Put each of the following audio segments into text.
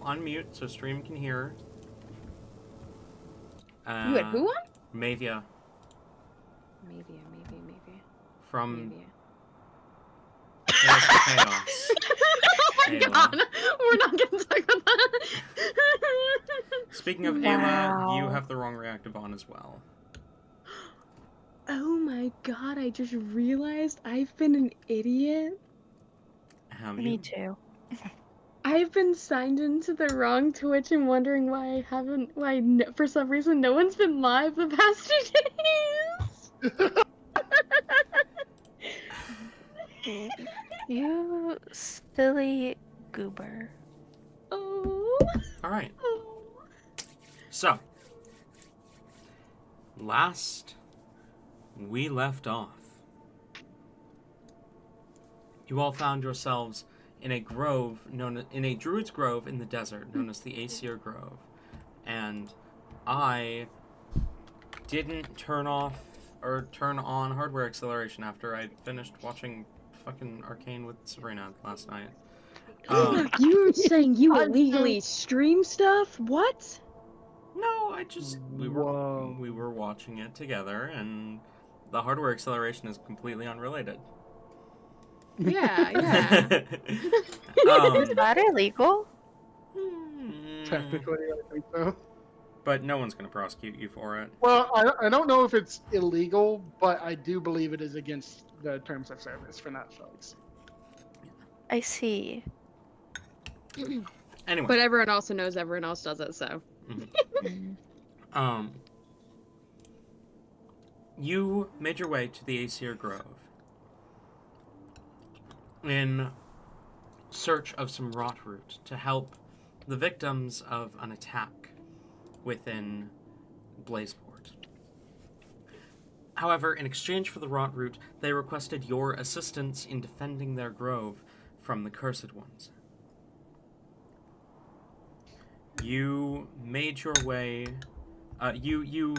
unmute so stream can hear. You had who on? Mavia. Maybe. From Maybe. Chaos. Oh my god, we're not gonna talk about that. Speaking of Ayla, you have the wrong reactive on as well. Oh my god, I just realized I've been an idiot. Have you? Me too. I've been signed into the wrong Twitch and wondering why for some reason no one's been live the past 2 days. You silly goober. Oh. Alright. So, last we left off, you all found yourselves in a grove in a druid's grove in the desert known as the Azius Grove, and I didn't turn on hardware acceleration after I finished watching fucking Arcane with Sabrina last night. You were saying you illegally stream stuff? What? No, we were watching it together, and the hardware acceleration is completely unrelated. Yeah. Is that illegal? Technically, I think so. But no one's going to prosecute you for it. Well, I don't know if it's illegal, but I do believe it is against the terms of service for Netflix. I see. Anyway. But everyone also knows everyone else does it, so. You made your way to the Azius Grove in search of some rot root to help the victims of an attack within Blazeport. However, in exchange for the rot root, they requested your assistance in defending their grove from the Cursed Ones. You made your way... You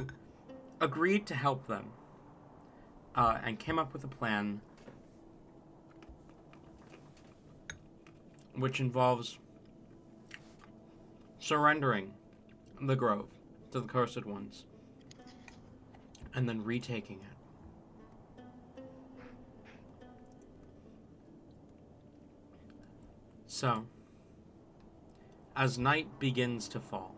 agreed to help them and came up with a plan which involves surrendering the grove to the Cursed Ones and then retaking it. So, as night begins to fall,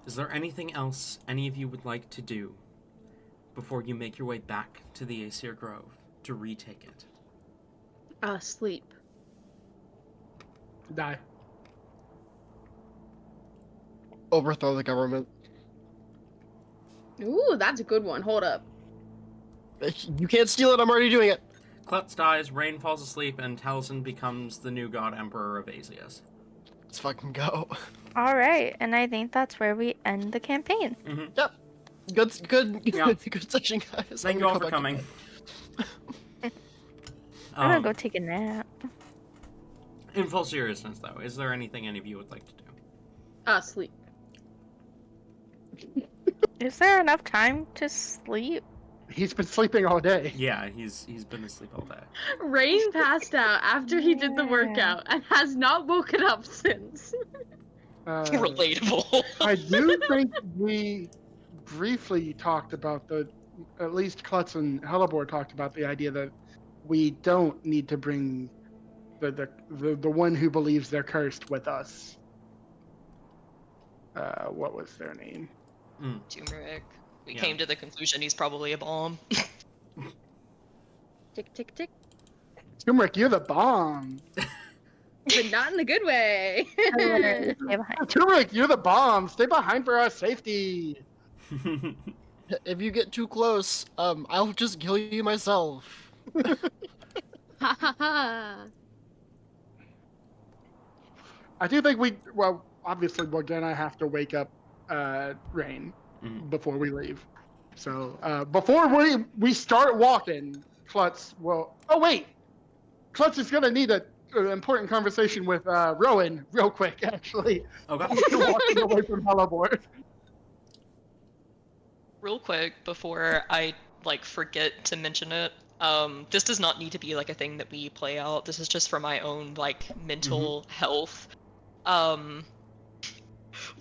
is there anything else any of you would like to do before you make your way back to the Azius Grove to retake it? Sleep. Die. Overthrow the government. Ooh, that's a good one. Hold up. You can't steal it, I'm already doing it. Klutz dies, Rain falls asleep, and Taliesin becomes the new god emperor of Azius. Let's fucking go. Alright, and I think that's where we end the campaign. Mm-hmm. Yep. Good session, guys. Thank you all for coming. I'm gonna go take a nap. In full seriousness, though, is there anything any of you would like to do? Sleep. Is there enough time to sleep? He's been sleeping all day. Yeah, he's been asleep all day. Rain passed out after he did the workout and has not woken up since. Relatable. I do think we briefly talked about at least Klutz and Hellebore talked about the idea that we don't need to bring the one who believes they're cursed with us. What was their name? Turmeric. We came to the conclusion he's probably a bomb. Tick, tick, tick. Turmeric, you're the bomb. But not in the good way. Stay behind. Turmeric, you're the bomb. Stay behind for our safety. If you get too close, I'll just kill you myself. Ha ha ha. I do think obviously we're gonna have to wake up Rain before we leave. So before we start walking, Klutz will... Oh wait! Klutz is gonna need an important conversation with Rowan real quick, actually. Okay. Walking away from Hellebore. Real quick, before I forget to mention it, This does not need to be like a thing that we play out. This is just for my own like mental health.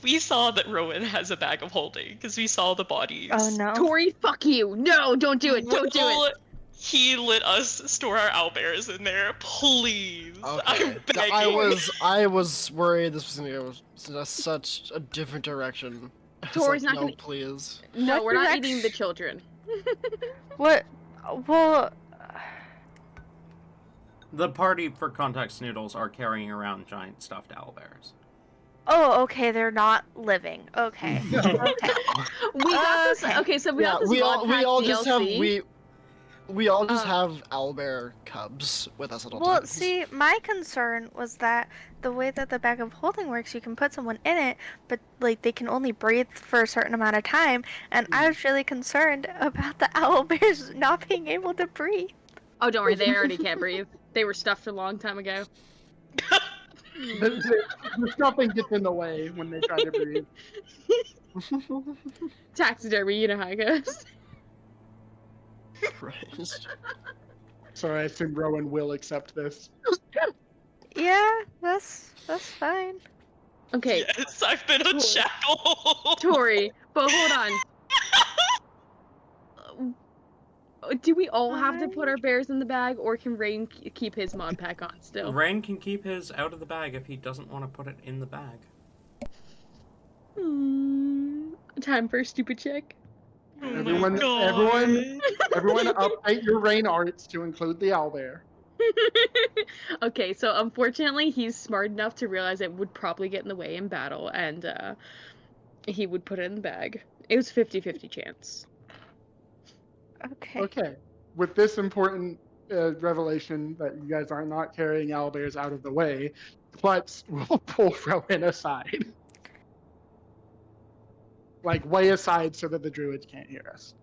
We saw that Rowan has a bag of holding because we saw the bodies. Oh no. Tori, fuck you! No, don't do it! Don't do Will it! he let us store our owlbears in there, please? Okay. I'm begging. I was worried this was gonna go such a different direction. It's Tori's like, not no, gonna- please. No, What we're not direction- eating the children. What? Well, The party, for context, Noodles are carrying around giant stuffed owlbears. oh, okay, they're not living. Okay. Okay. We got this. Okay. Okay, so we got this we mod all pack just have DLC. we all just Uh, have owlbear cubs with us at all Well, times. see, my concern was that the way that the bag of holding works, you can put someone in it, but like they can only breathe for a certain amount of time, and I was really concerned about the owl bears not being able to breathe. Oh, don't worry, they already can't breathe. They were stuffed a long time ago. The stuffing gets in the way when they try to breathe. Taxidermy, you know how it goes. Christ. So I assume Rowan will accept this. Yeah, that's fine. Okay, Yes, I've been unshackled. Tori, but hold on. Do we all have to put our bears in the bag, or can Rain keep his mod pack on still? Rain can keep his out of the bag if he doesn't want to put it in the bag. Time for a stupid check. Everyone, God. everyone, update your rain arts to include the owlbear. Okay, so unfortunately, he's smart enough to realize it would probably get in the way in battle, and he would put it in the bag. It was 50-50 chance. Okay. Okay, with this important revelation that you guys are not carrying owlbears out of the way, Klutz will pull Rowan aside. Like, way aside so that the druids can't hear us.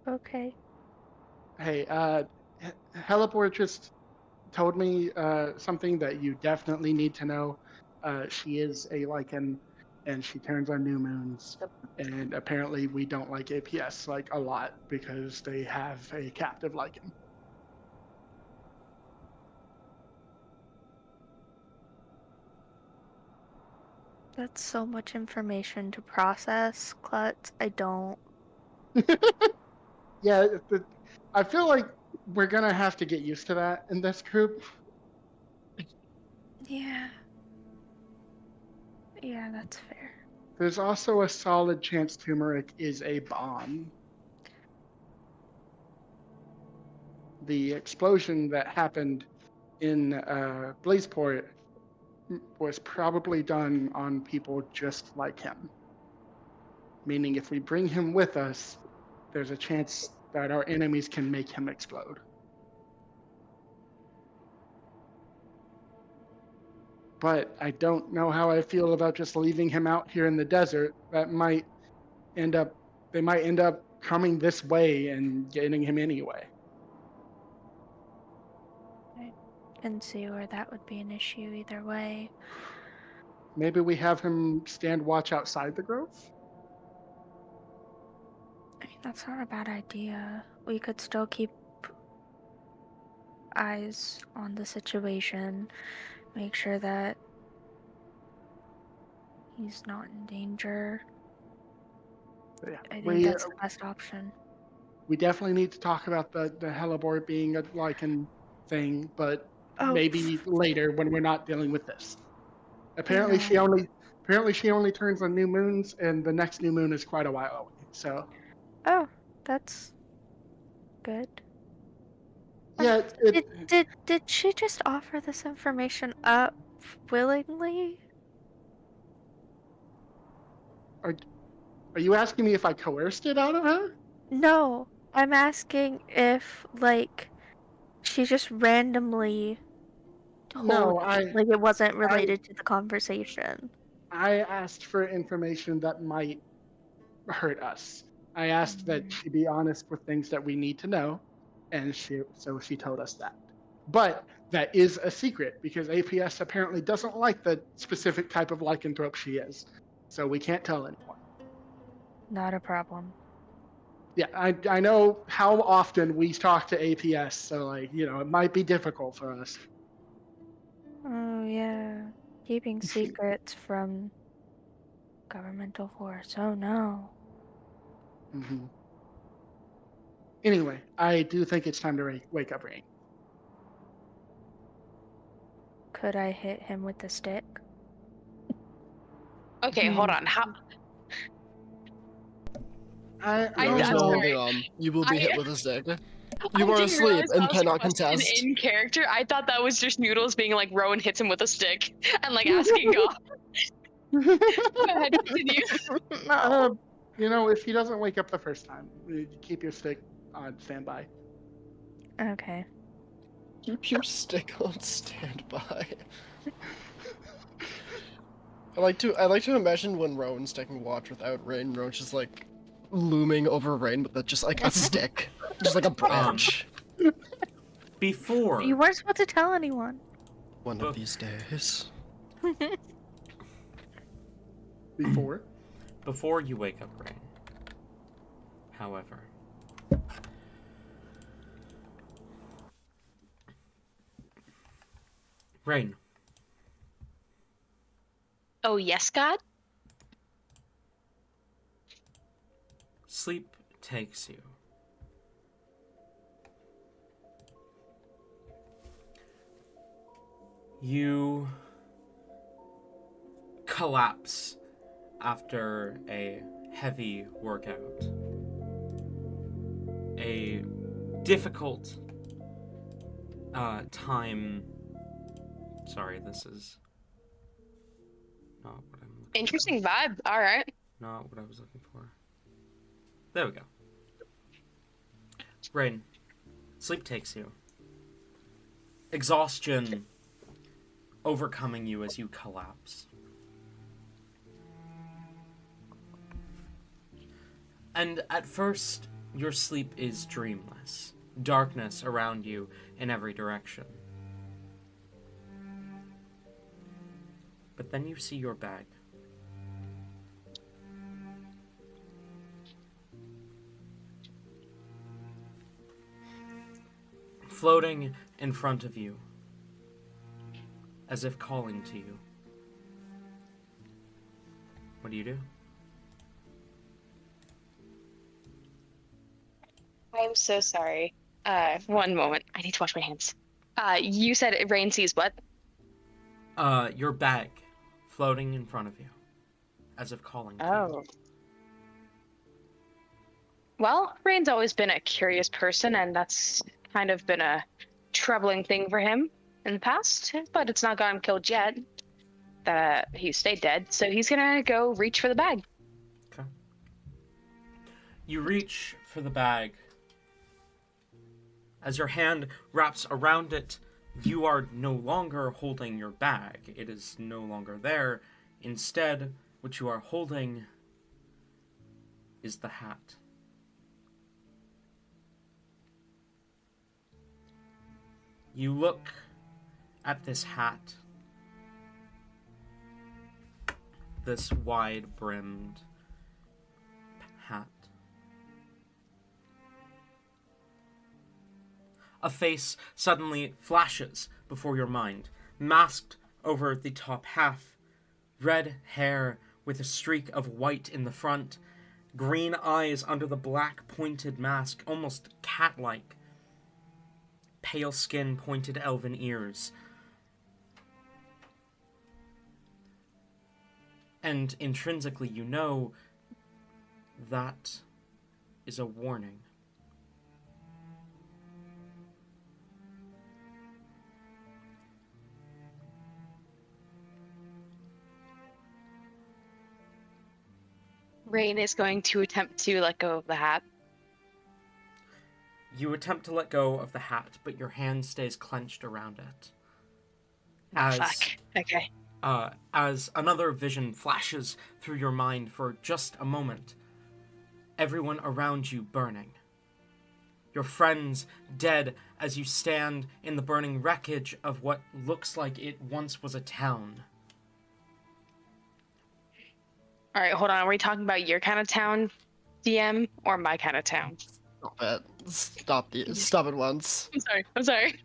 Okay. Hey, Helipor just told me something that you definitely need to know. She is a Lycan, and she turns on new moons. And apparently we don't like APS like a lot because they have a captive Lycan. That's so much information to process, Klutz. I don't. Yeah, I feel like we're gonna have to get used to that in this group. Yeah. Yeah, that's fair. There's also a solid chance turmeric is a bomb. The explosion that happened in Blazeport was probably done on people just like him. Meaning if we bring him with us, there's a chance that our enemies can make him explode. But I don't know how I feel about just leaving him out here in the desert. They might end up coming this way and getting him anyway. I can see where that would be an issue either way. Maybe we have him stand watch outside the grove? I mean, that's not a bad idea. We could still keep eyes on the situation, make sure that he's not in danger. Yeah. I think that's the best option. We definitely need to talk about the Hellebore being a Lycan thing, but maybe later when we're not dealing with this. Apparently she only turns on new moons, and the next new moon is quite a while away. So Oh, that's good. yeah, Did she just offer this information up willingly? Are you asking me if I coerced it out of her? No, I'm asking if like she just randomly told No, like it wasn't related to the conversation. I asked for information that might hurt us. I asked that she be honest with things that we need to know, and she told us that. But that is a secret because APS apparently doesn't like the specific type of lycanthrope she is, so we can't tell anyone. Not a problem. Yeah, I know how often we talk to APS, so like, it might be difficult for us. Oh yeah, keeping secrets from governmental force. Oh no. Hmm. Anyway, I do think it's time to wake up Rain. Could I hit him with a stick? Okay, hold on. How No, I'm no, sorry. you will be I hit with a stick. I You are didn't asleep realize and that was a cannot question contest. in character. I thought that was just Noodles being like Rowan hits him with a stick and like asking God. Go ahead, continue. No. If he doesn't wake up the first time, you keep your stick on standby. Okay. Keep your stick on standby. I like to imagine when Rowan's taking watch without Rain, Rowan's just like looming over Rain, but that's just like a stick, just like a branch. Before You weren't supposed to tell anyone. One of these days. Before. before you wake up Rain, however, Rain, Oh yes, God. sleep takes you. You collapse after a heavy workout. A difficult time. Sorry, this is not what I'm looking Interesting vibe. All right. for. Not what I was looking for. There we go. Rain, sleep takes you. Exhaustion overcoming you as you collapse. And at first, your sleep is dreamless. Darkness around you in every direction. But then you see your bag. Floating in front of you, as if calling to you. What do? I'm so sorry. One moment. I need to wash my hands. You said Rain sees what? Your bag floating in front of you, as if calling to you. Oh. Well, Rain's always been a curious person, and that's kind of been a troubling thing for him in the past, but it's not got him killed yet. That he stayed dead, so he's gonna go reach for the bag. Okay. You reach for the bag. As your hand wraps around it, you are no longer holding your bag. It is no longer there. Instead, what you are holding is the hat. You look at this hat, this wide-brimmed hat. A face suddenly flashes before your mind, masked over the top half, red hair with a streak of white in the front, green eyes under the black pointed mask, almost cat-like, pale skin, pointed elven ears. And intrinsically you know that is a warning. Rain is going to attempt to let go of the hat. You attempt to let go of the hat, but your hand stays clenched around it. Ah, fuck. Okay. As another vision flashes through your mind for just a moment, everyone around you burning. Your friends dead as you stand in the burning wreckage of what looks like it once was a town. All right, hold on. Are we talking about your kind of town? DM or my kind of town? Stop it. Stop it once. I'm sorry.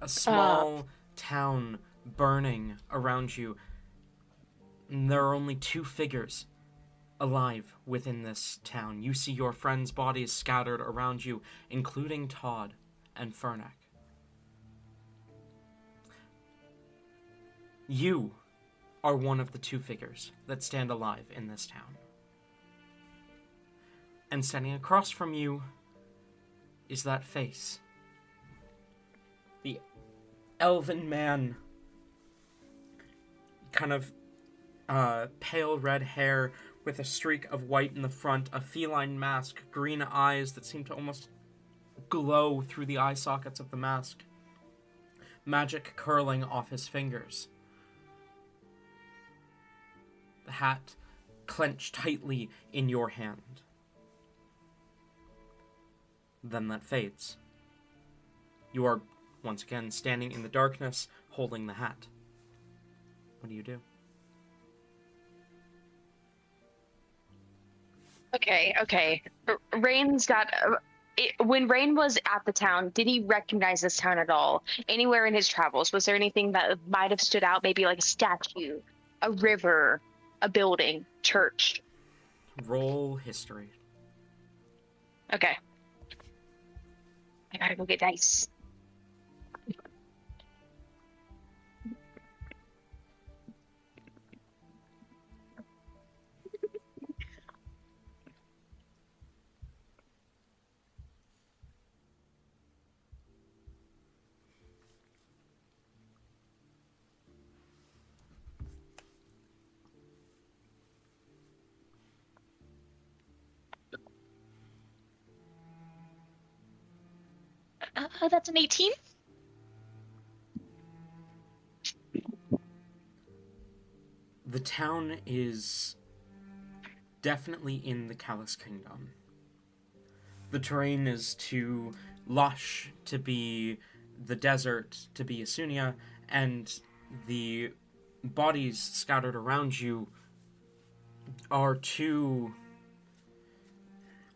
A small town burning around you. And there are only 2 figures alive within this town. You see your friends' bodies scattered around you, including Todd and Fernac. You are one of the 2 figures that stand alive in this town. And standing across from you is that face. The elven man, kind of pale red hair with a streak of white in the front, a feline mask, green eyes that seem to almost glow through the eye sockets of the mask, magic curling off his fingers. The hat clenched tightly in your hand. Then that fades. You are once again standing in the darkness, holding the hat. What do you do? Okay. Rain's got. When Rain was at the town, did he recognize this town at all? Anywhere in his travels, was there anything that might have stood out? Maybe like a statue, a river, a building, church. Roll history. Okay. I gotta go get dice. That's an 18. The town is definitely in the Callus Kingdom. The terrain is too lush to be the desert, to be Asunia, and the bodies scattered around you are too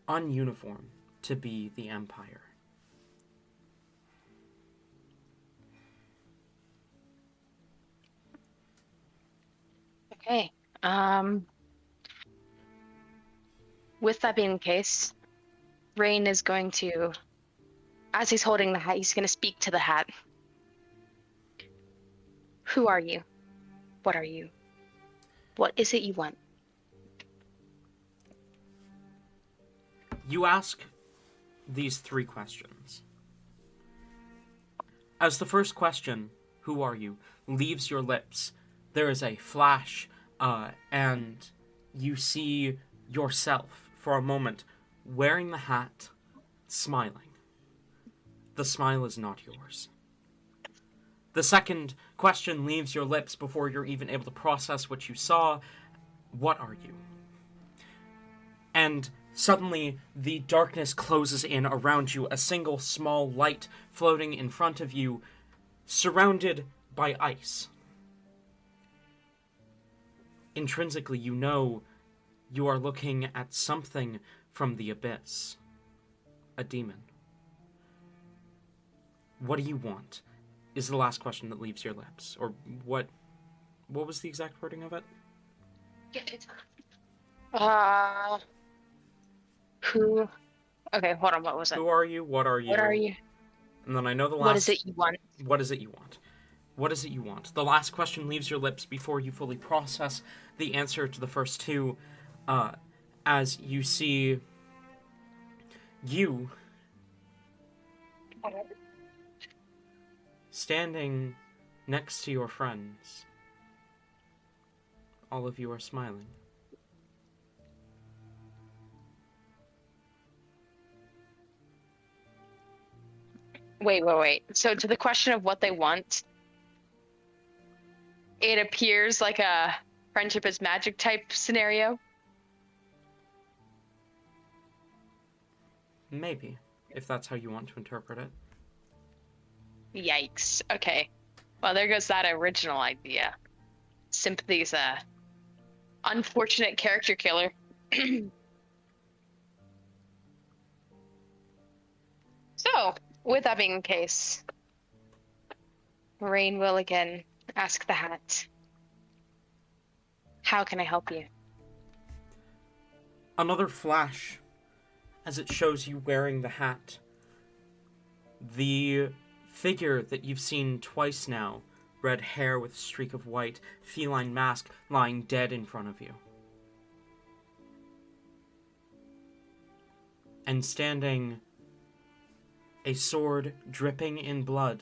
ununiform to be the Empire. Okay. With that being the case, Rain is going to, as he's holding the hat, he's going to speak to the hat. Who are you? What are you? What is it you want? You ask these 3 questions. As the first question, who are you, leaves your lips, there is a flash, and you see yourself for a moment wearing the hat, smiling. The smile is not yours. The second question leaves your lips before you're even able to process what you saw. What are you? And suddenly, the darkness closes in around you, a single small light floating in front of you, surrounded by ice. Intrinsically, you know you are looking at something from the abyss. A demon. What do you want? Is the last question that leaves your lips. Or what was the exact wording of it? Who? Okay, hold on. What was it? Who are you? What are you? What are you? And then I know the last... What is it you want? What is it you want? What is it you want? The last question leaves your lips before you fully process the answer to the first 2, as you see you standing next to your friends. All of you are smiling. Wait. So to the question of what they want, it appears like a friendship is magic type scenario. Maybe, if that's how you want to interpret it. Yikes. Okay. Well, there goes that original idea. Sympathy's a unfortunate character killer. With that being the case, Rain will again ask the hat, how can I help you? Another flash as it shows you wearing the hat. The figure that you've seen twice now, red hair with a streak of white, feline mask, lying dead in front of you. And standing, a sword dripping in blood.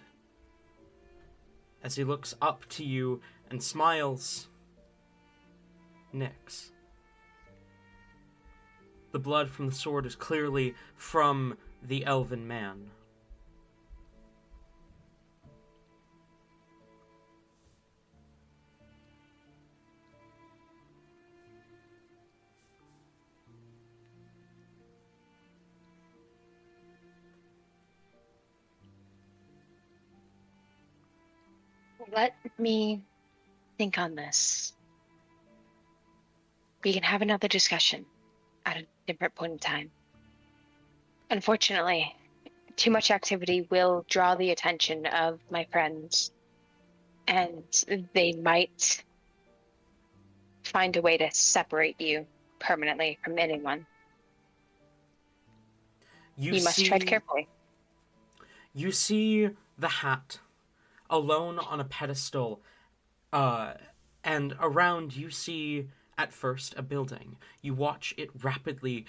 As he looks up to you and smiles, Nyx. The blood from the sword is clearly from the elven man. Let me think on this. We can have another discussion at a different point in time. Unfortunately, too much activity will draw the attention of my friends, and they might find a way to separate you permanently from anyone. You must tread carefully. You see the hat alone on a pedestal, and around you see at first a building. You watch it rapidly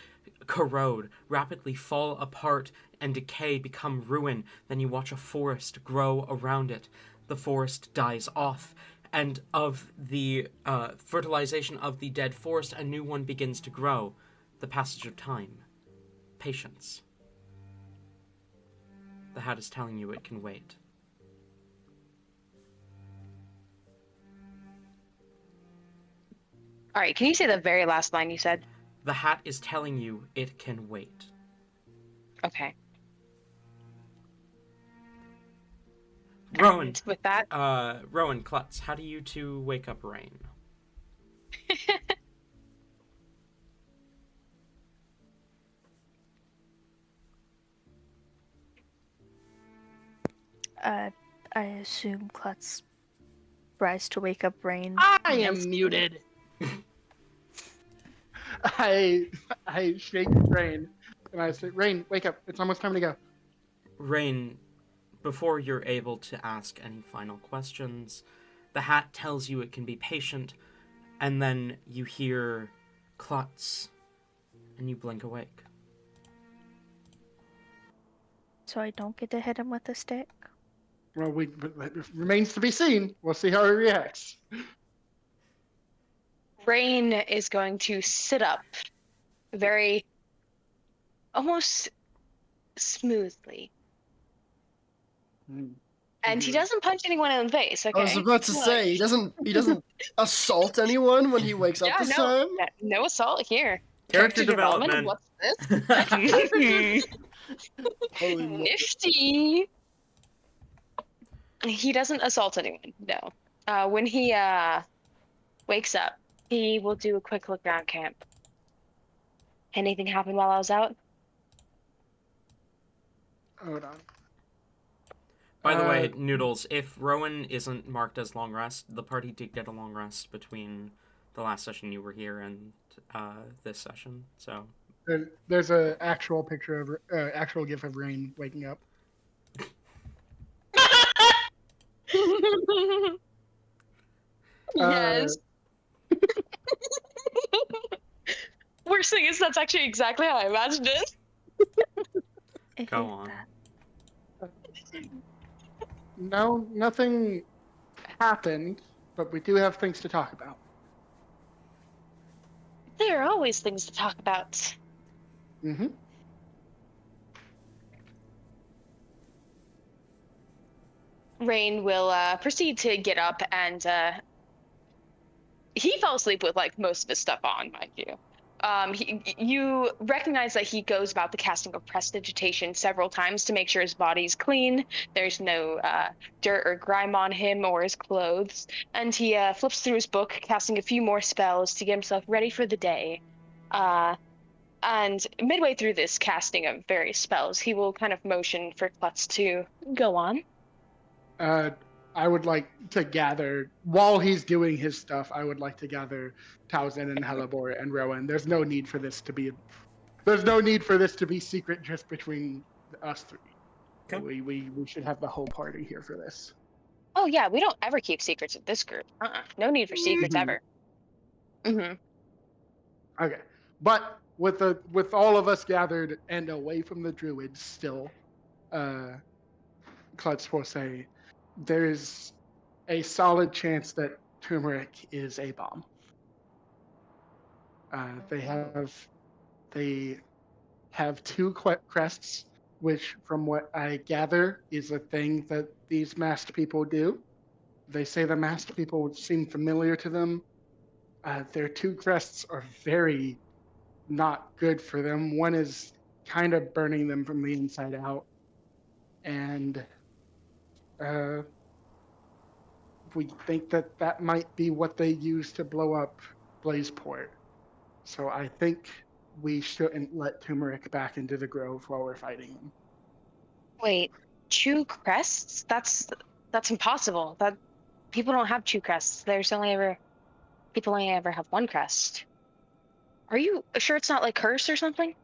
corrode, rapidly fall apart and decay, become ruin. Then you watch a forest grow around it. The forest dies off, and of the fertilization of the dead forest, a new one begins to grow. The passage of time. Patience. The hat is telling you it can wait. All right, can you say the very last line you said? The hat is telling you it can wait. Okay. Rowan. And with that, Rowan, Klutz, how do you two wake up Rain? I assume Klutz rise to wake up Rain. I am muted. I shake Rain and I say, Rain, wake up. It's almost time to go. Rain, before you're able to ask any final questions, the hat tells you it can be patient, and then you hear Klutz, and you blink awake. So I don't get to hit him with a stick? Well, it remains to be seen. We'll see how he reacts. Rain is going to sit up very, almost smoothly. And he doesn't punch anyone in the face, okay? I was about to say he doesn't assault anyone when he wakes up this time. No assault here. Character development. What's this? Holy moly. Nifty. He doesn't assault anyone, no. When he wakes up, he will do a quick look around camp. Anything happen while I was out? Hold on. By the way, Noodles, if Rowan isn't marked as long rest, the party did get a long rest between the last session you were here and this session, so... There's an actual picture of actual gif of Rain waking up. Yes. Worst thing is that's actually exactly how I imagined it. Go on. No, nothing happened, but we do have things to talk about. There are always things to talk about. Mm-hmm. Rain will proceed to get up, and he fell asleep with like most of his stuff on, mind you. You recognize that he goes about the casting of prestidigitation several times to make sure his body's clean, there's no dirt or grime on him or his clothes, and he flips through his book, casting a few more spells to get himself ready for the day. And midway through this casting of various spells, he will kind of motion for Klutz to go on. I would like to gather while he's doing his stuff. I would like to gather Towson and Hellebore and Rowan. There's no need for this to be. There's no need for this to be secret just between us three. Okay. We should have the whole party here for this. Oh yeah, we don't ever keep secrets with this group. No need for secrets ever. Okay, but with all of us gathered and away from the druids still, Klutz will say, there's a solid chance that turmeric is a bomb. They have two crests, which, from what I gather, is a thing that these masked people do. They say the masked people seem familiar to them. Their two crests are very not good for them. One is kind of burning them from the inside out, and we think that that might be what they use to blow up Blazeport. So I think we shouldn't let Turmeric back into the grove while we're fighting him. Wait, two crests? That's impossible. That people don't have two crests. People only ever have one crest. Are you sure it's not like cursed or something?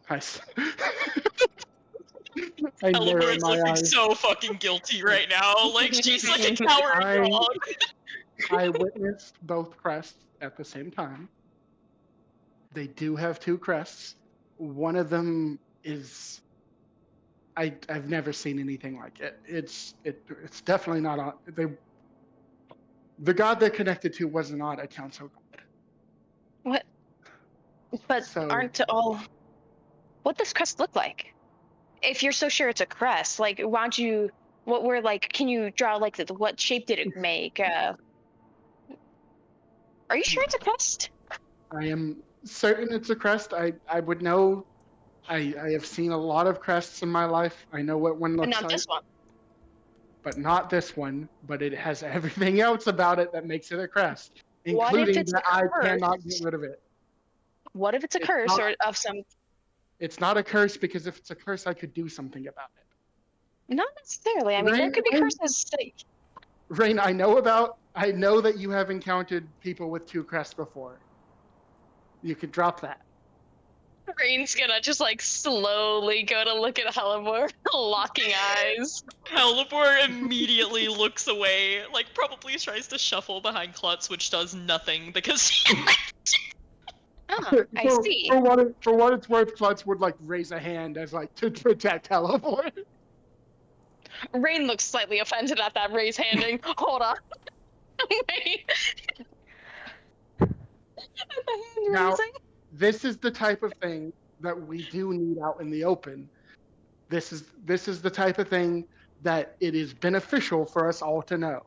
I Hellebore narrow is my looking eyes. so fucking guilty right now. Like, she's like a coward dog. I witnessed both crests at the same time. They do have two crests. One of them is I've never seen anything like it. It's definitely not on. The god they're connected to was not a council god. What? But So, aren't all? What does crest look like? If you're so sure it's a crest, like why don't you? What were like? Can you draw like what shape did it make? Are you sure it's a crest? I am certain it's a crest. I would know. I have seen a lot of crests in my life. I know what one But looks not like. this one. But not this one. But it has everything else about it that makes it a crest, What if including it's that a I curse? cannot get rid of it. What if it's a curse not- or of some? It's not a curse, because if it's a curse, I could do something about it. Not necessarily. I mean, there could be curses. Rain, I know that you have encountered people with two crests before. You could drop that. Rain's gonna just like slowly go to look at Hellebore, locking eyes. Hellebore immediately looks away, like probably tries to shuffle behind Klutz, which does nothing because Oh, I see. For what it's worth, Klutz would like raise a hand as like to protect Hellebore. Rain looks slightly offended at that raise handing. Hold on. Wait. At the hand Now, raising? this is the type of thing that we do need out in the open. This is the type of thing that it is beneficial for us all to know,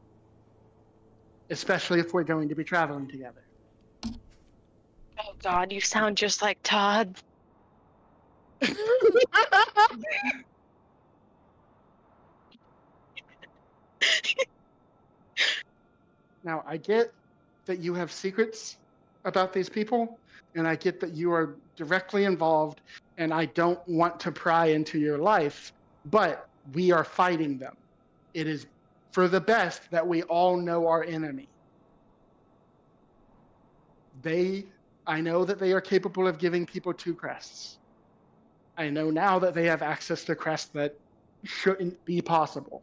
especially if we're going to be traveling together. Oh God, you sound just like Todd. Now, I get that you have secrets about these people, and I get that you are directly involved, and I don't want to pry into your life, but we are fighting them. It is for the best that we all know our enemy. I know that they are capable of giving people two crests. I know now that they have access to crests that shouldn't be possible.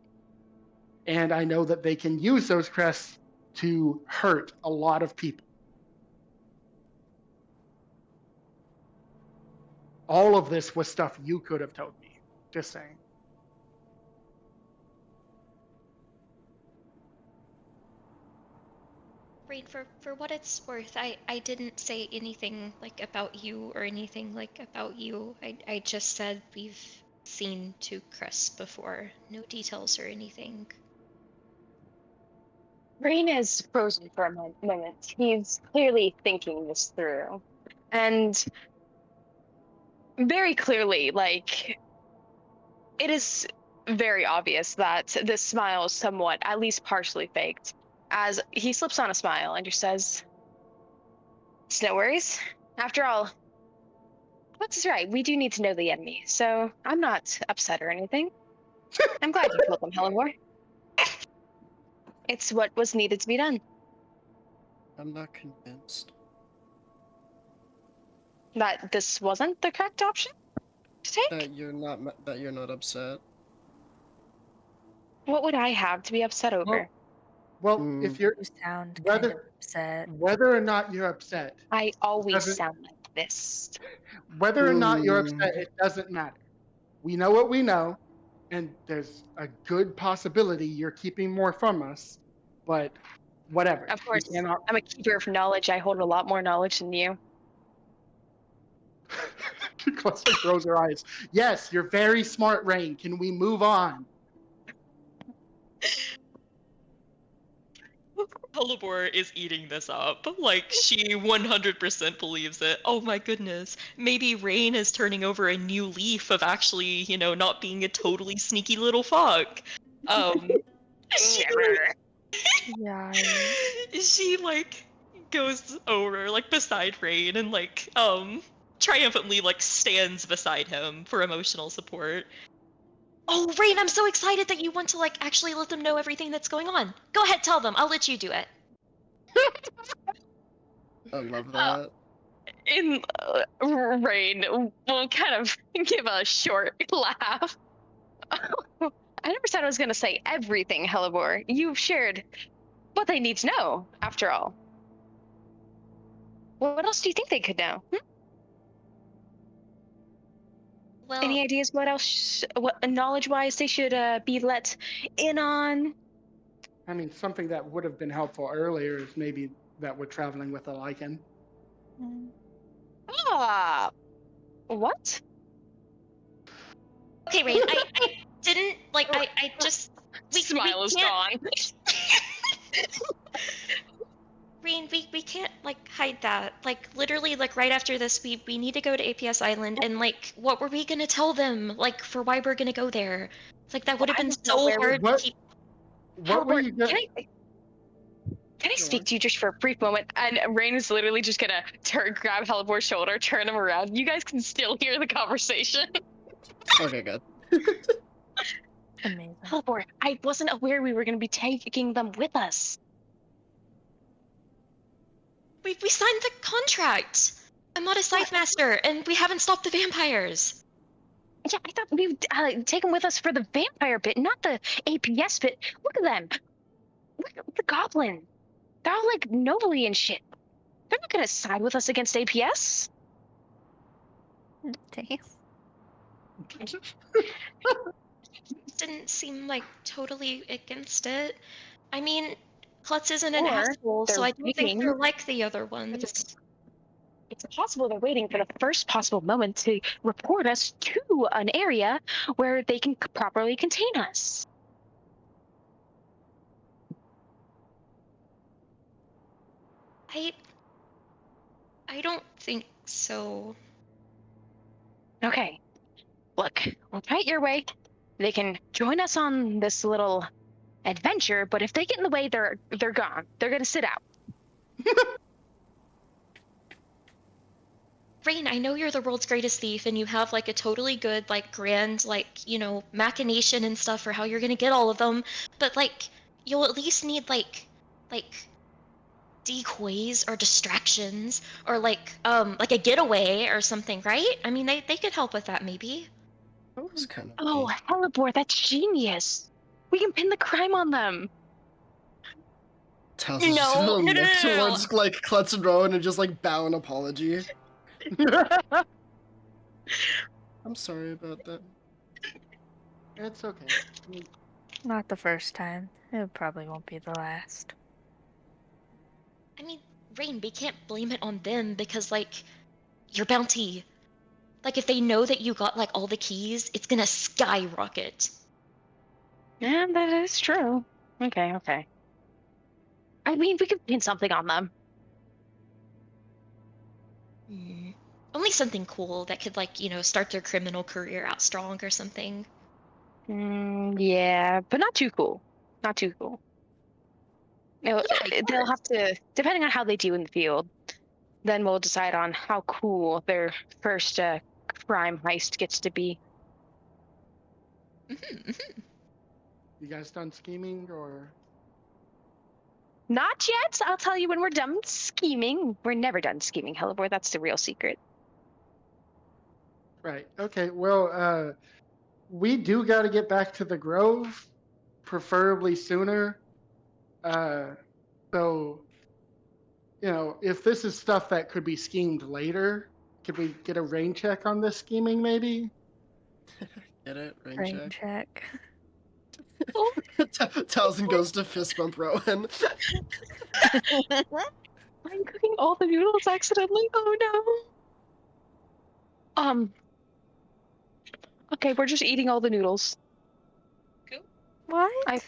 And I know that they can use those crests to hurt a lot of people. All of this was stuff you could have told me. Just saying. Rain, for what it's worth, I didn't say anything like about you or anything like about you. I just said we've seen two crests before. No details or anything. Rain is frozen for a moment. He's clearly thinking this through. And very clearly, like, it is very obvious that this smile is somewhat, at least partially faked, as he slips on a smile and just says, "It's no worries. After all, What's right? We do need to know the enemy, so I'm not upset or anything. I'm glad you killed them, Hellenwar. It's what was needed to be done. I'm not convinced. That this wasn't the correct option to take? That you're not upset. What would I have to be upset over? Well, Mm. if you're You sound kind of upset. whether or not you're upset, I always doesn't- sound like this. whether or not you're Mm. upset, it doesn't matter. We know what we know, and there's a good possibility you're keeping more from us, but whatever. Of We course, cannot. I'm a keeper of knowledge. I hold a lot more knowledge than you. Cluster throws her eyes. Yes, you're very smart, Rain. Can we move on? Helibor is eating this up. Like, she 100% believes it. Oh my goodness. Maybe Rain is turning over a new leaf of actually, not being a totally sneaky little fuck. She, Never. Yeah. she, goes over, beside Rain and, triumphantly, stands beside him for emotional support. Oh, Rain, I'm so excited that you want to, actually let them know everything that's going on. Go ahead, tell them. I'll let you do it. I love that. In Rain will kind of give a short laugh. I never said I was going to say everything, Helibor. You've shared what they need to know, after all. What else do you think they could know? Well, Any ideas what else, what knowledge-wise they should be let in on? I mean, something that would have been helpful earlier is maybe that we're traveling with a lichen. Ah, what? okay, Rain, I didn't, I just... Smile is can't, gone. Rain, we can't, hide that. Literally, right after this, we need to go to APS Island, and, what were we gonna tell them, for why we're gonna go there? That would have I been don't know so where hard to What? keep... What were Halbert, you going? can I Go speak on. to you just for a brief moment? And Rain is literally just gonna grab Helibor's shoulder, turn him around. You guys can still hear the conversation. Okay, good. Amazing. Helibor, I wasn't aware we were gonna be taking them with us. We signed the contract! I'm not a scythe master, and we haven't stopped the vampires! Yeah, I thought we'd take them with us for the vampire bit, not the APS bit. Look at them. Look at the goblin. They're all nobly and shit. They're not gonna side with us against APS. Damn. Didn't seem totally against it. I mean, Klutz isn't an Or asshole, so they're I don't think waiting. they're like the other ones. It's possible they're waiting for the first possible moment to report us to an area where they can properly contain us. I don't think so. Okay, look, we'll try it your way. They can join us on this little adventure, but if they get in the way, they're gone. They're gonna sit out. Rain, I know you're the world's greatest thief and you have a totally good, grand, machination and stuff for how you're gonna get all of them, but you'll at least need decoys or distractions or a getaway or something, right? I mean, they could help with that maybe. That was kind of Oh, neat. Helibor, that's genius. We can pin the crime on them. Tals is just gonna No, look no. towards Klutz and Rowan and just bow an apology. I'm sorry about that. It's okay. Not the first time. It probably won't be the last. I mean, Rain, we can't blame it on them because your bounty. If they know that you got all the keys, it's gonna skyrocket. Yeah, that is true. Okay. I mean, we could pin something on them. Only something cool that could start their criminal career out strong or something. Yeah, but not too cool. Not too cool. Yeah, They'll have to, depending on how they do in the field, then we'll decide on how cool their first crime heist gets to be. You guys done scheming or? Not yet. I'll tell you when we're done scheming. We're never done scheming, Hellebore. That's the real secret. Right. Okay. Well, we do got to get back to the Grove, preferably sooner. So, if this is stuff that could be schemed later, could we get a rain check on this scheming, maybe? Get it? Rain Brain check. check. Taliesin goes to fist bump Rowan. I'm cooking all the noodles accidentally. Oh no. Okay, we're just eating all the noodles. What? I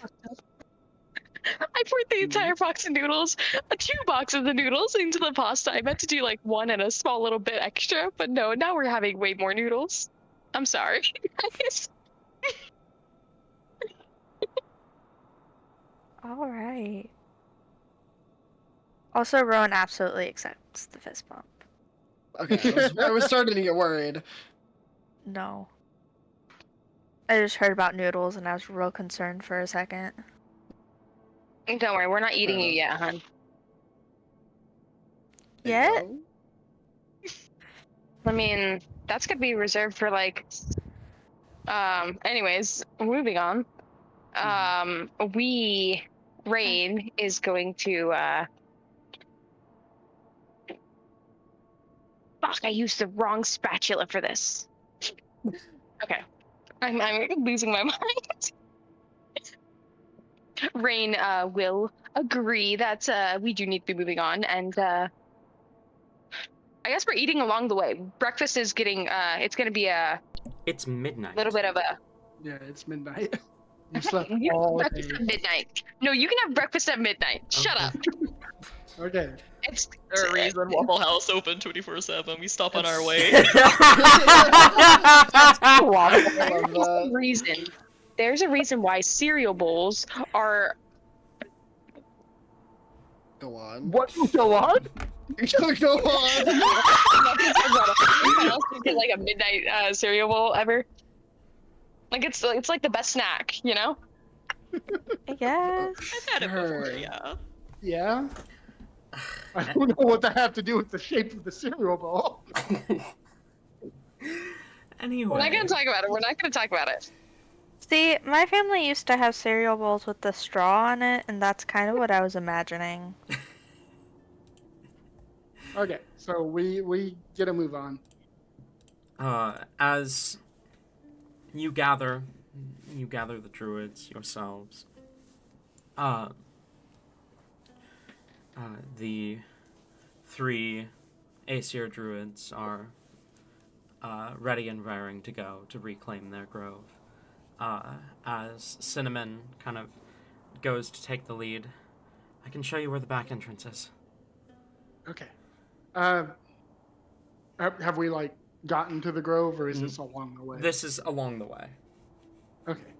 poured the entire box of noodles, 2 boxes of noodles into the pasta. I meant to do like 1 and a small little bit extra, but no, now we're having way more noodles. I'm sorry. All right. Also, Rowan absolutely accepts the fist bump. Okay, I was starting to get worried. No. I just heard about noodles and I was real concerned for a second. Don't worry, we're not eating you enough. yet, hon. Yet? No? I mean, that's gonna be reserved for like. Anyways, moving on. Rain is going to. Fuck! I used the wrong spatula for this. Okay, I'm losing my mind. Rain will agree that we do need to be moving on, and I guess we're eating along the way. Breakfast is getting it's gonna be a It's midnight. little bit of a Yeah, it's midnight. You slept you all can have day. breakfast at midnight. No, you can have breakfast at midnight. Shut Okay. up. Okay. It's There's a reason Waffle House open 24/7. We stop on our way. I love There's a that. reason. There's a reason why cereal bowls are. Go on. What? Go on? Go on. I'm not gonna talk about it. Anyone else get like a midnight cereal bowl ever? Like it's like the best snack, you know? I guess. I've had it before, Sure. yeah. Yeah. I don't know what that have to do with the shape of the cereal bowl. Anyway. We're not gonna talk about it. We're not gonna talk about it. See, my family used to have cereal bowls with the straw on it, and that's kind of what I was imagining. Okay, so we get a move on. As you gather the druids yourselves. The 3 Aesir druids are ready and raring to go to reclaim their grove. As Cinnamon kind of goes to take the lead, I can show you where the back entrance is. Okay. Have we like gotten to the grove, or is this along the way? This is along the way. Okay.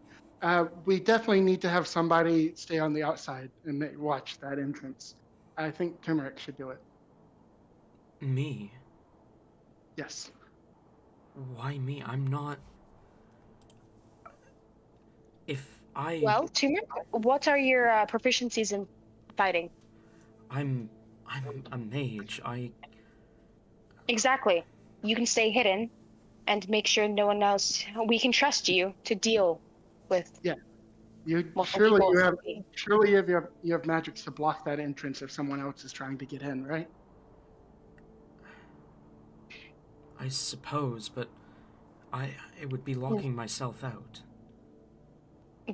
We definitely need to have somebody stay on the outside and watch that entrance. I think Turmeric should do it. Me? Yes. Why me? I'm not... If I... Well, Turmeric, what are your proficiencies in fighting? I'm a mage. Exactly. You can stay hidden and make sure no one knows. We can trust you to deal with. You multiple surely people. you have magics to block that entrance if someone else is trying to get in, right? I suppose, but it would be locking myself out.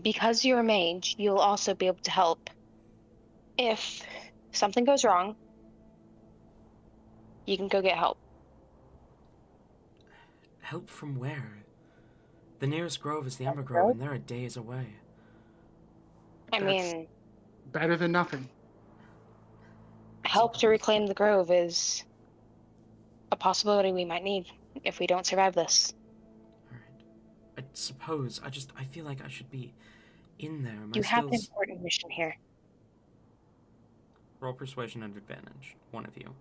Because you're a mage, you'll also be able to help. If something goes wrong, you can go get help. Help from where? The nearest grove is the Ember Grove? Grove, and they're a days away. I That's- mean, Better than nothing. help to reclaim the grove is a possibility we might need if we don't survive this. Alright. I suppose, I feel like I should be in there. My You have an skills... important mission here. Roll persuasion at advantage, one of you.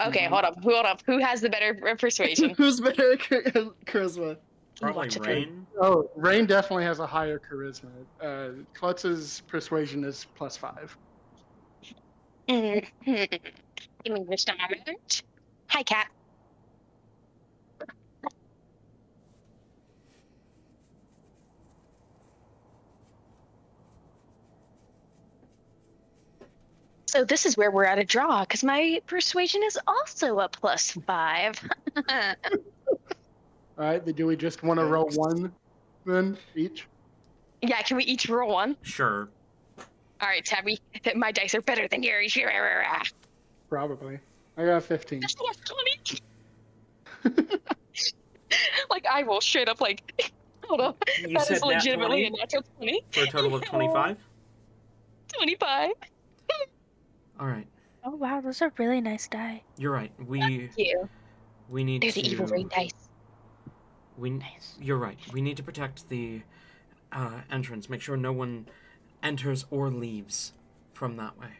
Okay, Mhm. hold up. Who has the better persuasion? Who's better at charisma? Probably Watch it. Rain. Oh, Rain definitely has a higher charisma. Klutz's persuasion is +5. Give me just a moment. Hi, cat. So this is where we're at a draw, because my persuasion is also a +5. All right, do we just want to roll one then each? Yeah, can we each roll one? Sure. All right, Tabby. My dice are better than yours. Probably. I got 15. That's not funny. Like, I will straight up, like, hold up. You That is said nat legitimately 20 a natural 20. for a total of 25. 25. All right. Oh wow, those are really nice die. You're right. Thank you. We need They're the evil rain to. dice. Nice. You're right. We need to protect the entrance. Make sure no one enters or leaves from that way.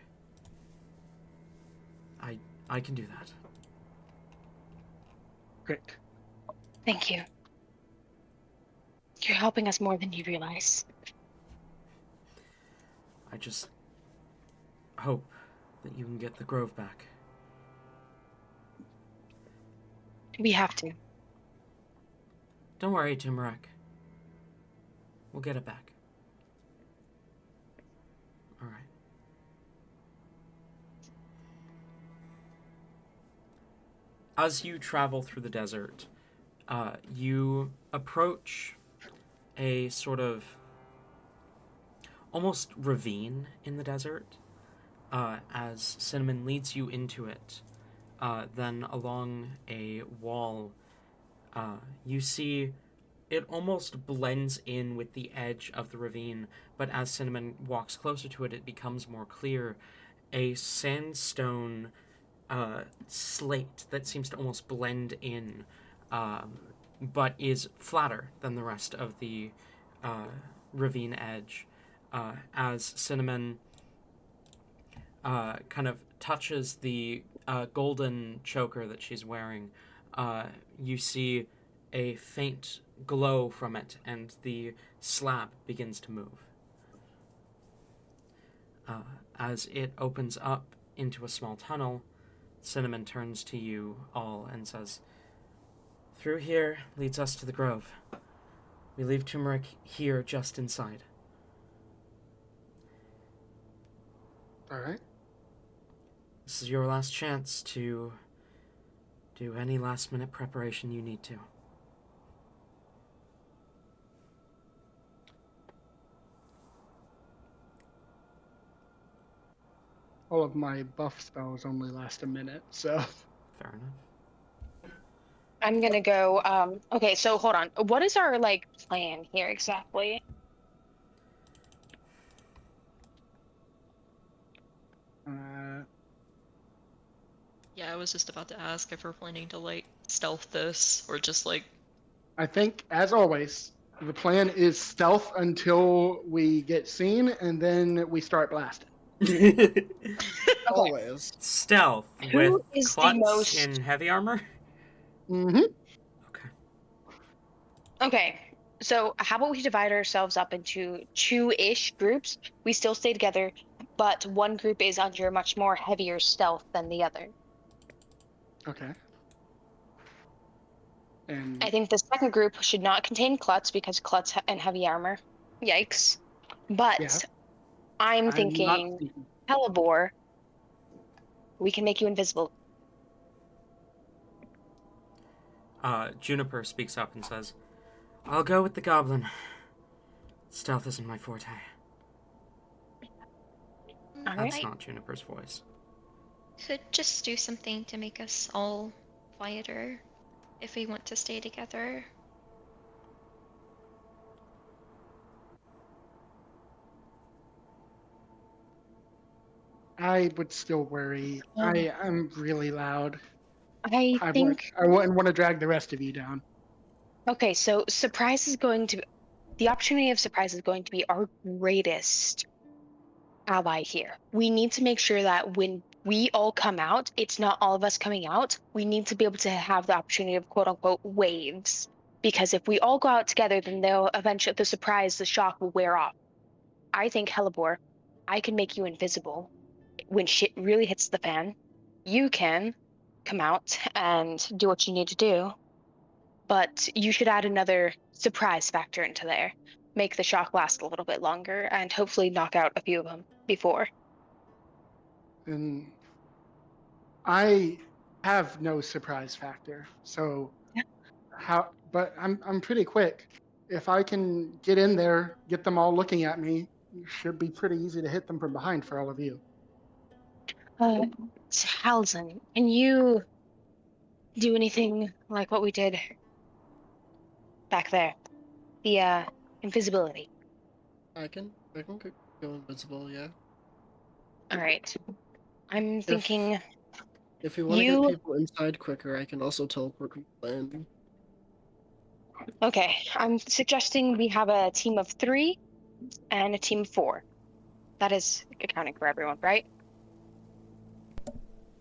I can do that. Great. Thank you. You're helping us more than you realize. I just hope that you can get the grove back. We have to. Don't worry, Timurek. We'll get it back. All right. As you travel through the desert, you approach a sort of almost ravine in the desert. As Cinnamon leads you into it, then along a wall, you see it almost blends in with the edge of the ravine, but as Cinnamon walks closer to it, it becomes more clear. A sandstone slate that seems to almost blend in, but is flatter than the rest of the ravine edge. As Cinnamon kind of touches the golden choker that she's wearing, you see a faint glow from it, and the slab begins to move. As it opens up into a small tunnel, Cinnamon turns to you all and says, "Through here leads us to the grove. We leave Turmeric here just inside." All right. This is your last chance to do any last-minute preparation you need to. All of my buff spells only last a minute, so Fair enough. I'm gonna go, okay, so hold on. What is our, like, plan here exactly? Yeah, I was just about to ask if we're planning to like stealth this or just like I think, as always, the plan is stealth until we get seen, and then we start blasting. Always. Stealth Who with is the Klutz most- in heavy armor? Mm-hmm. Okay. Okay, so how about we divide ourselves up into two-ish groups? We still stay together, but one group is under much more heavier stealth than the other. Okay. And I think the second group should not contain Klutz because Klutz and heavy armor. Yikes. But yeah, I'm I'm not thinking speaking. Hellebore, we can make you invisible. Juniper speaks up and says, "I'll go with the goblin. Stealth isn't my forte." That's I not Juniper's voice. could just do something to make us all quieter if we want to stay together. I would still worry. I'm really loud. I I think. wouldn't want to drag the rest of you down. Okay, so surprise is going to. The opportunity of surprise is going to be our greatest ally here. We need to make sure that when we all come out, it's not all of us coming out. We need to be able to have the opportunity of quote unquote waves. Because if we all go out together, then they'll eventually, the surprise, the shock will wear off. I think, Hellebore, I can make you invisible. When shit really hits the fan, you can come out and do what you need to do. But you should add another surprise factor into there. Make the shock last a little bit longer and hopefully knock out a few of them before. And I have no surprise factor, so Yeah. but I'm pretty quick. If I can get in there, get them all looking at me, it should be pretty easy to hit them from behind for all of you. Halzen, can you do anything like what we did back there? The invisibility. I can go invisible, yeah. All right. I'm thinking If we want to get you. people inside quicker, I can also teleport people in. Okay, I'm suggesting we have a team of 3 and a team of 4. That is accounting for everyone, right?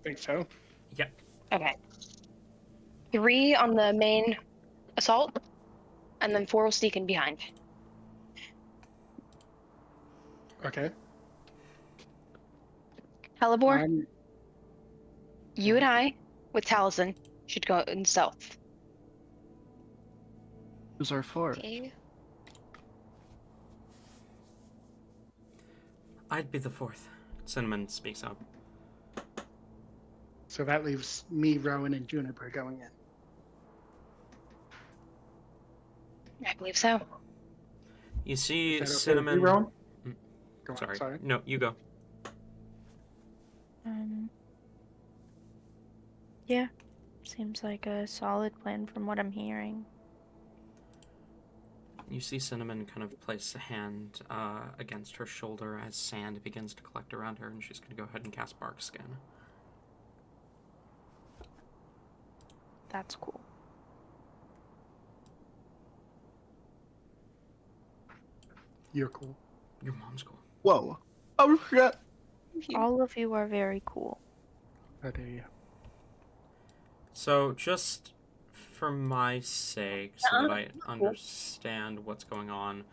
Think so. Yep. Okay. 3 on the main assault, and then 4 will sneak in behind. Okay. Hellebore, you and I, with Taliesin, should go in stealth. Who's our fourth? Okay. I'd be the 4th. Cinnamon speaks up. So that leaves me, Rowan, and Juniper going in. I believe so. You see Is that okay with Cinnamon. you, Rowan? Mm, Go on, Sorry. sorry. No, you go. Yeah. Seems like a solid plan from what I'm hearing. You see Cinnamon kind of place a hand against her shoulder as sand begins to collect around her, and she's going to go ahead and cast Bark Skin. That's cool. You're cool. Your mom's cool. Whoa. Oh shit. All of you are very cool. How dare you? So, just for my sake, so that I understand what's going on,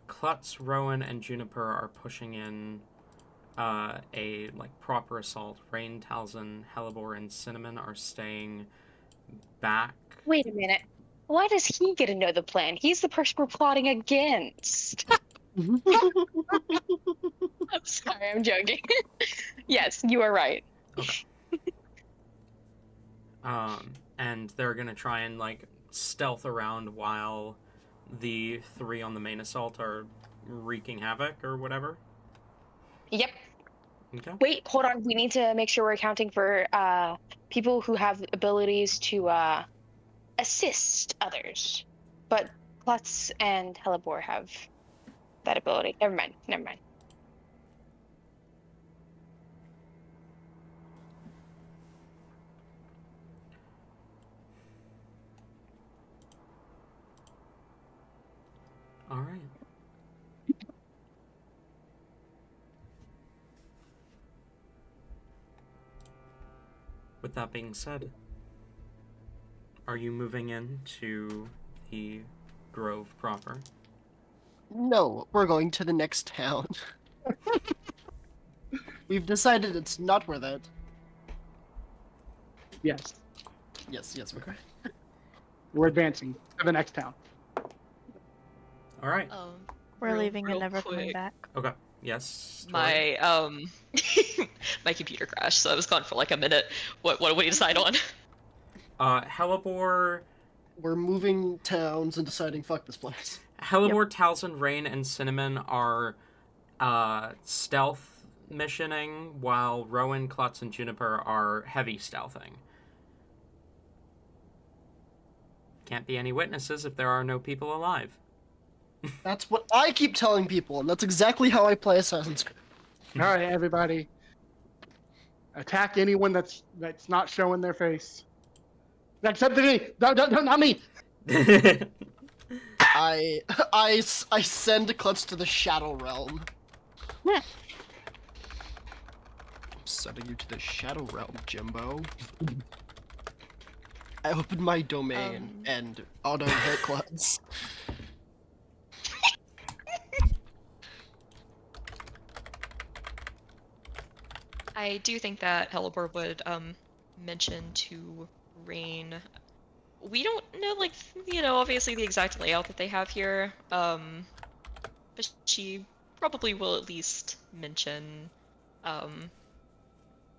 Klutz, Rowan, and Juniper are pushing in a proper assault. Rain, Talzin, Hellebore, and Cinnamon are staying back. Wait a minute. Why does he get to know the plan? He's the person we're plotting against. I'm sorry, I'm joking. Yes, you are right. Okay. And they're gonna try and stealth around while the 3 on the main assault are wreaking havoc or whatever. Yep. Okay. Wait, hold on. We need to make sure we're accounting for people who have abilities to assist others. But Klutz and Hellebore have that ability. Never mind. All right. With that being said, are you moving into the grove proper? No, we're going to the next town. We've decided it's not worth it. Yes. Yes, we're going. We're advancing to the next town. All right. We're Real- leaving real and never coming quick. back. Okay. Yes. Tori? My my computer crashed, so I was gone for like a minute. What do you decide on? Hellebore, We're moving towns and deciding fuck this place. Talzin, Rain, and Cinnamon are stealth missioning, while Rowan, Klutz, and Juniper are heavy stealthing. Can't be any witnesses if there are no people alive. That's what I keep telling people, and that's exactly how I play Assassin's Creed. All right, everybody. Attack anyone that's not showing their face. Except me. No, not me. I send Klutz to the Shadow Realm. Sending you to the Shadow Realm, Jimbo. I opened my domain and auto hit Klutz. I do think that Hellebore would mention to Rain. We don't know, like, obviously the exact layout that they have here. But she probably will at least mention,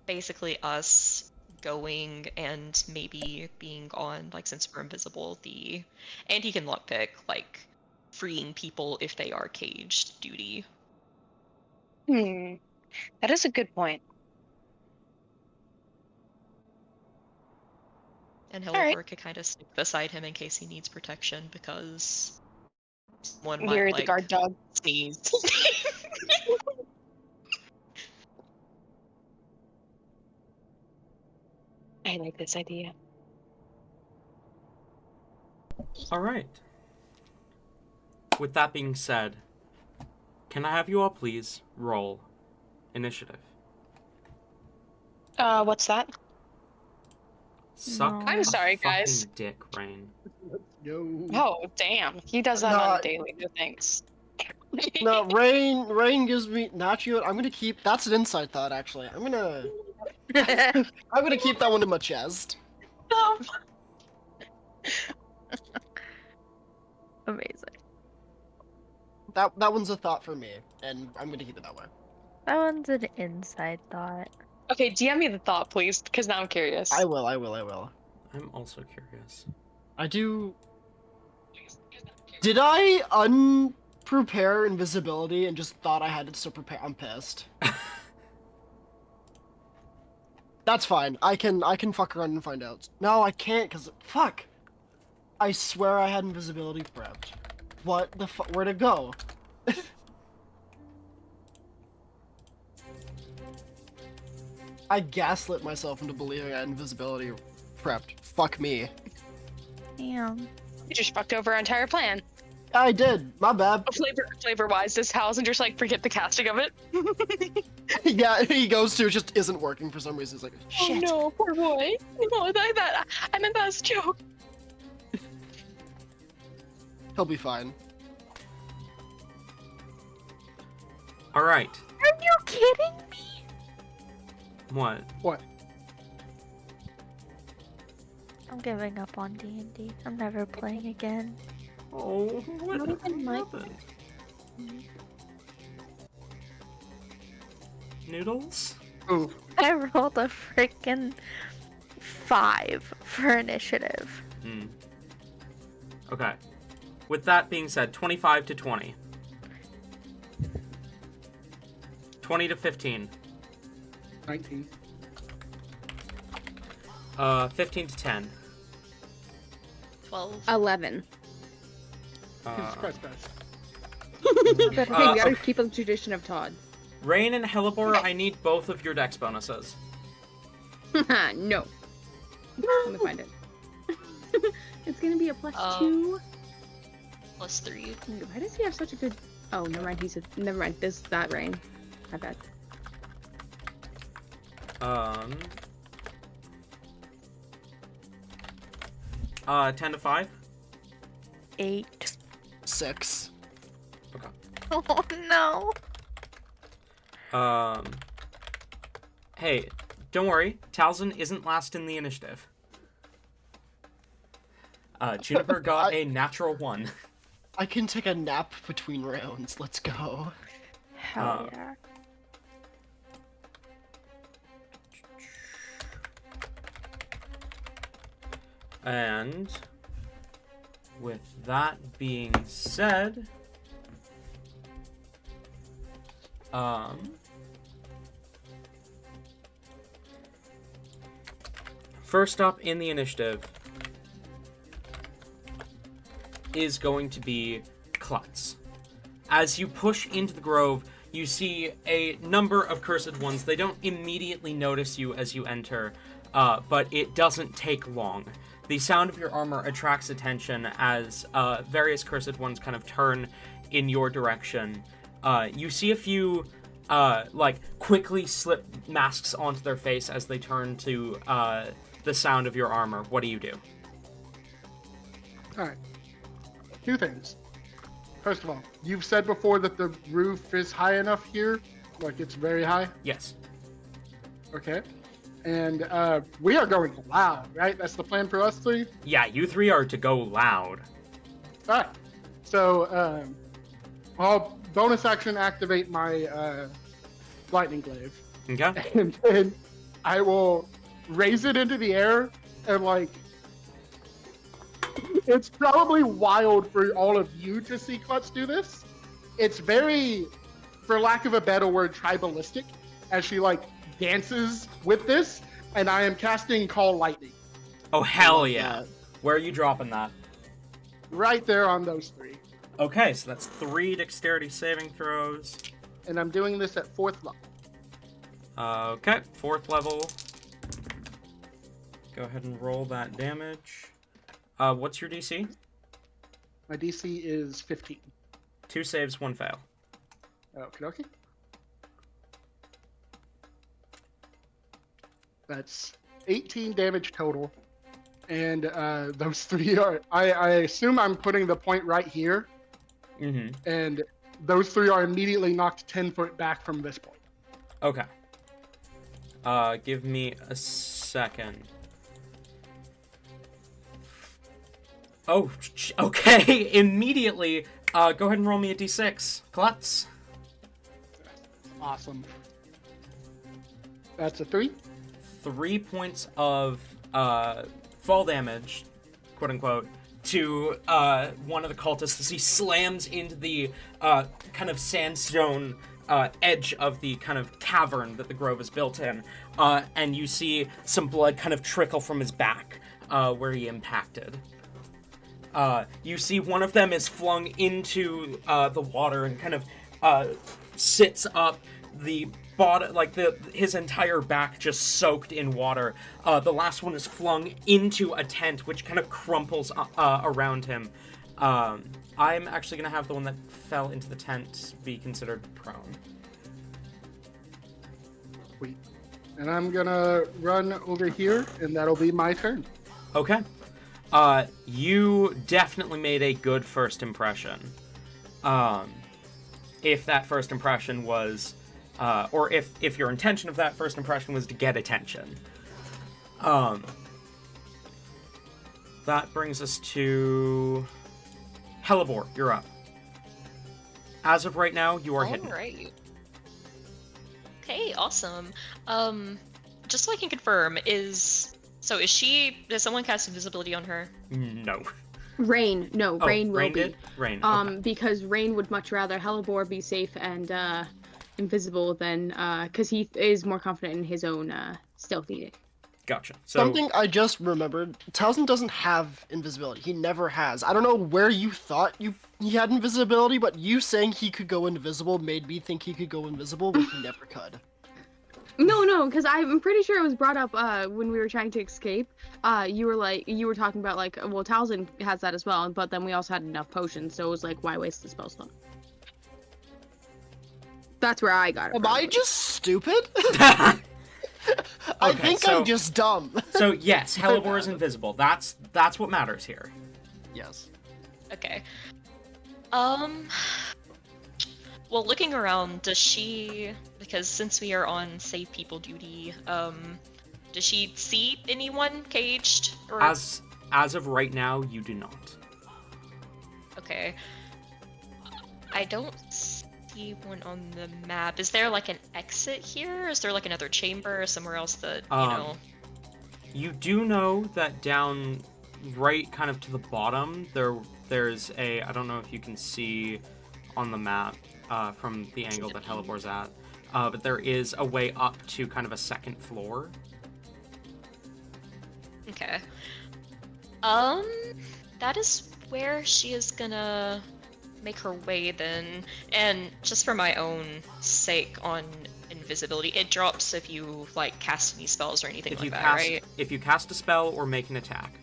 basically us going and maybe being on, like, since we're invisible, and he can lockpick, like, freeing people if they are caged duty. That is a good point. And All right. Hellebore could kind of stick beside him in case he needs protection, because someone You're might, the like, guard dog. sneeze. I like this idea. All right. With that being said, can I have you all please roll initiative? What's that? Suck No. I'm a sorry, fucking guys. dick, Rain. Yo. Oh, damn. He does that on Nah. a daily. No thanks. No, Rain gives me not you. I'm gonna keep. That's an inside thought, actually. I'm gonna keep that one in my chest. Amazing. That one's a thought for me, and I'm gonna keep it that way. That one's an inside thought. Okay, DM me the thought, please, because now I'm curious. I will. I'm also curious. I do. Did I unprepare invisibility and just thought I had it to prepare? I'm pissed. That's fine. I can fuck around and find out. No, I can't, cause fuck. I swear I had invisibility prepped. What the fuck? Where'd it go? I gaslit myself into believing I had invisibility prepped. Fuck me. Damn. You just fucked over our entire plan. I did. My bad. Flavor-wise, this house, and just like forget the casting of it. Yeah, he goes to, it just isn't working for some reason. He's like, shit. Oh no, poor boy. No, I meant that was a joke. He'll be fine. All right. Are you kidding me? What? What? I'm giving up on D&D. I'm never playing again. Oh, what Not even like- happened? Noodles? Ooh. I rolled a freaking 5 for initiative. Okay. With that being said, 25 to 20. 20 to 15. 19. 15 to 10. 12. 11. Press. Hey, we gotta okay. keep up the tradition of Todd. Rain and Hellebore, I need both of your dex bonuses. No. Let me find it. It's gonna be a +2. +3. Why does he have such a good? Oh, never mind. Never mind. This that Rain. I bet. 10 to 5. 8. 6. Okay. Oh no. Hey, don't worry. Talzin isn't last in the initiative. Juniper got a natural 1. I can take a nap between rounds. Let's go. Hell yeah. And with that being said, first up in the initiative is going to be Klutz. As you push into the grove, you see a number of cursed ones. They don't immediately notice you as you enter, but it doesn't take long. The sound of your armor attracts attention as various cursed ones kind of turn in your direction. You see a few like quickly slip masks onto their face as they turn to the sound of your armor. What do you do? All right. Two things. First of all, you've said before that the roof is high enough here, like it's very high. Yes. Okay. And we are going loud, right? That's the plan for us three? Yeah, you three are to go loud. All right. So I'll bonus action activate my lightning glaive. Okay. And then I will raise it into the air and like it's probably wild for all of you to see Klutz do this. It's very, for lack of a better word, tribalistic as she like dances with this, and I am casting Call Lightning. Oh, hell yeah. Where are you dropping that? Right there on those three. Okay, so that's 3 dexterity saving throws. And I'm doing this at 4th level. Okay, 4th level. Go ahead and roll that damage. What's your DC? My DC is 15. 2 saves, 1 fail. Okay. That's 18 damage total. And those three are... I assume I'm putting the point right here. Mm-hmm. And those three are immediately knocked 10 foot back from this point. Okay. Give me a second. Oh, okay. Immediately, go ahead and roll me a d6. Klutz. Awesome. That's a 3. 3 points of fall damage, quote unquote, to one of the cultists as he slams into the kind of sandstone edge of the kind of cavern that the grove is built in, and you see some blood kind of trickle from his back where he impacted. You see one of them is flung into the water and kind of sits up, the bottom, like his entire back just soaked in water. The last one is flung into a tent, which kind of crumples around him. I'm actually going to have the one that fell into the tent be considered prone. Sweet. And I'm gonna run over here, and that'll be my turn. Okay. You definitely made a good first impression. If that first impression was, or if your intention of that first impression was to get attention. That brings us to Hellebore. You're up. As of right now, you are hidden. Alright. Okay, awesome. Just so I can confirm, does someone cast invisibility on her? No. Rain. No, Rain will Rain be. did? Rain. Okay. Because Rain would much rather Hellebore be safe and invisible than because he is more confident in his own stealthiness. Gotcha. So, Something I just remembered, Towson doesn't have invisibility. He never has. I don't know where you thought he had invisibility, but you saying he could go invisible made me think he could go invisible, but he never could. No, because I'm pretty sure it was brought up when we were trying to escape. You were talking about like, well, Towson has that as well, but then we also had enough potions, so it was like, why waste the spell slot? That's where I got it. Am from. I just stupid? I Okay, think so- I'm just dumb. So yes, Hellebore is invisible. That's what matters here. Yes. Okay. Well, looking around, because since we are on save people duty, does she see anyone caged? Or... As of right now, you do not. Okay. I don't see one on the map. Is there like an exit here? Is there like another chamber or somewhere else that, you know? You do know that down right kind of to the bottom, there's a, I don't know if you can see on the map from the angle that Hellebore's at, but there is a way up to kind of a second floor. Okay. That is where she is gonna make her way then. And just for my own sake on invisibility, it drops if you like cast any spells or anything like that, right? If you cast a spell or make an attack.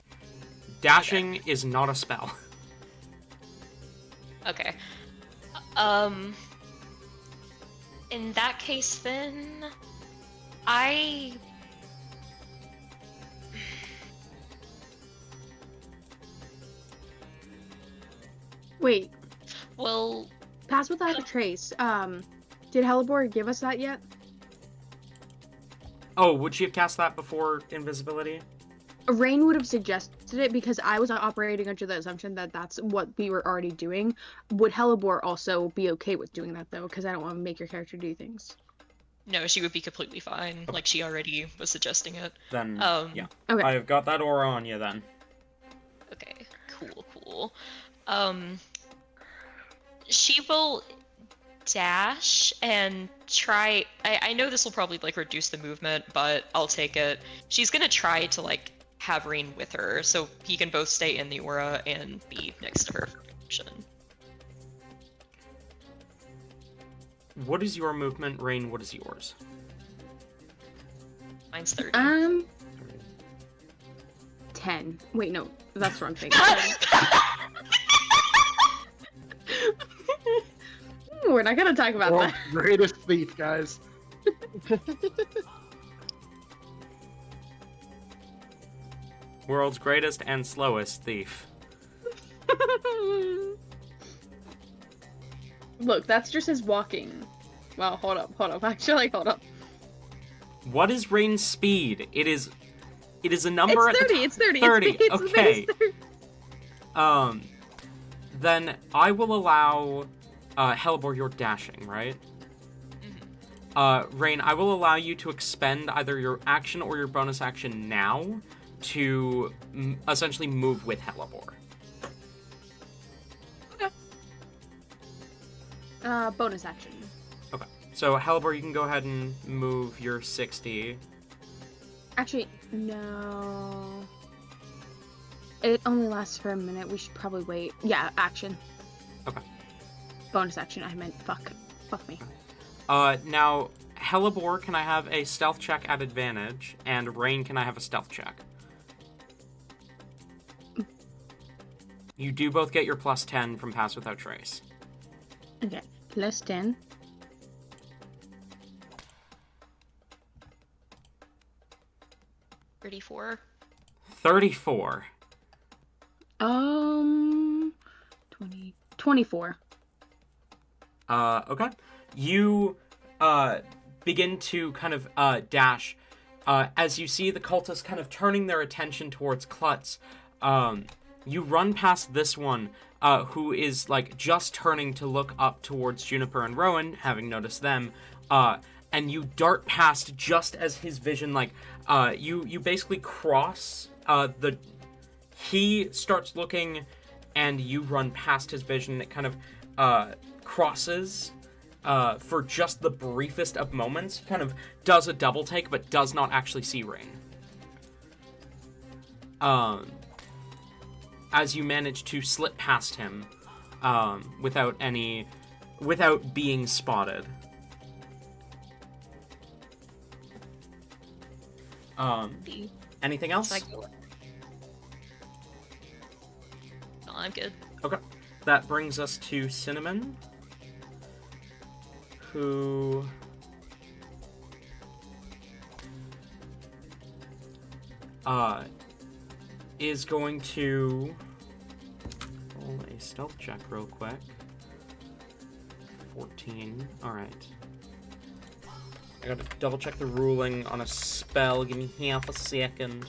Dashing is not a spell. In that case, then Wait, well, pass without a trace. Did Hellebore give us that yet? Oh, would she have cast that before invisibility? Rain would have suggested it because I was operating under the assumption that that's what we were already doing. Would Hellebore also be okay with doing that, though? Because I don't want to make your character do things. No, she would be completely fine. Okay. Like, she already was suggesting it. Then, yeah. Okay. I've got that aura on you then. Okay, cool. She will dash and try. I know this will probably like reduce the movement, but I'll take it. She's gonna try to like have Rain with her, so he can both stay in the aura and be next to her for action. What is your movement, Rain? What is yours? Mine's 30. 10. Wait, no, that's the wrong thing. We're not gonna talk about World's that. greatest thief, guys. World's greatest and slowest thief. Look, that's just his walking. Well, hold up. Actually, hold up. What is Rain's speed? It is a number It's at 30. the It's 30. 30. It's Okay. 30. Then I will allow Hellebore, you're dashing, right? Rain, I will allow you to expend either your action or your bonus action now to essentially move with Hellebore. Bonus action. Okay. So Hellebore, you can go ahead and move your 60. Actually, no. It only lasts for a minute. We should probably wait. Yeah, action. Okay. Bonus action. I meant fuck me. Now, Hellebore, can I have a stealth check at advantage? And Rain, can I have a stealth check? You do both get your plus 10 from Pass Without Trace. Okay, plus 10. $34. 34. 24. Okay. You, begin to kind of, dash. As you see the cultists kind of turning their attention towards Klutz, you run past this one, who is, like, just turning to look up towards Juniper and Rowan, having noticed them, and you dart past just as his vision, like, you basically cross, he starts looking, and you run past his vision. It kind of, crosses, for just the briefest of moments, kind of does a double take, but does not actually see Rain. As you manage to slip past him, without being spotted. Anything else? No, I'm good. Okay. That brings us to Cinnamon, who is going to roll a stealth check real quick. 14. Alright. I gotta double check the ruling on a spell. Give me half a second.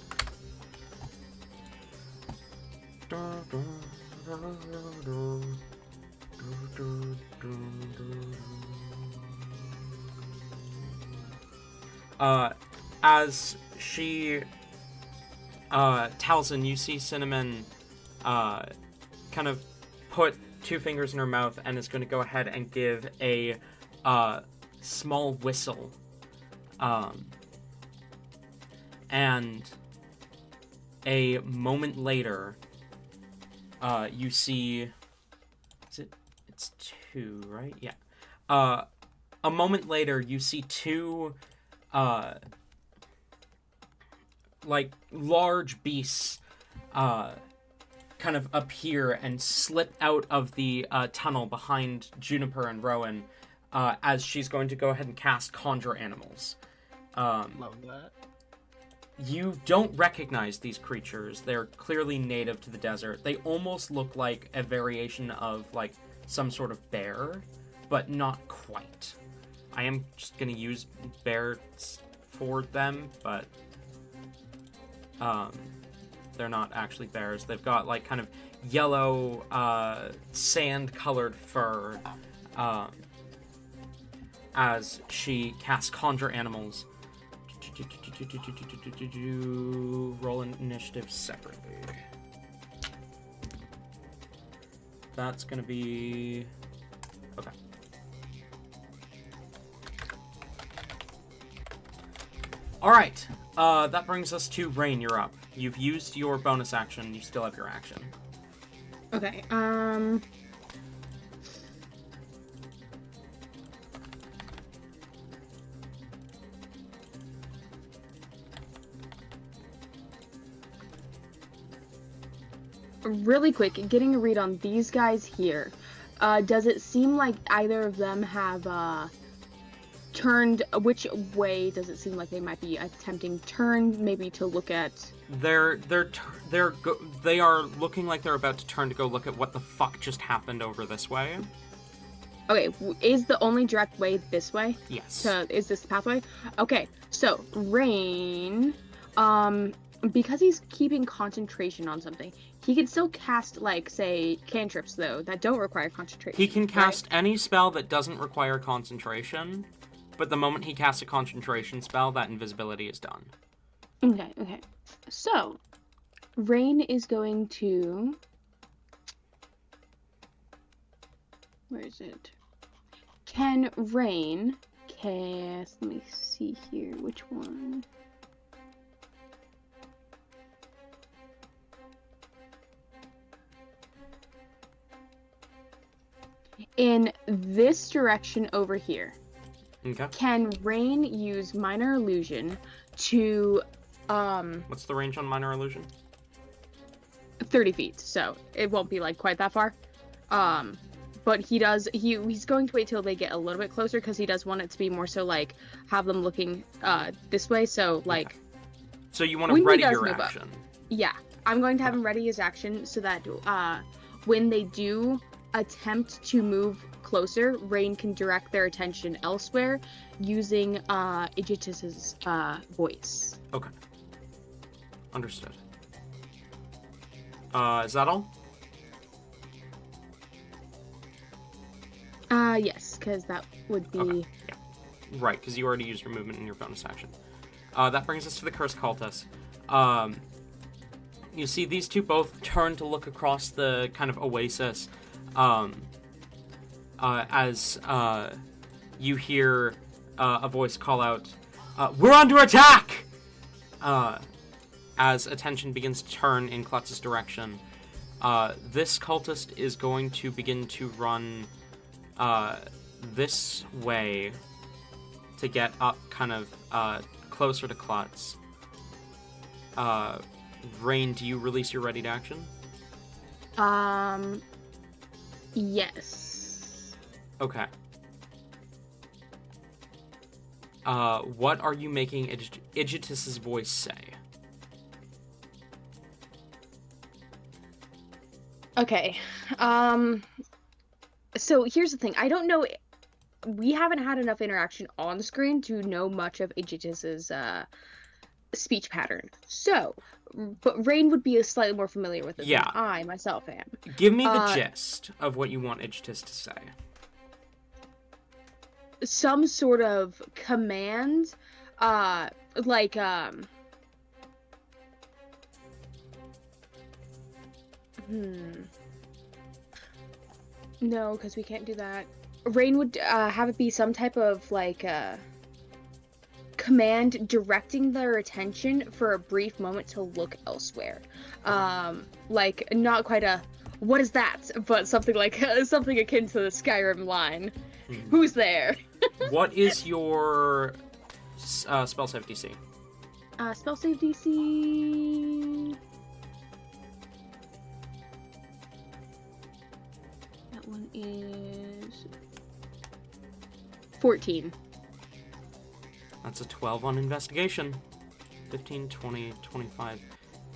As she, Talzin, you see Cinnamon, kind of put two fingers in her mouth and is going to go ahead and give a, small whistle. And a moment later, you see, it's two, right? Yeah. A moment later, you see two, like, large beasts, kind of appear and slip out of the, tunnel behind Juniper and Rowan, as she's going to go ahead and cast Conjure Animals. Love that. You don't recognize these creatures. They're clearly native to the desert. They almost look like a variation of, like, some sort of bear, but not quite. I am just going to use bears for them, but they're not actually bears. They've got, like, kind of yellow, sand-colored fur, as she casts Conjure Animals. Roll an initiative separately. That's gonna be... Okay. Alright, that brings us to Rain, you're up. You've used your bonus action, you still have your action. Okay, really quick, getting a read on these guys here. Does it seem like either of them have turned? Which way does it seem like they might be attempting turn? Maybe to look at. They are looking like they're about to turn to go look at what the fuck just happened over this way. Okay, is the only direct way this way? Yes. Is this the pathway? Okay, so Rain, because he's keeping concentration on something, he can still cast, like, say, cantrips, though, that don't require concentration. He can cast any spell that doesn't require concentration, but the moment he casts a concentration spell, that invisibility is done. Okay. So, Rain is going to... Where is it? Can Rain cast... Let me see here, which one? In this direction over here. Okay. Can Rain use Minor Illusion to, What's the range on Minor Illusion? 30 feet, so it won't be, like, quite that far. But he's going to wait till they get a little bit closer, because he does want it to be more so, like, have them looking, this way, so, like... Okay. So you want to ready your action. Yeah, I'm going to have him ready his action, so that, when they do attempt to move closer, Rain can direct their attention elsewhere using Azius's voice. Okay. Understood. Is that all? Yes, because that would be... Okay. Yeah. Right, because you already used your movement in your bonus action. That brings us to the Cursed Cultists. You see these two both turn to look across the kind of oasis, as you hear a voice call out, "We're under attack!" As attention begins to turn in Klutz's direction, this cultist is going to begin to run this way to get up kind of closer to Klutz. Rain, do you release your ready to action? Yes. Okay. What are you making Azius's voice say? Okay. So here's the thing. I don't know. We haven't had enough interaction on screen to know much of Azius's speech pattern. So, but Rain would be slightly more familiar with it than I myself am. Give me the gist of what you want Azius to say. Some sort of command, like, No, because we can't do that. Rain would have it be some type of, like, command directing their attention for a brief moment to look elsewhere. Like, not quite a, what is that? But something like, something akin to the Skyrim line. Mm-hmm. Who's there? What is your spell save DC? Spell save DC... That one is 14. That's a 12 on investigation. 15, 20, 25,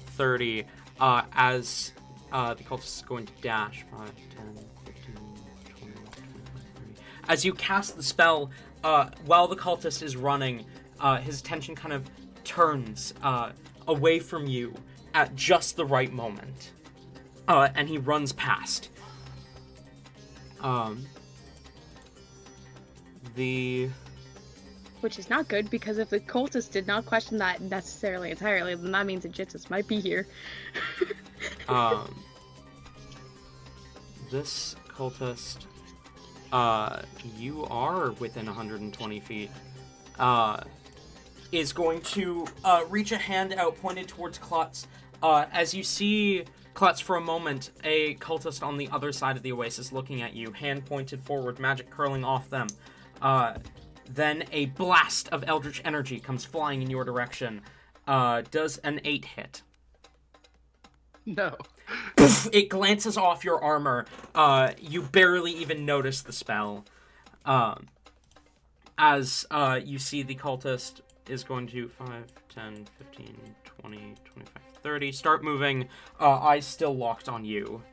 30. As the cultist is going to dash. 5, 10, 15, 20, 25, 30. As you cast the spell, while the cultist is running, his attention kind of turns away from you at just the right moment. And he runs past. Which is not good, because if the cultist did not question that necessarily entirely, then that means that Jitsus might be here. This cultist, you are within 120 feet, is going to reach a hand out pointed towards Klutz. As you see Klutz for a moment, a cultist on the other side of the oasis looking at you, hand pointed forward, magic curling off them. Then a blast of eldritch energy comes flying in your direction. Does an 8 hit? No. It glances off your armor. You barely even notice the spell. As you see the cultist is going to 5, 10, 15, 20, 25, 30. Start moving. Eyes still locked on you.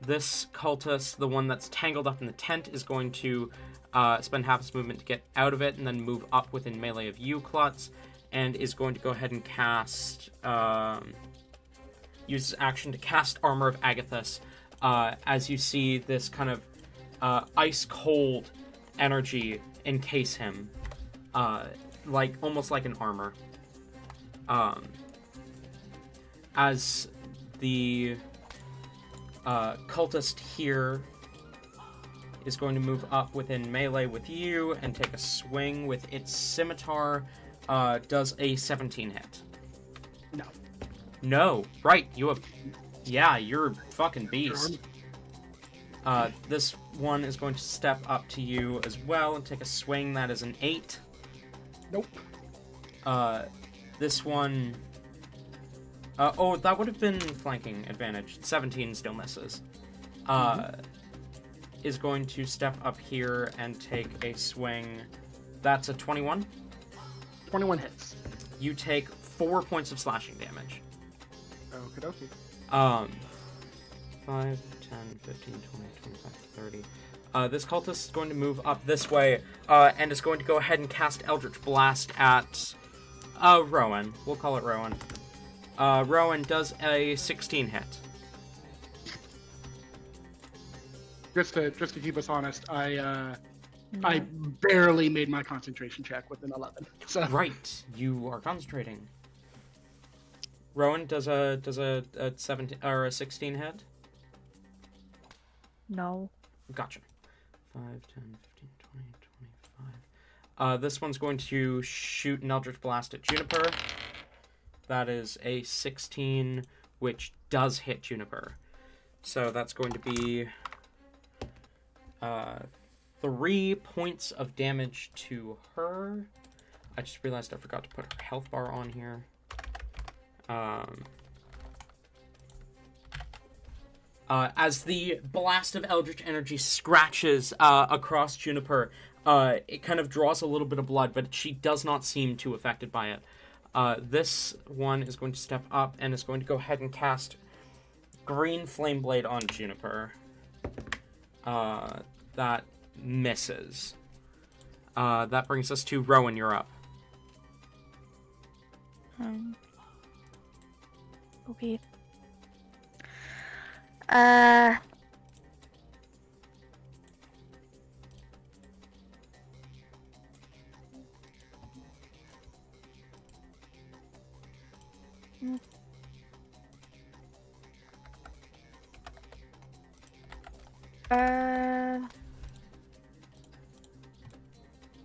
This cultist, the one that's tangled up in the tent, is going to spend half its movement to get out of it and then move up within melee of you, Klutz, and is going to go ahead and cast... uses action to cast Armor of Agathis, as you see this kind of ice-cold energy encase him, almost like an armor. As the cultist here is going to move up within melee with you and take a swing with its scimitar. Does a 17 hit? No. No. Right, you have... Yeah, you're a fucking beast. This one is going to step up to you as well and take a swing. That is an 8. Nope. This one... oh, that would have been flanking advantage. 17 still misses. Is going to step up here and take a swing. That's a 21. 21 hits. You take 4 points of slashing damage. Okie dokie. 5, 10, 15, 20, 25, 30. This cultist is going to move up this way, and is going to go ahead and cast Eldritch Blast at Rowan. We'll call it Rowan. Rowan does a 16 hit. Just to keep us honest, I barely made my concentration check with an 11. So. Right, you are concentrating. Rowan does a 17 or a 16 hit. No. Gotcha. 5, 10, 15, 20, 25. This one's going to shoot an Eldritch Blast at Juniper. That is a 16, which does hit Juniper. So that's going to be 3 points of damage to her. I just realized I forgot to put her health bar on here. As the blast of Eldritch Energy scratches across Juniper, it kind of draws a little bit of blood, but she does not seem too affected by it. This one is going to step up and is going to go ahead and cast Green Flame Blade on Juniper. That misses. That brings us to Rowan, you're up. Okay.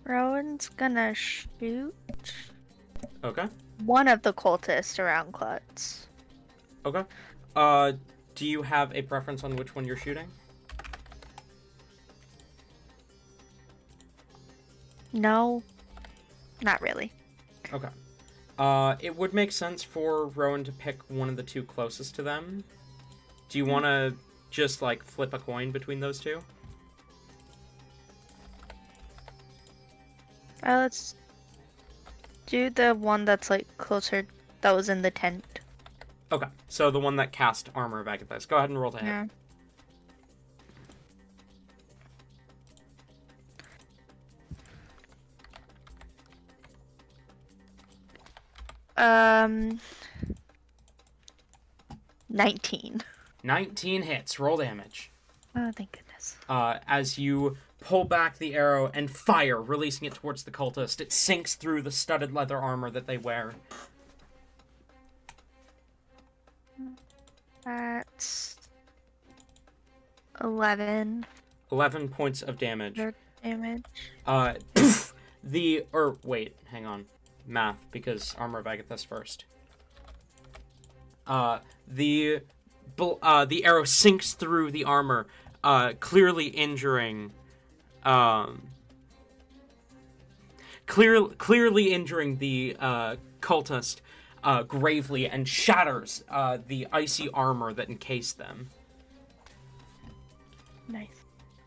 Rowan's gonna shoot Okay. one of the cultists around Klutz. Okay. Do you have a preference on which one you're shooting? No, not really. Okay. It would make sense for Rowan to pick one of the two closest to them. Do you want to just, like, flip a coin between those two? Let's do the one that's like closer. That was in the tent. Okay, so the one that cast Armor of Agathis. Go ahead and roll to hit. Yeah. 19. 19 hits. Roll damage. Oh, thank goodness. As you pull back the arrow and fire, releasing it towards the cultist, it sinks through the studded leather armor that they wear. That's 11 11 points of damage. damage. Wait, hang on. Math, because Armor of Agathis first. The arrow sinks through the armor, clearly injuring the cultist gravely, and shatters the icy armor that encased them. Nice.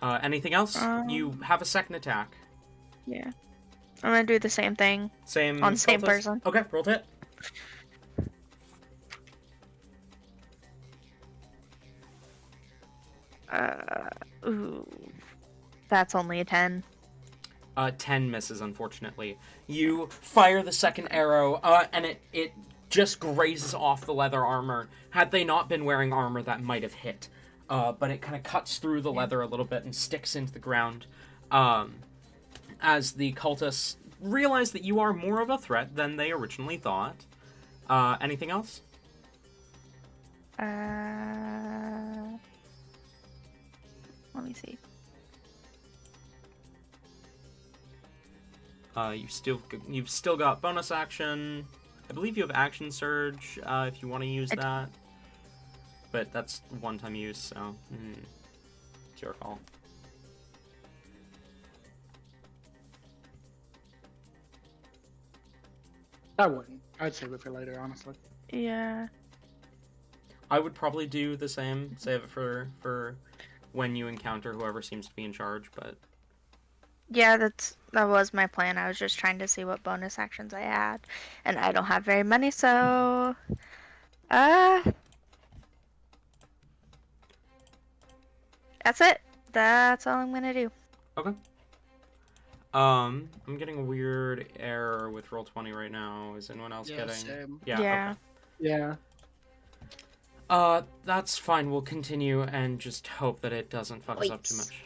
Anything else? You have a second attack. Yeah. I'm gonna do the same thing. Same on same cultist? person. Okay, roll to hit. Ooh. That's only a 10. 10 misses, unfortunately. You fire the second arrow, and it just grazes off the leather armor. Had they not been wearing armor, that might have hit. But it kind of cuts through the leather a little bit and sticks into the ground. As the cultists realize that you are more of a threat than they originally thought. Anything else? Let me see. You've still got bonus action. I believe you have action surge if you want to use that. But that's one-time use, so it's your call. I wouldn't. I'd save it for later, honestly. Yeah. I would probably do the same. Save it for when you encounter whoever seems to be in charge, but... Yeah, that was my plan. I was just trying to see what bonus actions I had. And I don't have very many, so... That's it. That's all I'm gonna do. Okay. I'm getting a weird error with Roll20 right now. Is anyone else getting... Same. Yeah. Yeah. Okay. Yeah. That's fine. We'll continue and just hope that it doesn't fuck us up too much.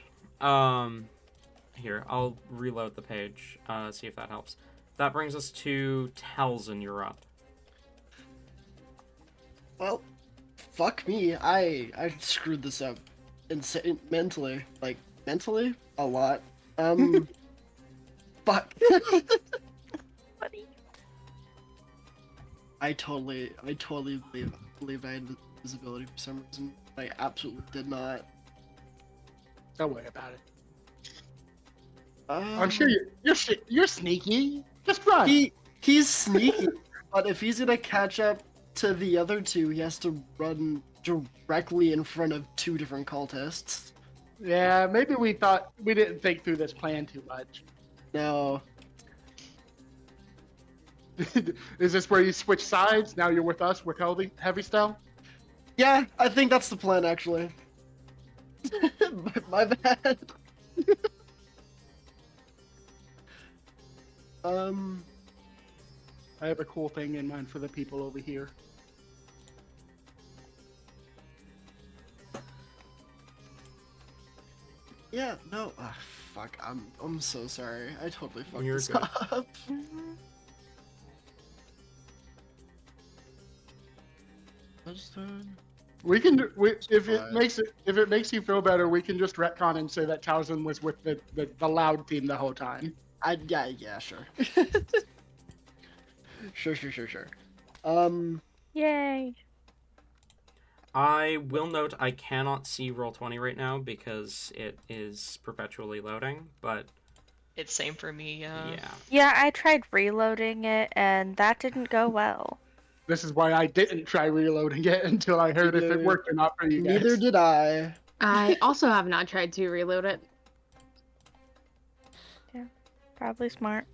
Here, I'll reload the page, see if that helps. That brings us to Talzin, you're up. Well, fuck me. I screwed this up mentally. Like, mentally? A lot. Fuck. Funny. I totally believed I had visibility for some reason. I absolutely did not. Don't worry about it. I'm sure you're sneaky. Just run. He's sneaky, but if he's gonna catch up to the other two, he has to run directly in front of two different cultists. Yeah, maybe we didn't think through this plan too much. No. Is this where you switch sides? Now you're with us with heavy style? Yeah, I think that's the plan actually. My bad. I have a cool thing in mind for the people over here. Yeah, no. Fuck. I'm so sorry. I totally fucked You're this good. up. We can if it makes you feel better, we can just retcon and say that Towson was with the loud team the whole time. Yeah, sure. Sure. Yay. I will note I cannot see Roll20 right now because it is perpetually loading, but... It's same for me, yeah. Yeah, I tried reloading it, and that didn't go well. This is why I didn't try reloading it until I heard if it worked or not for you guys. Neither did I. I also have not tried to reload it. Yeah, probably smart.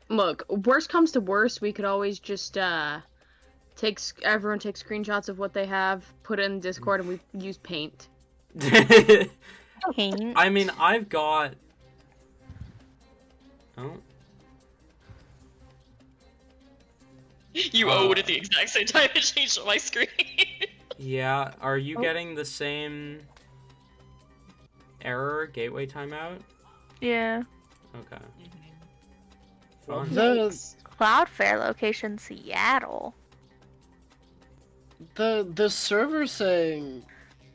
Look, worst comes to worst, we could always just everyone take screenshots of what they have, put it in Discord, and we use Paint. Paint. I mean, I've got. Oh. You owed at the exact same time it changed on my screen. Yeah, are you getting the same error gateway timeout? Yeah. Okay. Well, Fun. the Cloudflare location, Seattle. the server saying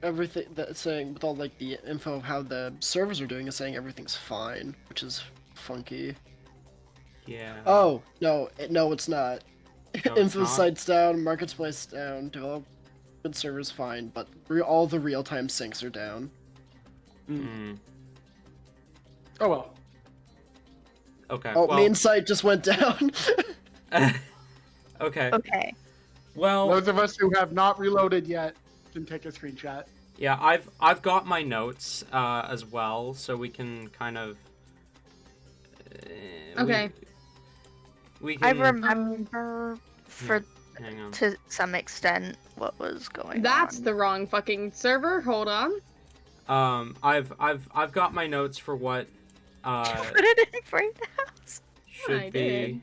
everything that saying with all like the info of how the servers are doing is saying everything's fine, which is funky. Yeah. Oh no, no, it's not. No, it's Info not? sites down, marketplace down, development servers fine, but all the real-time syncs are down. Hmm. Oh well. Okay. Oh, well, main site just went down. okay. Okay. Well, Those of us who have not reloaded yet can take a screenshot. yeah, I've got my notes as well, so we can kind of. Okay. We I can. remember for Hang on. to some extent what was going That's on. the wrong fucking server. Hold on. I've got my notes for what Put it in Brain House. should I be did.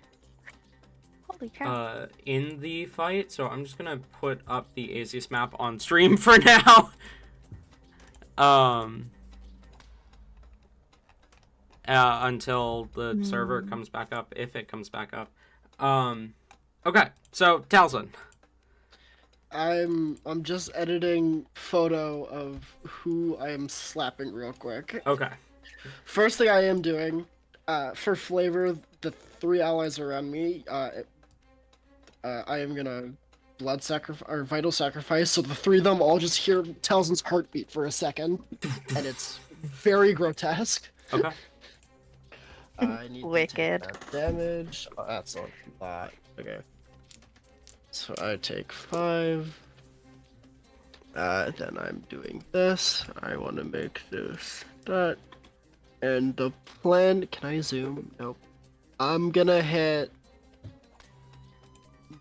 Holy cow. in the fight. So I'm just gonna put up the Azius map on stream for now. Until the server comes back up, if it comes back up. Okay, so Talzin. I'm just editing photo of who I am slapping real quick. Okay. First thing I am doing, for flavor, the 3 allies around me, I am gonna blood sacrifice or vital sacrifice, so the 3 of them all just hear Talzin's heartbeat for a second, and it's very grotesque. Okay. I need Wicked. to take that damage. Oh, that's a lot. Okay. So I take 5. Then I'm doing this. I want to make this that. And the plan. Can I zoom? Nope. I'm gonna hit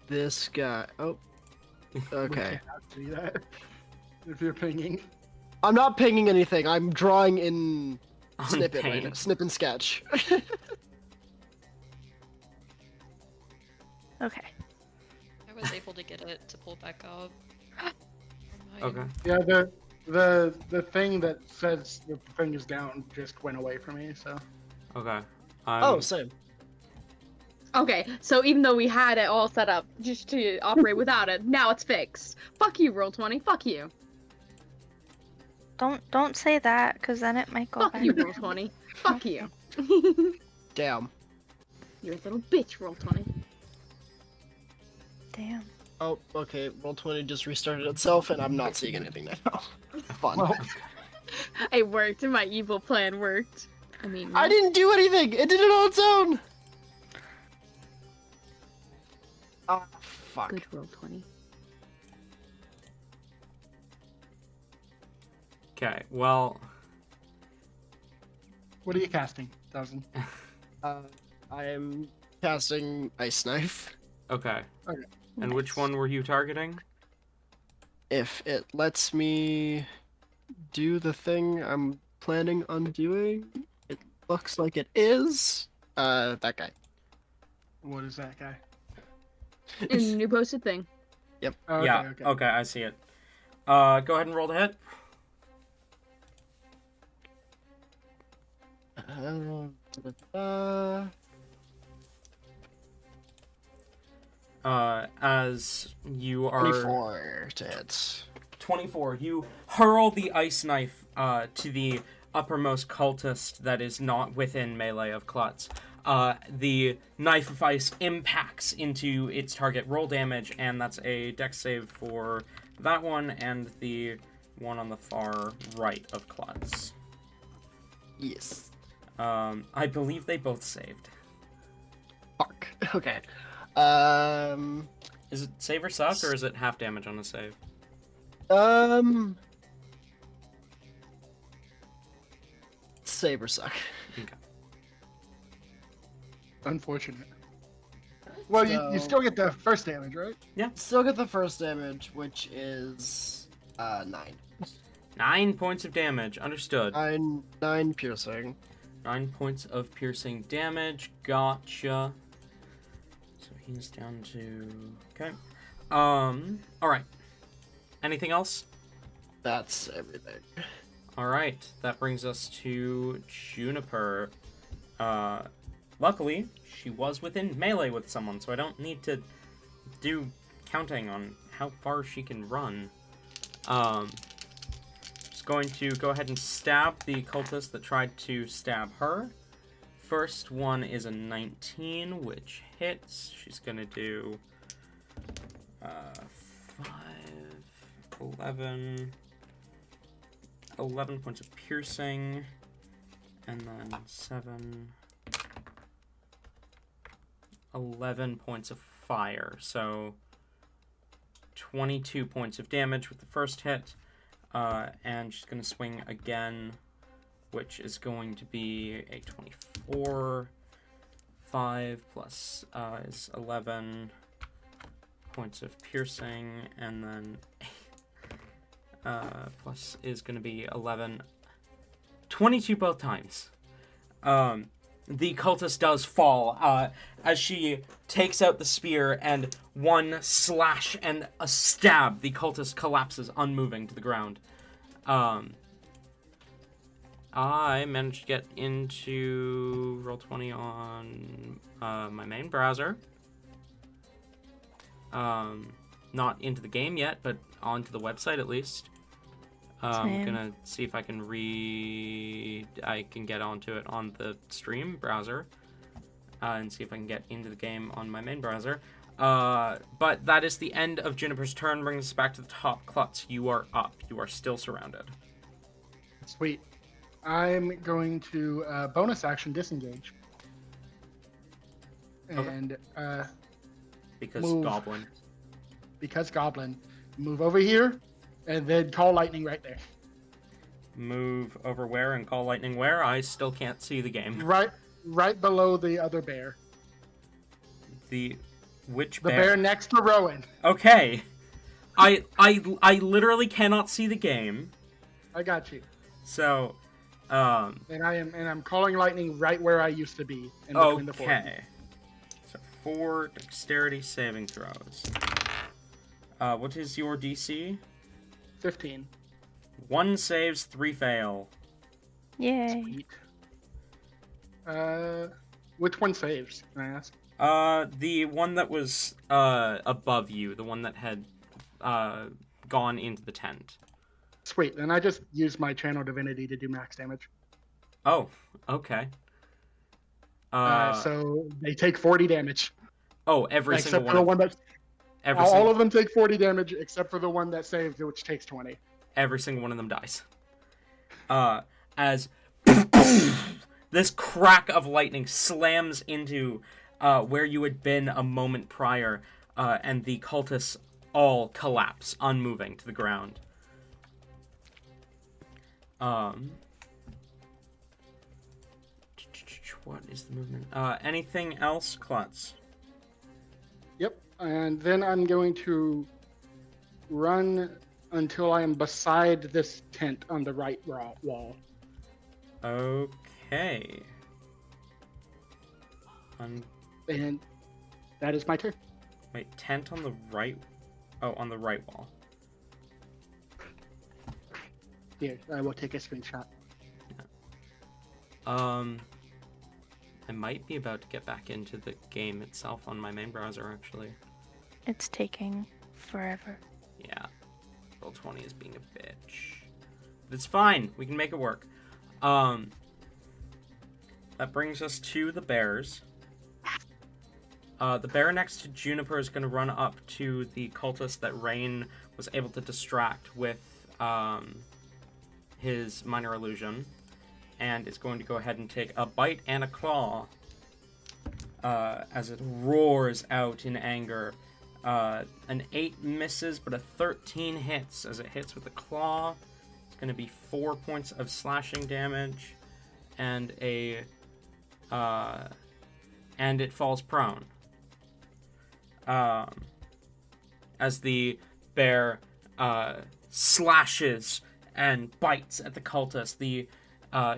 this guy. Oh. Okay. We cannot see that. If you're pinging. I'm not pinging anything. I'm drawing in On snippet right now. Paint. Snip and sketch. Okay. I was able to get it to pull back up. Okay. Yeah, the thing that says the thing is down just went away from me, so. Okay. Oh, same. Okay, so even though we had it all set up just to operate without it, now it's fixed. Fuck you, Roll20. Fuck you. Don't say that, because then it might go Fuck back. you, Roll20. Fuck you. Damn. You're a little bitch, Roll20. Damn. Oh, okay. Roll20 just restarted itself, and I'm not seeing anything now. Fun. Well, It worked. My evil plan worked. I mean, I didn't do anything. It did it on its own. Ah, fuck. good Roll20. Okay. Well. what are you casting, Thousand? I am casting Ice Knife. Okay. Okay. And which one were you targeting? If it lets me do the thing I'm planning on doing, it looks like it is. That guy. What is that guy? New posted thing. Oh, okay, Yeah. okay. Okay, I see it. Go ahead and roll the hit. Da-da-da. As you are 24 to hit. 24, you hurl the ice knife to the uppermost cultist that is not within melee of Klutz. The knife of ice impacts into its target. Roll damage, and that's a dex save for that one and the one on the far right of Klutz. Yes. I believe they both saved. Fuck. Okay. Is it save or suck, or is it half damage on a save? Save or suck. Okay. Unfortunate. Well, So- you still get the first damage, right? Still get the first damage, which is 9. 9 points of damage. Understood. 9 piercing. 9 points of piercing damage. Gotcha. So he's down to... Okay. Alright. Anything else? That's everything. Alright. That brings us to Juniper. Luckily, she was within melee with someone, so I don't need to do counting on how far she can run. Just going to go ahead and stab the cultist that tried to stab her. First one is a 19, which hits. She's gonna do 5, 11 points of piercing, and then 7, 11 points of fire. So 22 points of damage with the first hit, and she's going to swing again, which is going to be a 24. 5 plus is 11 points of piercing, and then plus is going to be 11. 22 both times. The cultist does fall as she takes out the spear, and one slash and a stab, the cultist collapses unmoving to the ground. I managed to get into Roll20 on my main browser. Not into the game yet, but onto the website at least. I'm Same. gonna see if I can I can get onto it on the stream browser, and see if I can get into the game on my main browser. But that is the end of Juniper's turn. Brings us back to the top. Klutz, you are up. You are still surrounded. Sweet. I'm going to bonus action disengage. Okay. And Because Move. Goblin. because Goblin, move over here, and then call lightning right there. Move over where and call lightning where? I still can't see the game. Right below the other bear. Which The bear next to Rowan. Okay. I literally cannot see the game. I got you. So, And I'm calling lightning right where I used to be in between the four. okay. So 4 dexterity saving throws. What is your DC? 15. 1 saves, 3 fail. Yay. Sweet. Which one saves? Can I ask? The one that was above you, the one that had gone into the tent. Sweet. Then I just used my channel divinity to do max damage. Oh, okay. So they take 40 damage. Every single Except one. for the one that All of them take 40 damage, except for the one that saves, which takes 20. every single one of them dies. As this crack of lightning slams into where you had been a moment prior, and the cultists all collapse, unmoving to the ground. What is the movement? Anything else, Klutz? Yep. And then I'm going to run until I am beside this tent on the right wall. Okay. And that is my turn. Wait, tent on the right? Oh, on the right wall. Here, I will take a screenshot. I might be about to get back into the game itself on my main browser, actually. It's taking forever. Yeah. Roll20 is being a bitch. But it's fine. We can make it work. That brings us to the bears. The bear next to Juniper is going to run up to the cultist that Rain was able to distract with his minor illusion. And it's going to go ahead and take a bite and a claw as it roars out in anger. An 8 misses, but a 13 hits. As it hits with a claw, it's going to be 4 points of slashing damage, and and it falls prone. as the bear slashes and bites at the cultist, the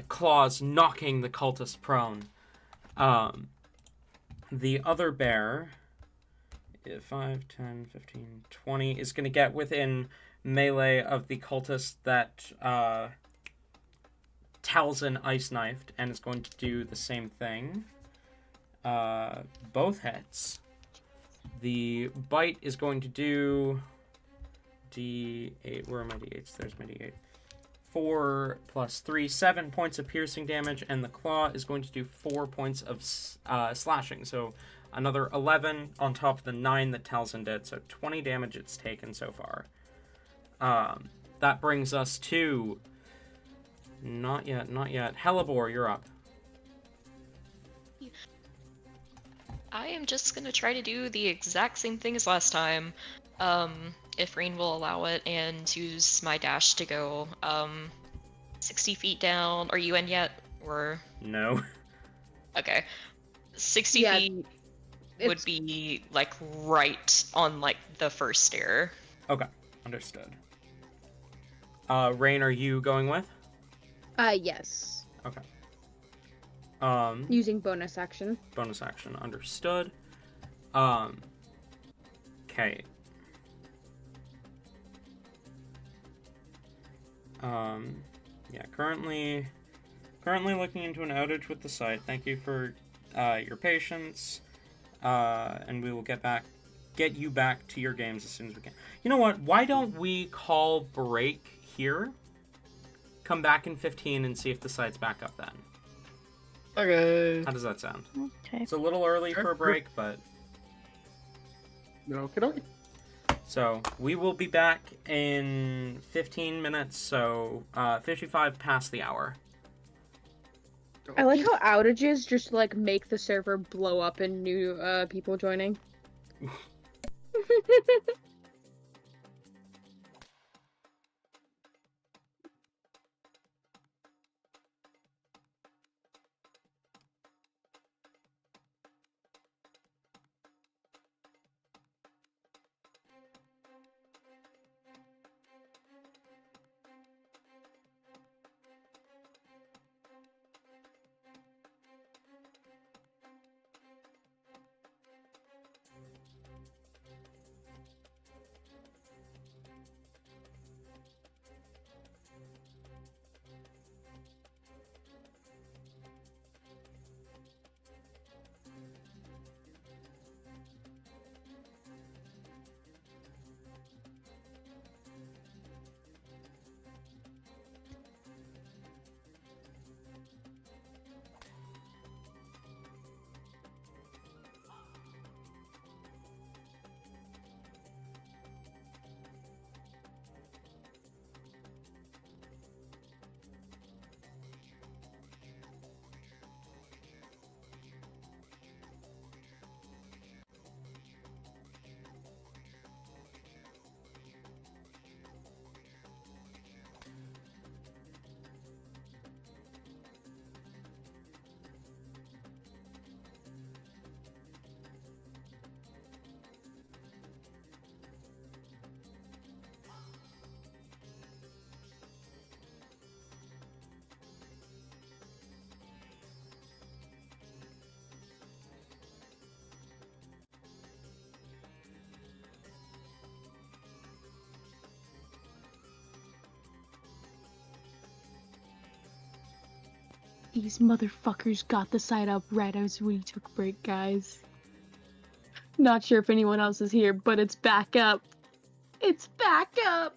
claws knocking the cultist prone. The other bear, 5, 10, 15, 20, is going to get within melee of the cultist that Talzin ice knifed, and is going to do the same thing. Both hits. The bite is going to do D8. Where are my D8s? There's my D8. 4 plus 3, 7 points of piercing damage, and the claw is going to do 4 points of slashing. So another 11 on top of the 9 that Talzin did. So 20 damage it's taken so far. That brings us to... Not yet. Hellebore, you're up. I am just gonna try to do the exact same thing as last time, if Rain will allow it, and use my dash to go 60 feet down. Are you in yet? Or No. okay, 60 Yeah, feet would be like right on like the first stair. Okay, understood. Rain, are you going with? Yes. Okay. Using bonus action. Bonus action, understood. Okay. Yeah, currently looking into an outage with the site. Thank you for your patience. And we will get you back to your games as soon as we can. You know what? Why don't we call break here? Come back in 15 and see if the site's back up then. Okay. How does that sound? Okay. It's a little early for a break, but... Okay. So, we will be back in 15 minutes, so 55 past the hour. I like how outages just like make the server blow up and new people joining. These motherfuckers got the site up right as we took a break, guys. Not sure if anyone else is here, but it's back up. It's back up!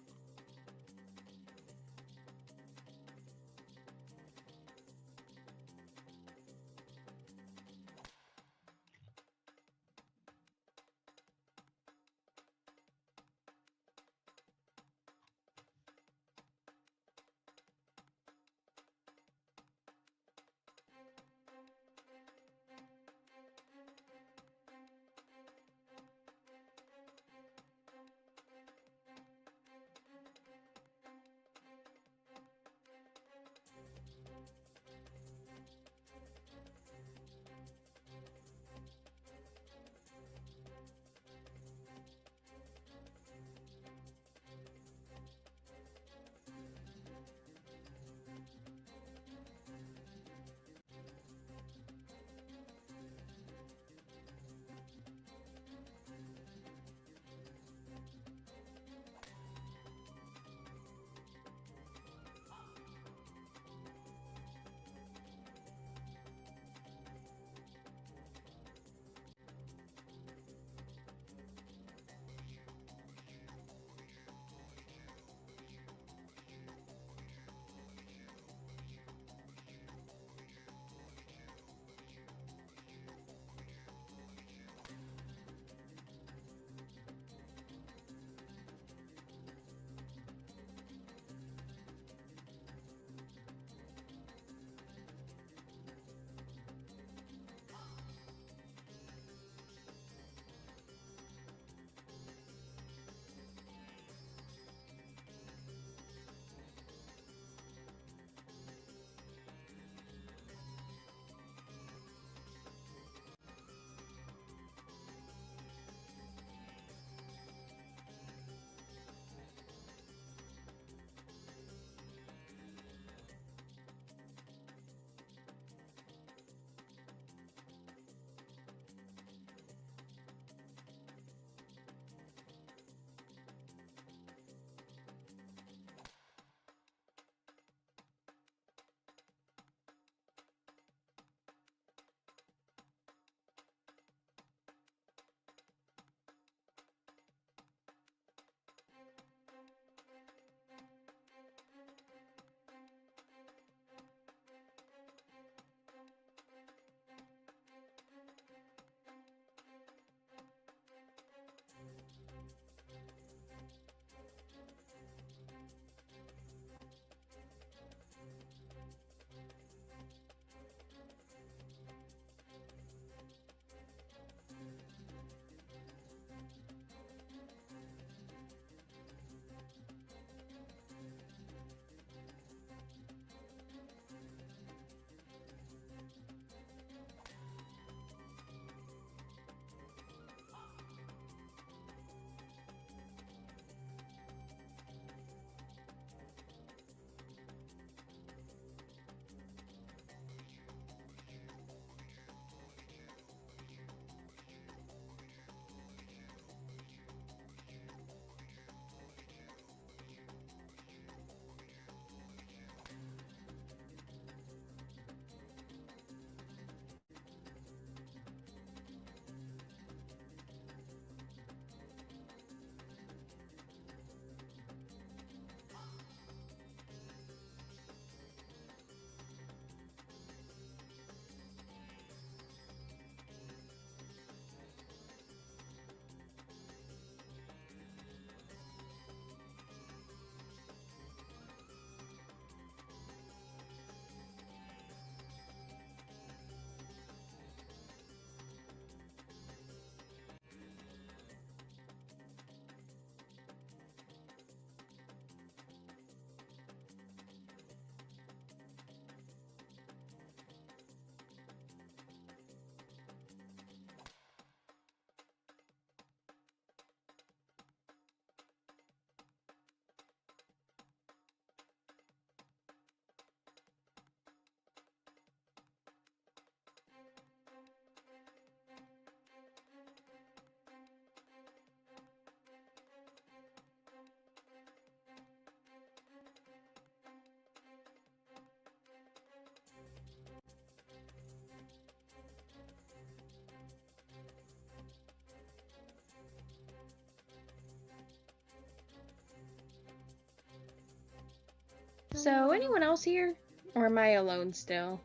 So, anyone else here? Or am I alone still?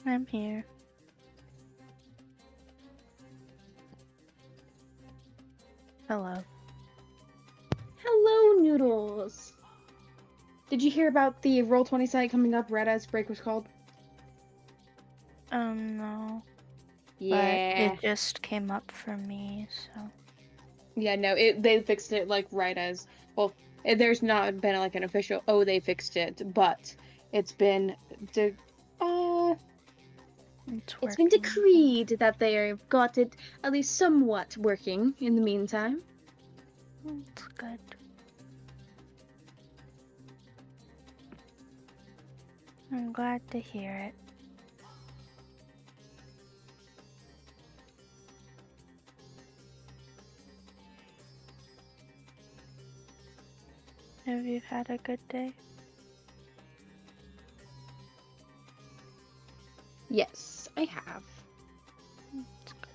I'm here. Hello. Hello, Noodles! Did you hear about the Roll20 site coming up, Red as Break was called? No. Yeah. But it just came up for me, so. Yeah, no, they fixed it like right as well. There's not been like an official they fixed it, but it's been it's been Working. decreed that they've got it at least somewhat working in the meantime. It's good. I'm glad to hear it. Have you had a good day? Yes, I have. It's good.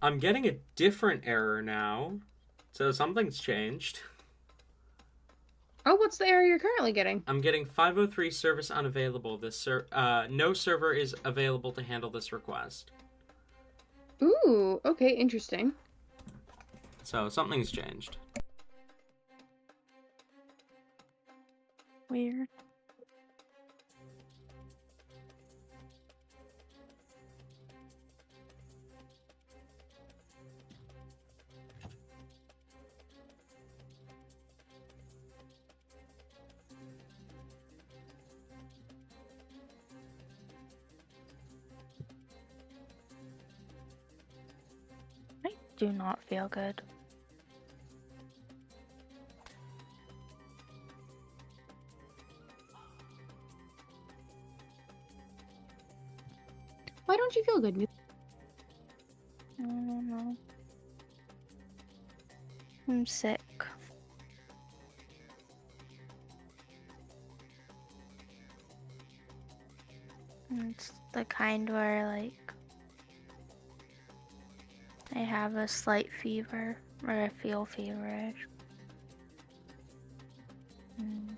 I'm getting a different error now. So something's changed. Oh, what's the error you're currently getting? I'm getting 503 service unavailable. No server is available to handle this request. Ooh, okay, interesting. So something's changed. Weird. I do not feel good. Why don't you feel good? I don't know. I'm sick. It's the kind where, like, I have a slight fever, or I feel feverish. And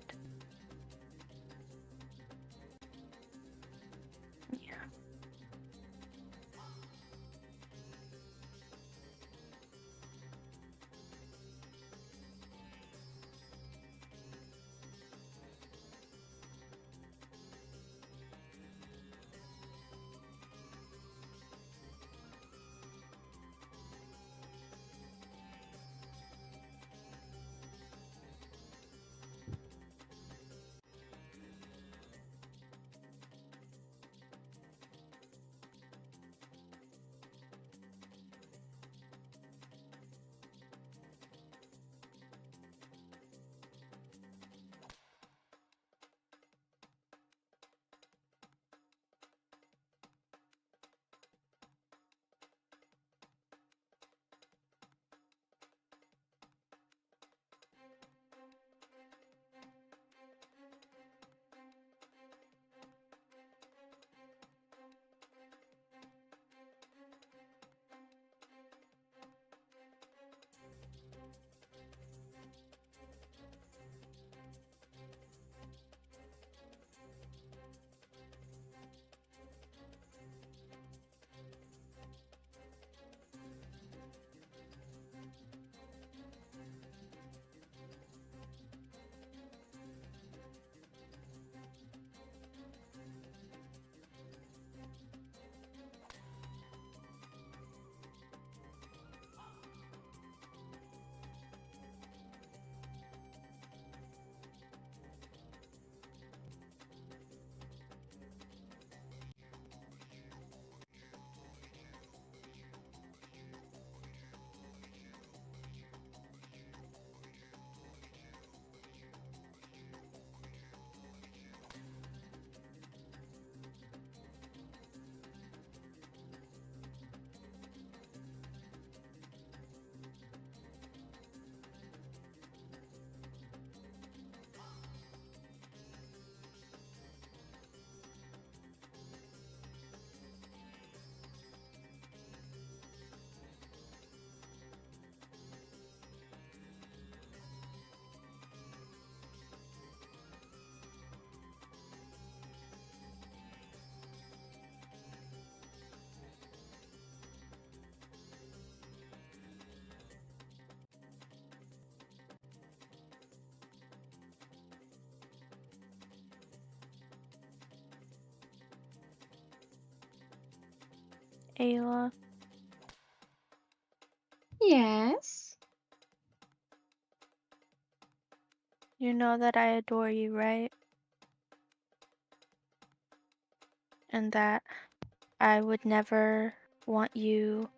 yeah. Ayla, Yes. you know that I adore you, right? And that I would never want you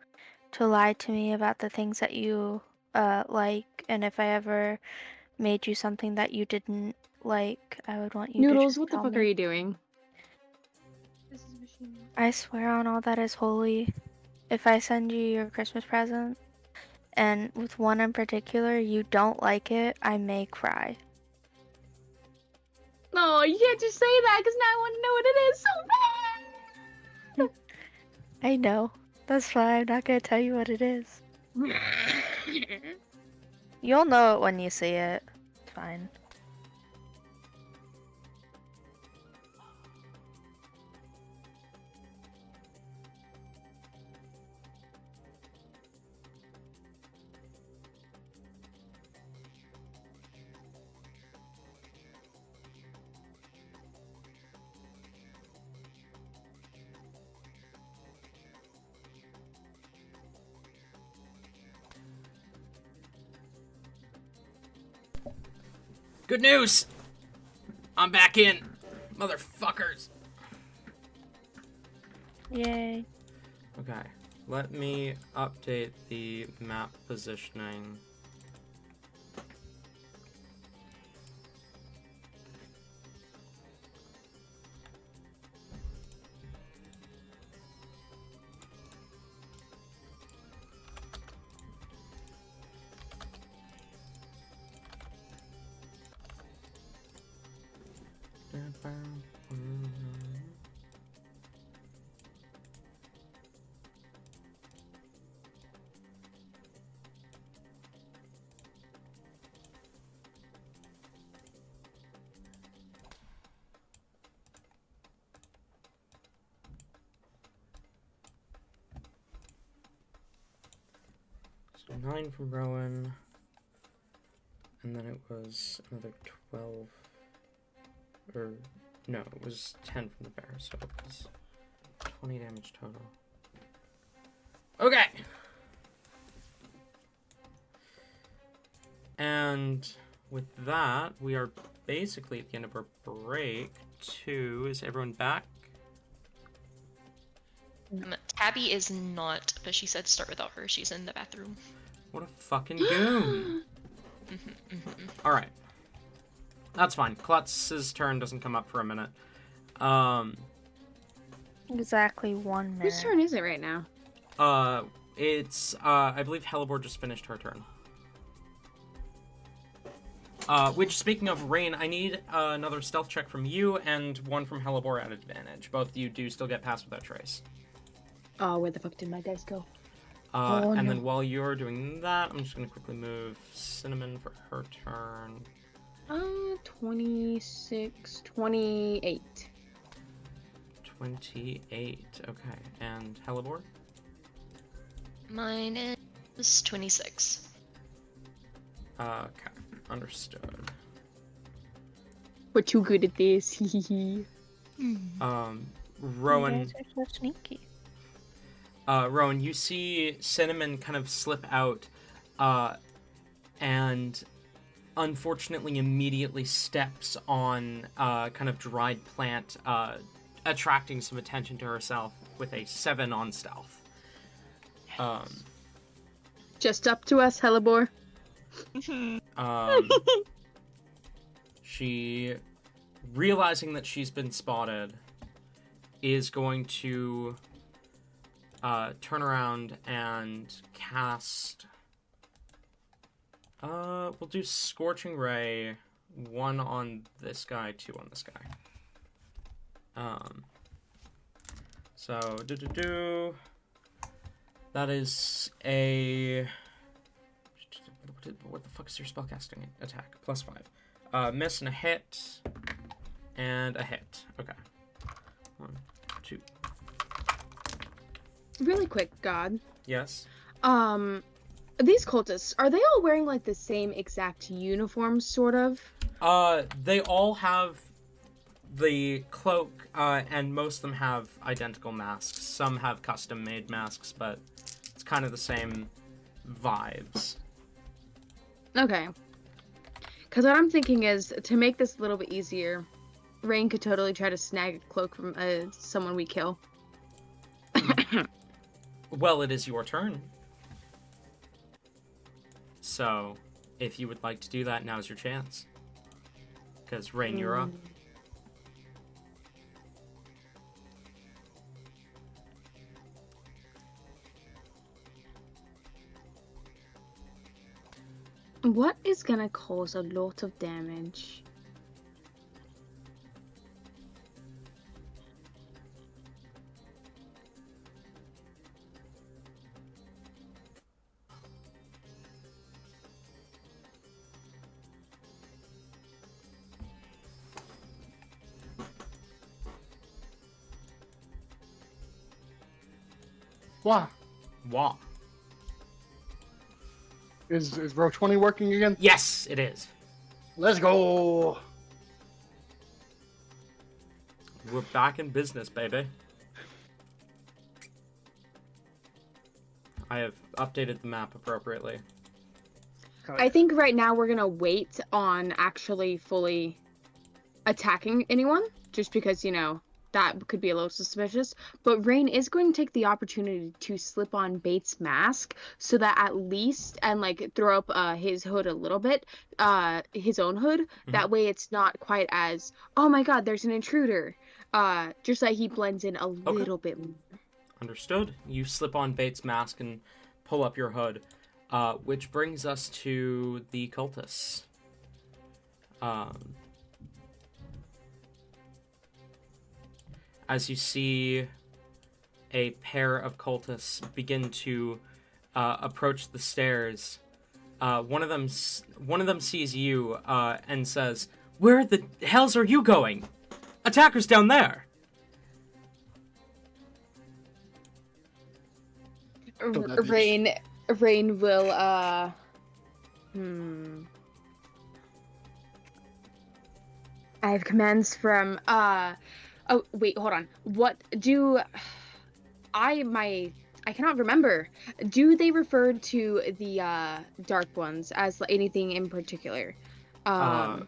to lie to me about the things that you like, and if I ever made you something that you didn't like, I would want you to Noodles, just what the tell fuck me. are you doing? I swear on all that is holy, if I send you your Christmas present, and with one in particular, you don't like it, I may cry. No, you can't just say that because now I want to know what it is so I know. That's why I'm not gonna tell you what it is. bad. You'll know it when you see it. It's fine. Good news! I'm back in, motherfuckers. Yay. Okay, let me update the map positioning. So 9 from Rowan, and then it was another 12, or no, it was 10 from the bear, so it was 20 damage total. Okay! And with that, we are basically at the end of our break. Is everyone back? Tabby is not, but she said start without her. She's in the bathroom. What a fucking goon! Alright. That's fine. Klutz's turn doesn't come up for a minute. Exactly 1 minute. Whose turn is it right now? It's, I believe Hellebore just finished her turn. Which, speaking of Rain, I need another stealth check from you and one from Hellebore at advantage. Both of you do still get past without trace. Oh, where the fuck did my dice go? And then while you're doing that, I'm just going to quickly move Cinnamon for her turn. 26, 28. 28, okay. And Hellebore? Mine is 26. Okay, understood. We're too good at this. Rowan... You guys are so sneaky. Rowan, you see Cinnamon kind of slip out, and unfortunately immediately steps on kind of dried plant, attracting some attention to herself with a 7 on stealth. Just up to us, Hellebore. She, realizing that she's been spotted, is going to turn around and cast... we'll do Scorching Ray, 1 on this guy, 2 on this guy. So, that is a... What the fuck is your spellcasting attack? +5. Miss and a hit. And a hit. Okay. 1, 2. Really quick, God. Yes? These cultists, are they all wearing like the same exact uniforms, sort of? They all have the cloak, and most of them have identical masks. Some have custom-made masks, but it's kind of the same vibes. Okay. Because what I'm thinking is, to make this a little bit easier, Rain could totally try to snag a cloak from someone we kill. Well, it is your turn. So, if you would like to do that, now's your chance. Because, Rain, you're up. What is gonna cause a lot of damage? Wah. Wah. Is row 20 working again? Yes, it is. Let's go. We're back in business, baby. I have updated the map appropriately. I think right now we're gonna wait on actually fully attacking anyone, just because, you know, that could be a little suspicious. But Rain is going to take the opportunity to slip on Bates' mask so that at least, and like throw up his hood a little bit, his own hood. That way it's not quite as, oh my god, there's an intruder. Just that he blends in a little bit more. Understood. You slip on Bates' mask and pull up your hood, which brings us to the cultists. As you see a pair of cultists begin to approach the stairs, one of them sees you and says, "Where the hells are you going? Attackers down there!" Rain will I have commands from oh wait, hold on. What do I cannot remember. Do they refer to the dark ones as anything in particular? The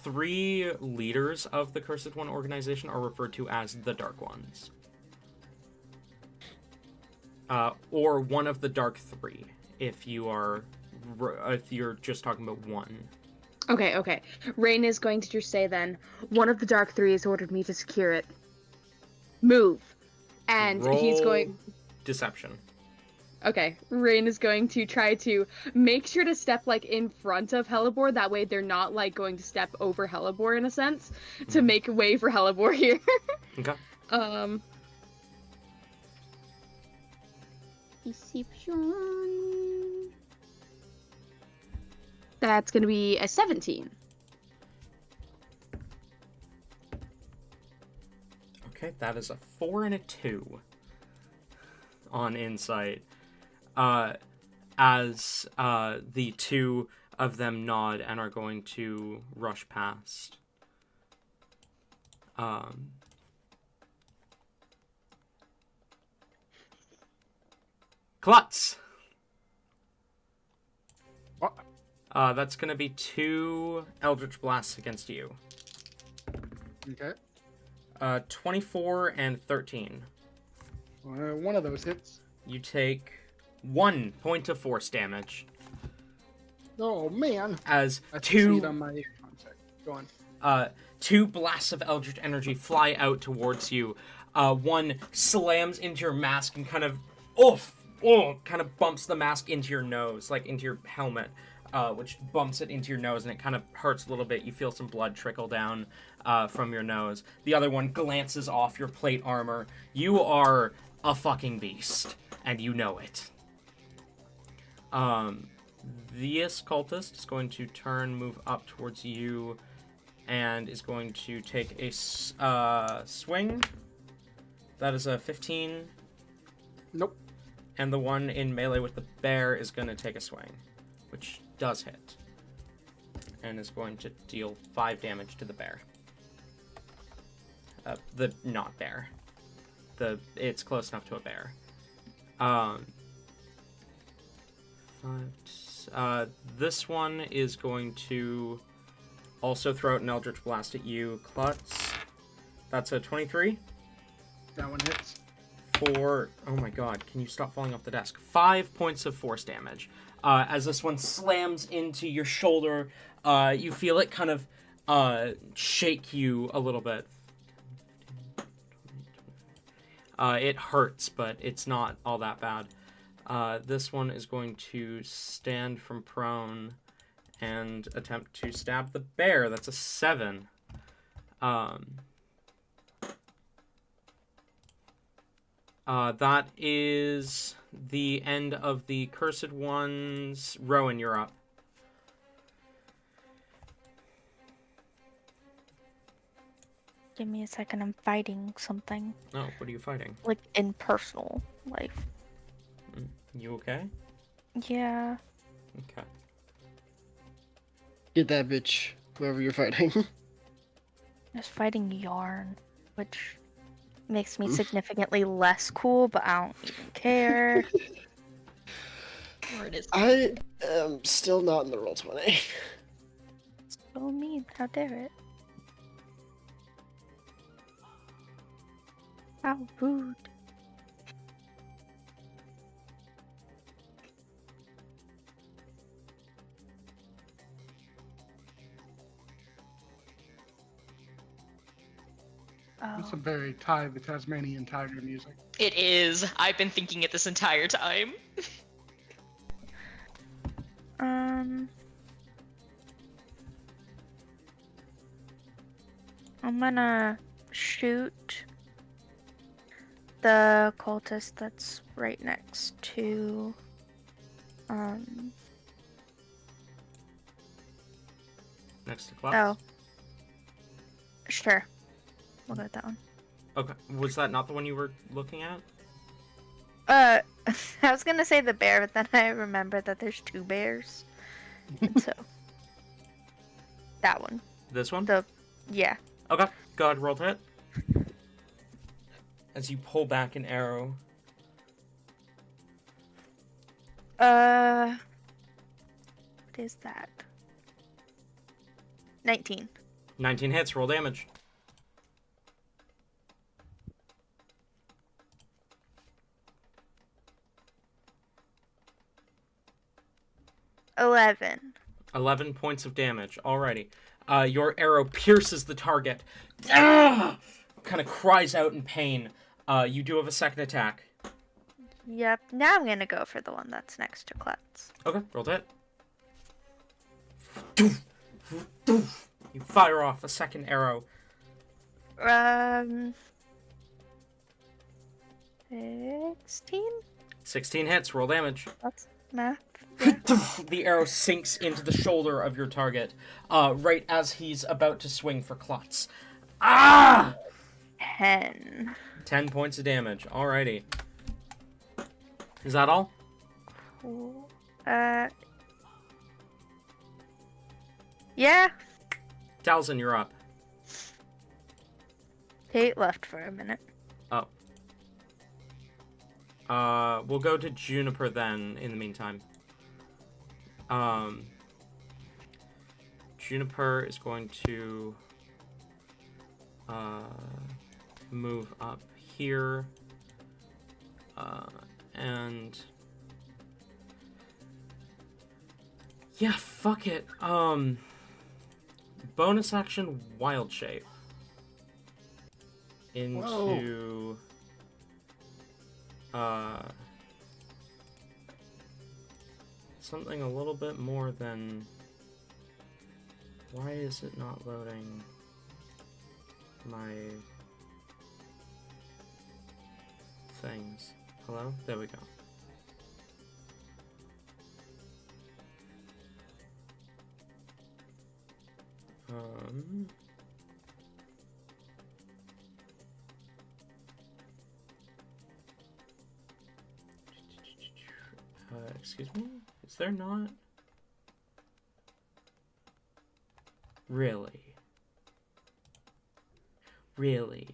three leaders of the Cursed One organization are referred to as the Dark Ones. Or one of the Dark Three, if you're just talking about one. Okay. Rain is going to just say then, one of the Dark Three has ordered me to secure it. Move. And he's going... Deception. Okay, Rain is going to try to make sure to step, like, in front of Hellebore. That way they're not, like, going to step over Hellebore, in a sense, to make way for Hellebore here. Okay. Deception. That's going to be a 17. Okay, that is a 4 and a 2 on insight. As the two of them nod and are going to rush past. Klutz! What? That's gonna be 2 Eldritch Blasts against you. Okay. 24 and 13. One of those hits. You take 1 point of force damage. Oh man. As I two succeed on my contact. Go on. 2 blasts of Eldritch energy fly out towards you. One slams into your mask and kind of kind of bumps the mask into your nose, like into your helmet, which bumps it into your nose, and it kind of hurts a little bit. You feel some blood trickle down from your nose. The other one glances off your plate armor. You are a fucking beast, and you know it. This cultist is going to move up towards you, and is going to take a swing. That is a 15. Nope. And the one in melee with the bear is going to take a swing, which does hit. And is going to deal 5 damage to the bear. the not bear. It's close enough to a bear. This one is going to also throw out an Eldritch Blast at you, Klutz. That's a 23. That one hits. For, oh my god, can you stop falling off the desk? 5 points of force damage. As this one slams into your shoulder, you feel it kind of shake you a little bit. It hurts, but it's not all that bad. This one is going to stand from prone and attempt to stab the bear. That's a 7. That is the end of the cursed ones. Rowan, you're up. Give me a second. I'm fighting something. Oh, what are you fighting? Like in personal life. You okay? Yeah. Okay. Get that bitch, whoever you're fighting. Just fighting yarn, which makes me significantly less cool, but I don't even care. Or it is. I am still not in the roll 20. So mean. How dare it? How rude. It's a very Ty the Tasmanian Tiger music. It is. I've been thinking it this entire time. I'm gonna shoot the cultist that's right next to Next to Klutz? oh, sure, we'll go with that one. Okay. Was that not the one you were looking at? I was gonna say the bear, but then I remembered that there's 2 bears, and so that one. This one? Yeah. Okay. Go ahead, roll to hit. As you pull back an arrow. What is that? 19. 19 hits, roll damage. $11. 11 points of damage. Alrighty. Your arrow pierces the target. Ah! Kind of cries out in pain. You do have a second attack. Yep. Now I'm gonna go for the one that's next to Klutz. Okay, roll to hit. You fire off a second arrow. 16? 16 hits, roll damage. That's math. The arrow sinks into the shoulder of your target, right as he's about to swing for Klutz. Ah! 10. 10 points of damage. Alrighty. Is that all? Cool. Yeah. Talzin, you're up. Kate left for a minute. Oh. We'll go to Juniper then, in the meantime. Juniper is going to move up here, and yeah, fuck it. Bonus action wild shape into something a little bit more than. Why is it not loading my things? Hello? There we go. Excuse me? Is there not? Really? Really?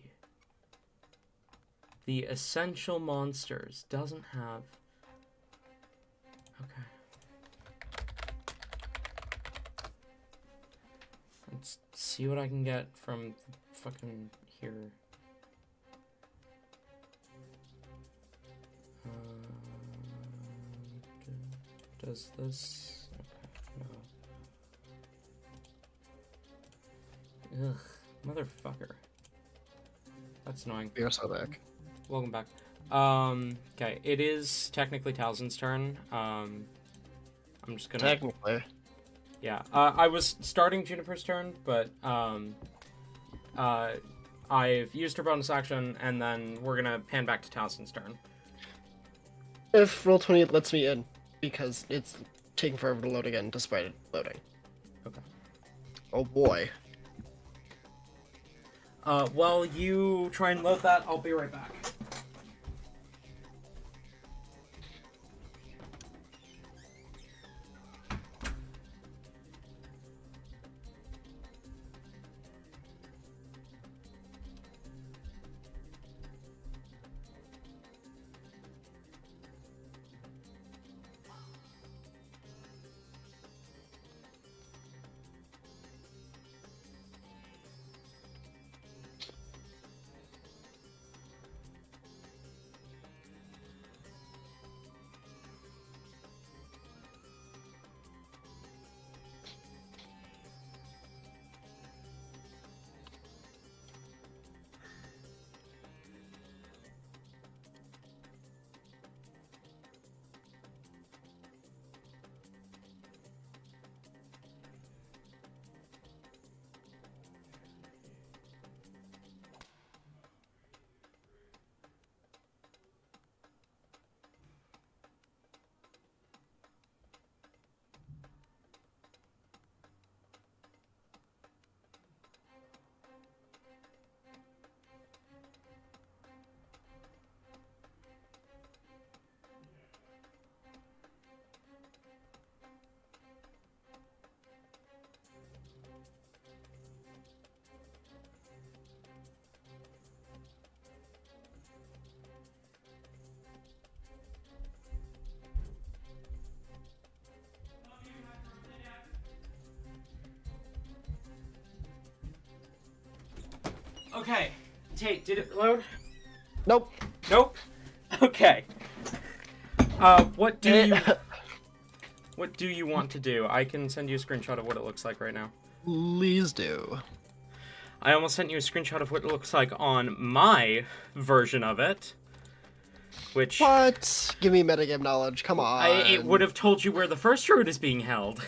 The Essential Monsters doesn't have... Okay. Let's see what I can get from fucking here. Does this... Okay, no. Ugh, motherfucker. That's annoying. You're so back. Welcome back. Okay, it is technically Talzin's turn. I'm just gonna... Technically. Yeah, I was starting Juniper's turn, but, I've used her bonus action, and then we're gonna pan back to Talzin's turn. If Roll20 lets me in, because it's taking forever to load again, despite it loading. Okay. Oh boy. While you try and load that, I'll be right back. Okay. Tate, did it load? Nope. Nope. Okay. What do you want to do? I can send you a screenshot of what it looks like right now. Please do. I almost sent you a screenshot of what it looks like on my version of it. Which... What? Give me metagame knowledge, come on. It would have told you where the first route is being held.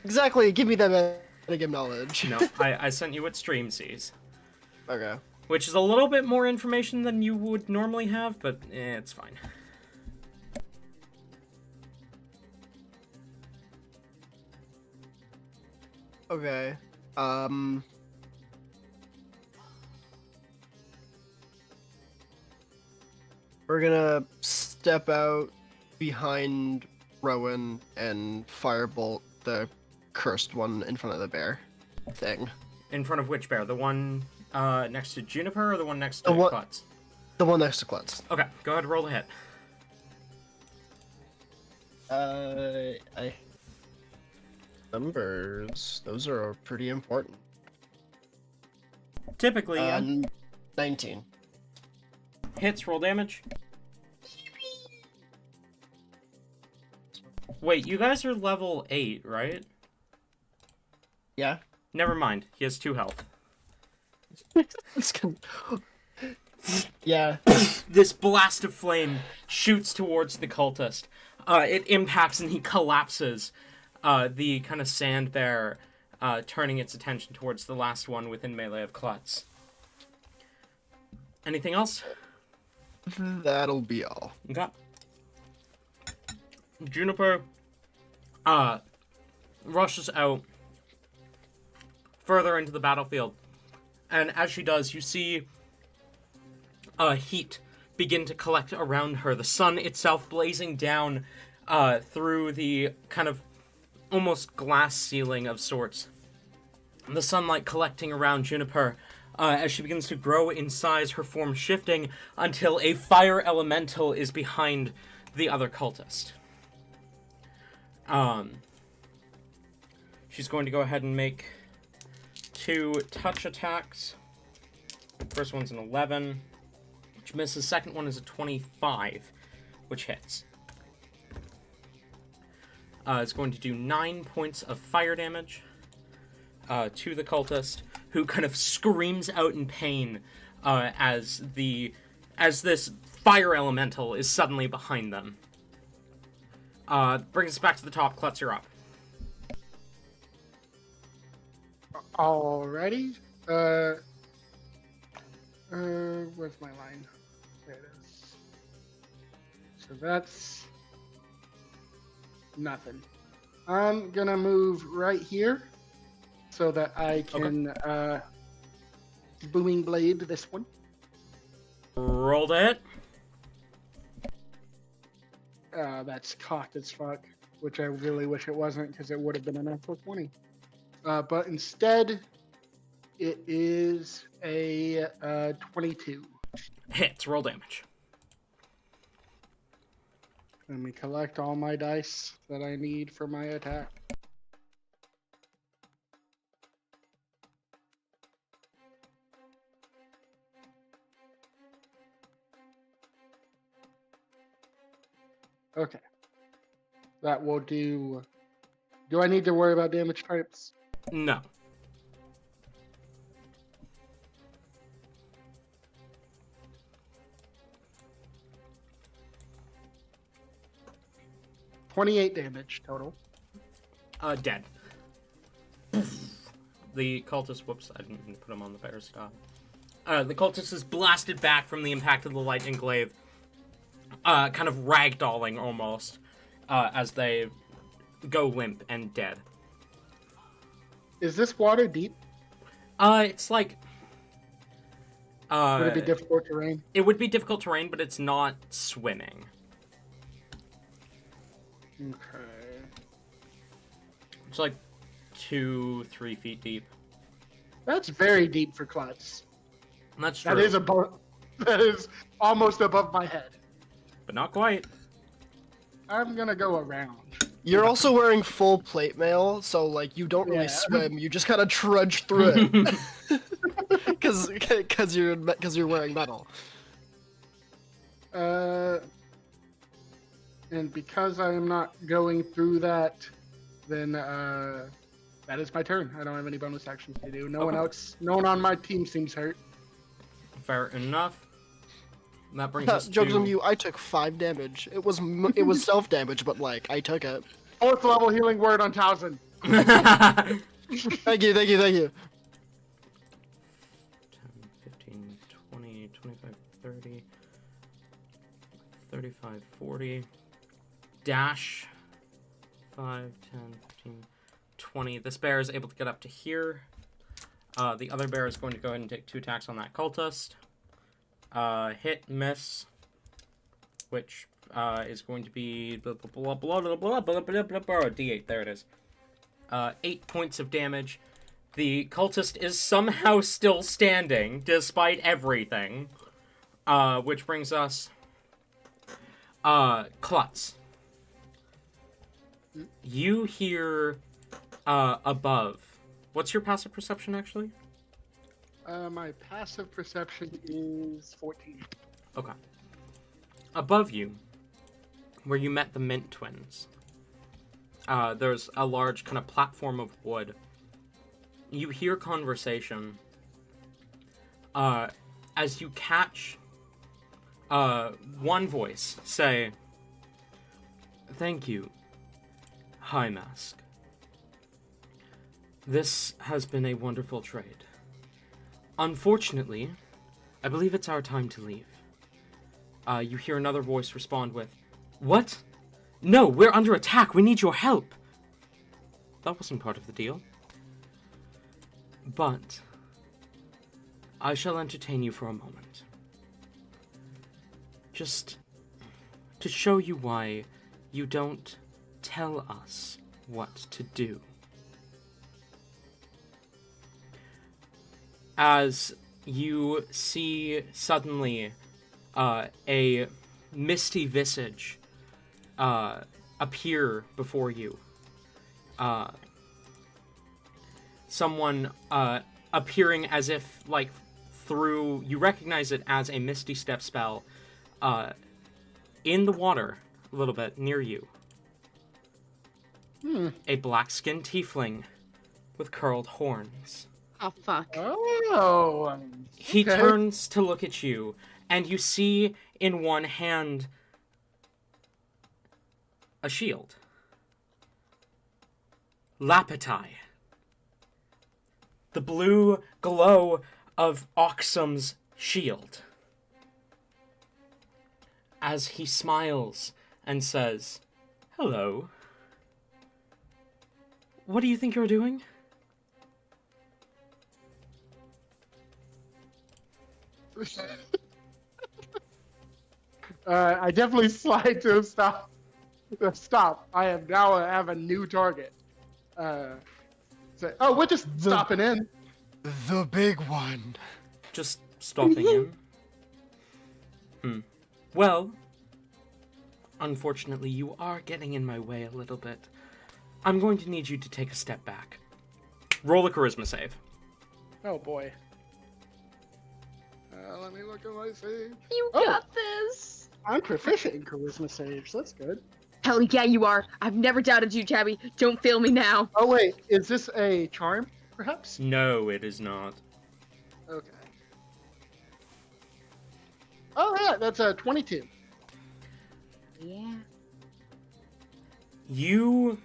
Exactly, give me that metagame knowledge. No, I sent you what Stream sees. Okay. Which is a little bit more information than you would normally have, but it's fine. Okay. We're gonna step out behind Rowan and firebolt the cursed one in front of the bear thing. In front of which bear? The one next to Juniper or the one next to The one- Klutz? The one next to Klutz. Okay, go ahead, roll a hit. Numbers. Those are pretty important. Typically, yeah. 19. Hits, roll damage. Wait, you guys are level 8, right? Yeah. Never mind, he has 2 health. It's gonna... Yeah. This blast of flame shoots towards the cultist. It impacts and he collapses. The kind of sand bear turning its attention towards the last one within melee of Klutz. Anything else? That'll be all. Okay. Juniper rushes out further into the battlefield. And as she does, you see heat begin to collect around her. The sun itself blazing down through the kind of almost glass ceiling of sorts. The sunlight collecting around Juniper, As she begins to grow in size, her form shifting until a fire elemental is behind the other cultist. She's going to go ahead and make 2 touch attacks. First one's an 11, which misses. Second one is a 25, which hits. It's going to do 9 points of fire damage to the cultist, who kind of screams out in pain as this fire elemental is suddenly behind them. Brings us back to the top. Klutz, you're up. Alrighty. Where's my line? There it is. So that's nothing. I'm gonna move right here so that I can booming blade this one. Rolled it. That's cocked as fuck, which I really wish it wasn't, because it would have been a natural 20. But instead, it is a 22. Hits. Roll damage. Let me collect all my dice that I need for my attack. Okay. That will do. Do I need to worry about damage types? No. $28 damage total. Dead. The cultist, whoops, I didn't put him on the bear stop. The cultist is blasted back from the impact of the lightning glaive, kind of ragdolling almost, as they go limp and dead. Is this water deep? It's like... Would it be difficult terrain? It would be difficult terrain, but it's not swimming. Okay. It's like 2-3 feet deep. That's very deep for Klutz. That's true. That is above. That is almost above my head. But not quite. I'm gonna go around. You're also wearing full plate mail, so like you don't really Yeah. swim. You just kind of trudge through it, because you're wearing metal. And because I am not going through that, then that is my turn. I don't have any bonus actions to do. No one on my team seems hurt. Fair enough. And that brings us Jokes to... on you. I took 5 damage. It was self damage, but like I took it. 4th level healing word on Towson. Thank you. 10, 15, 20, 25, 30, 35, 40. Dash. 5, 10, 15, 20. This bear is able to get up to here. The other bear is going to go ahead and take 2 attacks on that cultist. Hit, miss, which is going to be D8. There it is. 8 points of damage. The cultist is somehow still standing despite everything, which brings us Klutz. You hear above. What's your passive perception, actually? My passive perception is 14. Okay. Above you, where you met the Mint twins, there's a large kind of platform of wood. You hear conversation as you catch one voice say, "Thank you, High Mask. This has been a wonderful trade. Unfortunately, I believe it's our time to leave." You hear another voice respond with, "What? No, we're under attack. We need your help." That wasn't part of the deal. But I shall entertain you for a moment. Just to show you why you don't tell us what to do. As you see suddenly a misty visage appear before you. Someone appearing as if, like, through... You recognize it as a Misty Step spell in the water a little bit near you. A black-skinned tiefling with curled horns. Oh fuck. Oh. He Okay. turns to look at you, and you see in one hand a shield. Lapitai. The blue glow of Oxum's shield. As he smiles and says, "Hello. What do you think you're doing?" I definitely slide to stop. Stop. I have a new target. We're just stopping in. The big one. Just stopping him. Well, unfortunately, you are getting in my way a little bit. I'm going to need you to take a step back. Roll a charisma save. Oh boy. Let me look at my save. You Oh. got this. I'm proficient in charisma saves. That's good. Hell yeah, you are. I've never doubted you, Tabby. Don't fail me now. Oh wait, is this a charm, perhaps? No, it is not. Okay. Oh yeah, that's a 22. Yeah. You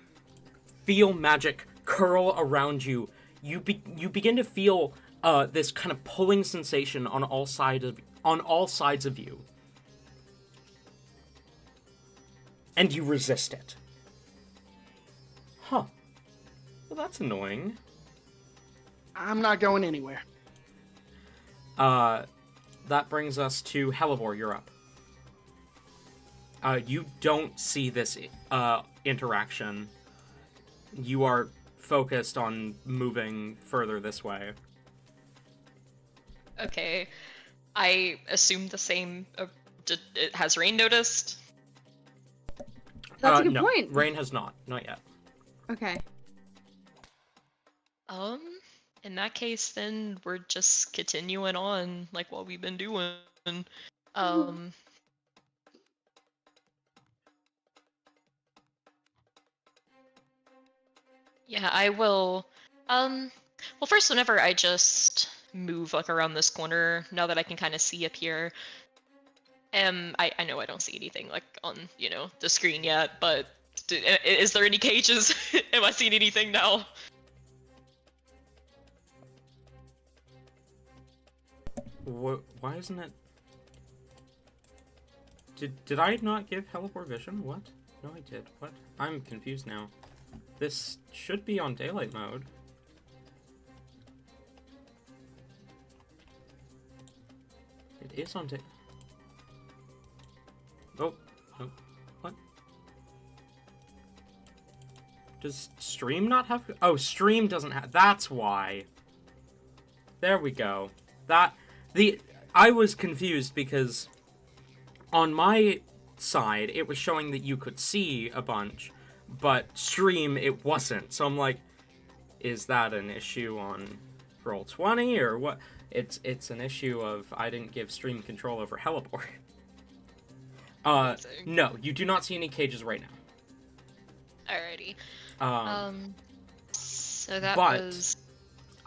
feel magic curl around you. You begin to feel this kind of pulling sensation on all sides of you, and you resist it. Huh. Well, that's annoying. I'm not going anywhere. That brings us to Hellebore. You're up. You don't see this interaction. You are focused on moving further this way. Okay. I assume the same. Has Rain noticed? That's a good no, point. Rain has not yet. Okay. In that case, then we're just continuing on like what we've been doing. Yeah, I will. Well, first, whenever I just move like around this corner, now that I can kind of see up here, I know I don't see anything like on the screen yet, but is there any cages? Am I seeing anything now? Why isn't it? Did I not give Hellebore vision? What? No, I did. What? I'm confused now. This should be on daylight mode. It is on day. Oh, no. What? Does Stream not have? Oh, Stream doesn't have. That's why. There we go. I was confused because on my side it was showing that you could see a bunch, but Stream it wasn't. So I'm like, is that an issue on Roll20 or what? It's an issue of I didn't give Stream control over Hellebore. No, you do not see any cages right now. Alrighty. So that but was.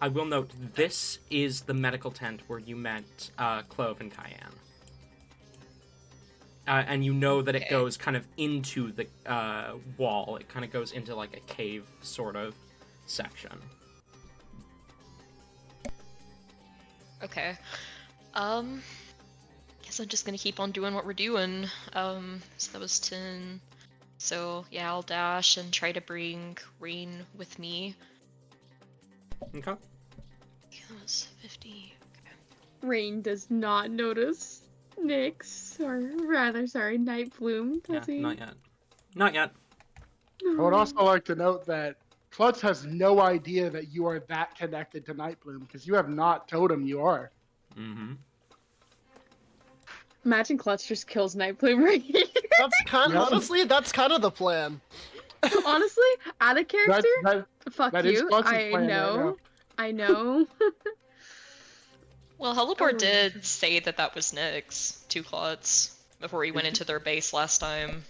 I will note, this is the medical tent where you met Clove and Cayenne. And you know that it goes kind of into the wall. It kind of goes into like a cave sort of section. Okay. Guess I'm just gonna keep on doing what we're doing. So that was 10. So yeah, I'll dash and try to bring Rain with me. Okay. That was 50. Okay. Rain does not notice Nyx, or rather, sorry, Night Bloom. Yeah, Does he? not yet. Not yet. I would also like to note that Klutz has no idea that you are that connected to Nightbloom because you have not told him you are. Mm-hmm. Imagine Clutch just kills Nightbloom right here. That's kind Yep. honestly, that's kind of the plan. Honestly, out of character, fuck that is you. Clutch's I plan right know. now. I know. Well, Heliport Oh. did say that was Nyx, 2 Clots, before he went into their base last time.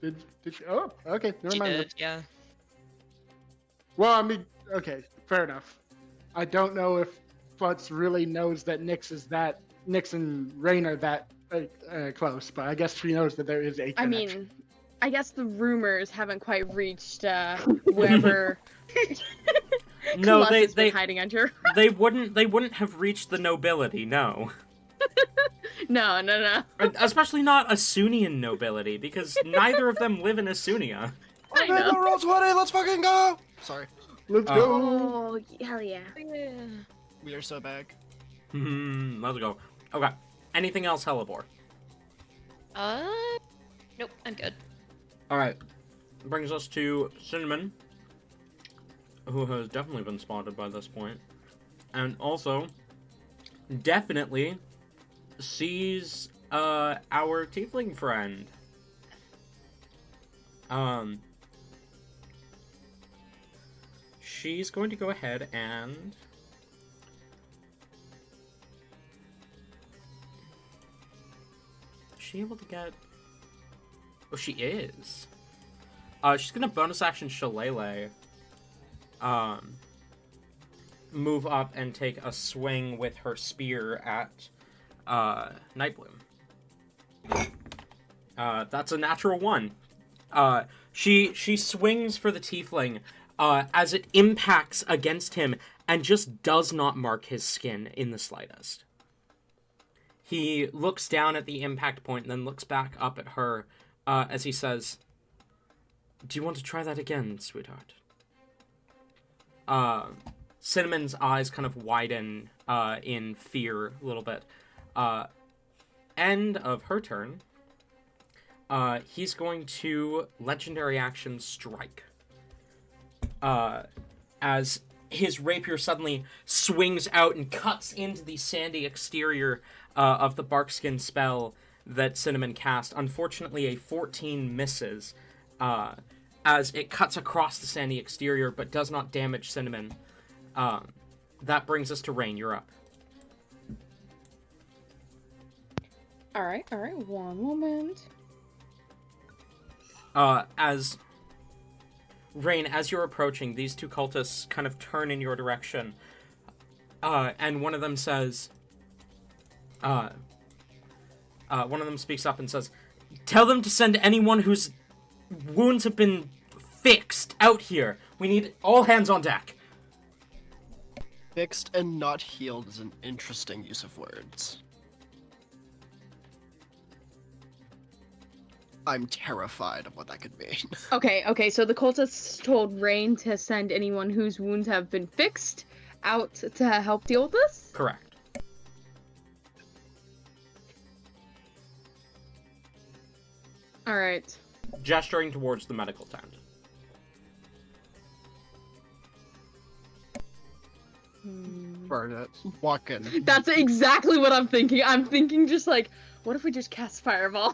Did she? Oh, okay. Never She mind. did, yeah. Well, I mean, okay, fair enough. I don't know if Futz really knows that Nyx and Rain are that close, but I guess she knows that there is a I connection. mean, I guess the rumors haven't quite reached wherever No, Clutch has been hiding under. they wouldn't have reached the nobility, no. No. Especially not Asunian nobility, because neither of them live in Asunia. I know. Roll 20, let's fucking go! Sorry, Let's Oh. go. Oh, hell yeah. we are so back. Let's go. Okay. Anything else, Helibor? Nope, I'm good. Alright. Brings us to Cinnamon, who has definitely been spotted by this point. And also, definitely sees our tiefling friend. She's going to go ahead and is she able to get... Oh, she is. She's gonna bonus action Shillelagh. Move up and take a swing with her spear at Nightbloom. That's a natural 1. She swings for the tiefling as it impacts against him and just does not mark his skin in the slightest. He looks down at the impact point and then looks back up at her as he says, "Do you want to try that again, sweetheart?" Cinnamon's eyes kind of widen in fear a little bit. End of her turn. He's going to legendary action strike. As his rapier suddenly swings out and cuts into the sandy exterior of the barkskin spell that Cinnamon cast. Unfortunately, a 14 misses as it cuts across the sandy exterior but does not damage Cinnamon. That brings us to Rain. You're up. All right. One moment. As Rain, as you're approaching, these two cultists kind of turn in your direction, and one of them says, one of them speaks up and says, "Tell them to send anyone whose wounds have been fixed out here. We need all hands on deck." Fixed and not healed is an interesting use of words. I'm terrified of what that could mean. Okay, so the cultists told Rain to send anyone whose wounds have been fixed out to help deal with this? Correct. Alright. Gesturing towards the medical tent. Burn it. Walk in. That's exactly what I'm thinking. I'm thinking just like, what if we just cast Fireball?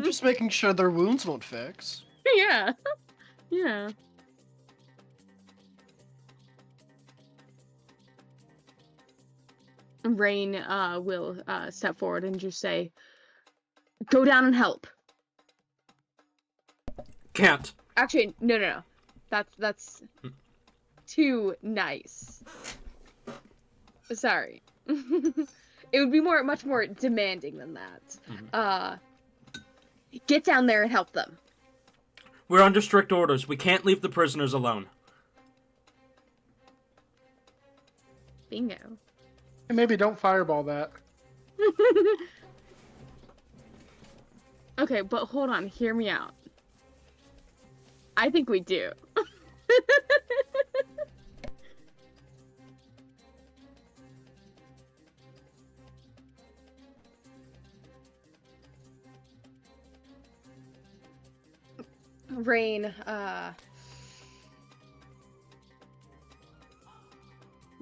Just making sure their wounds won't fix. Yeah. Yeah. Rain will step forward and just say, "Go down and help." Can't. Actually, no. That's too nice. Sorry. It would be much more demanding than that. Get down there and help them. We're under strict orders. We can't leave the prisoners alone. Bingo. And maybe don't fireball that. Okay, but hold on. Hear me out. I think we do. Rain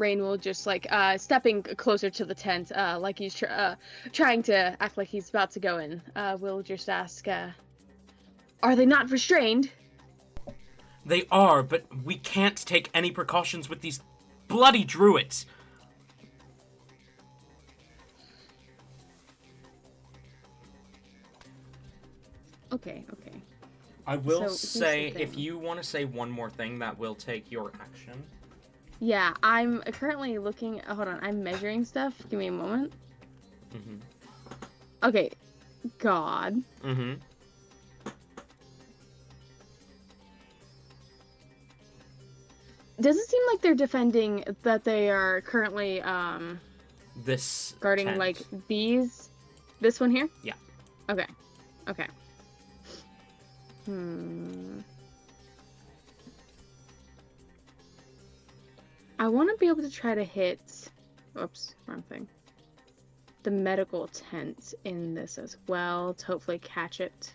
Rain will just like stepping closer to the tent, like he's trying to act like he's about to go in. Will just ask, "Are they not restrained?" They are, but we can't take any precautions with these bloody druids. Okay. I will So, here's the say, if thing. you want to say one more thing, that will take your action. Yeah, I'm currently looking. Hold on, I'm measuring stuff. Give me a moment. Mm-hmm. Okay, God. Mm-hmm. Does it seem like they're defending that they are currently This guarding tent. like these? This one here? Yeah. Okay. I want to be able to try to hit. Oops, wrong thing. The medical tent in this as well to hopefully catch it.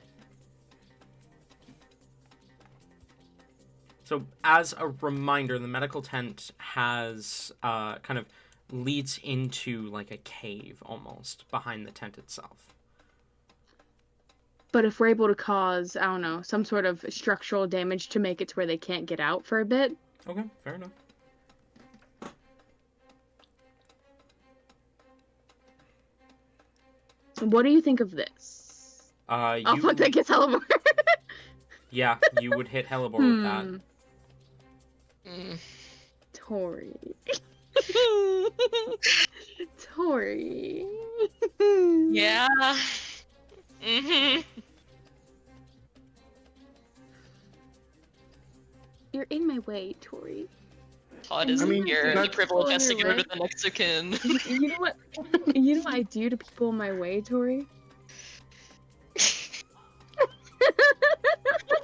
So, as a reminder, the medical tent has kind of leads into like a cave almost behind the tent itself. But if we're able to cause, I don't know, some sort of structural damage to make it to where they can't get out for a bit. Okay, fair enough. What do you think of this? You... fuck, that gets hella more. Yeah, you would hit Hellebore with that. Tori. Tori. Yeah. Mm-hmm. You're in my way, Tori. Todd is I mean, here. The that's- privilege has to you're go to right. the Mexican. You know what? You know what I do to people in my way, Tori?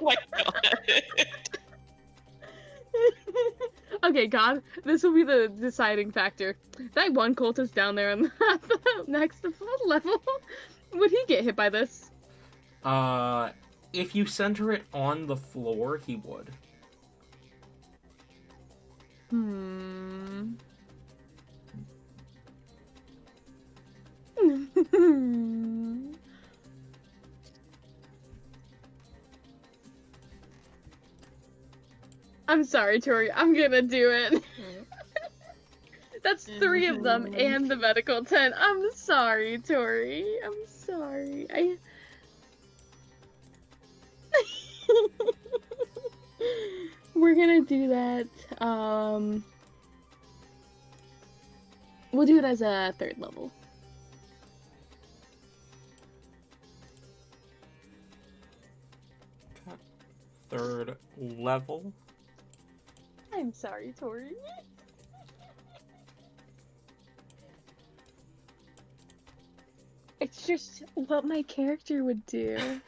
Oh my god. Okay, God, this will be the deciding factor. That one cultist down there on the next level, would he get hit by this? If you center it on the floor, he would. I'm sorry, Tori. I'm gonna do it. That's 3 of them and the medical tent. I'm sorry, Tori. I'm sorry. We're gonna do that. We'll do it as a 3rd level. Okay. 3rd level. I'm sorry, Tori. It's just what my character would do.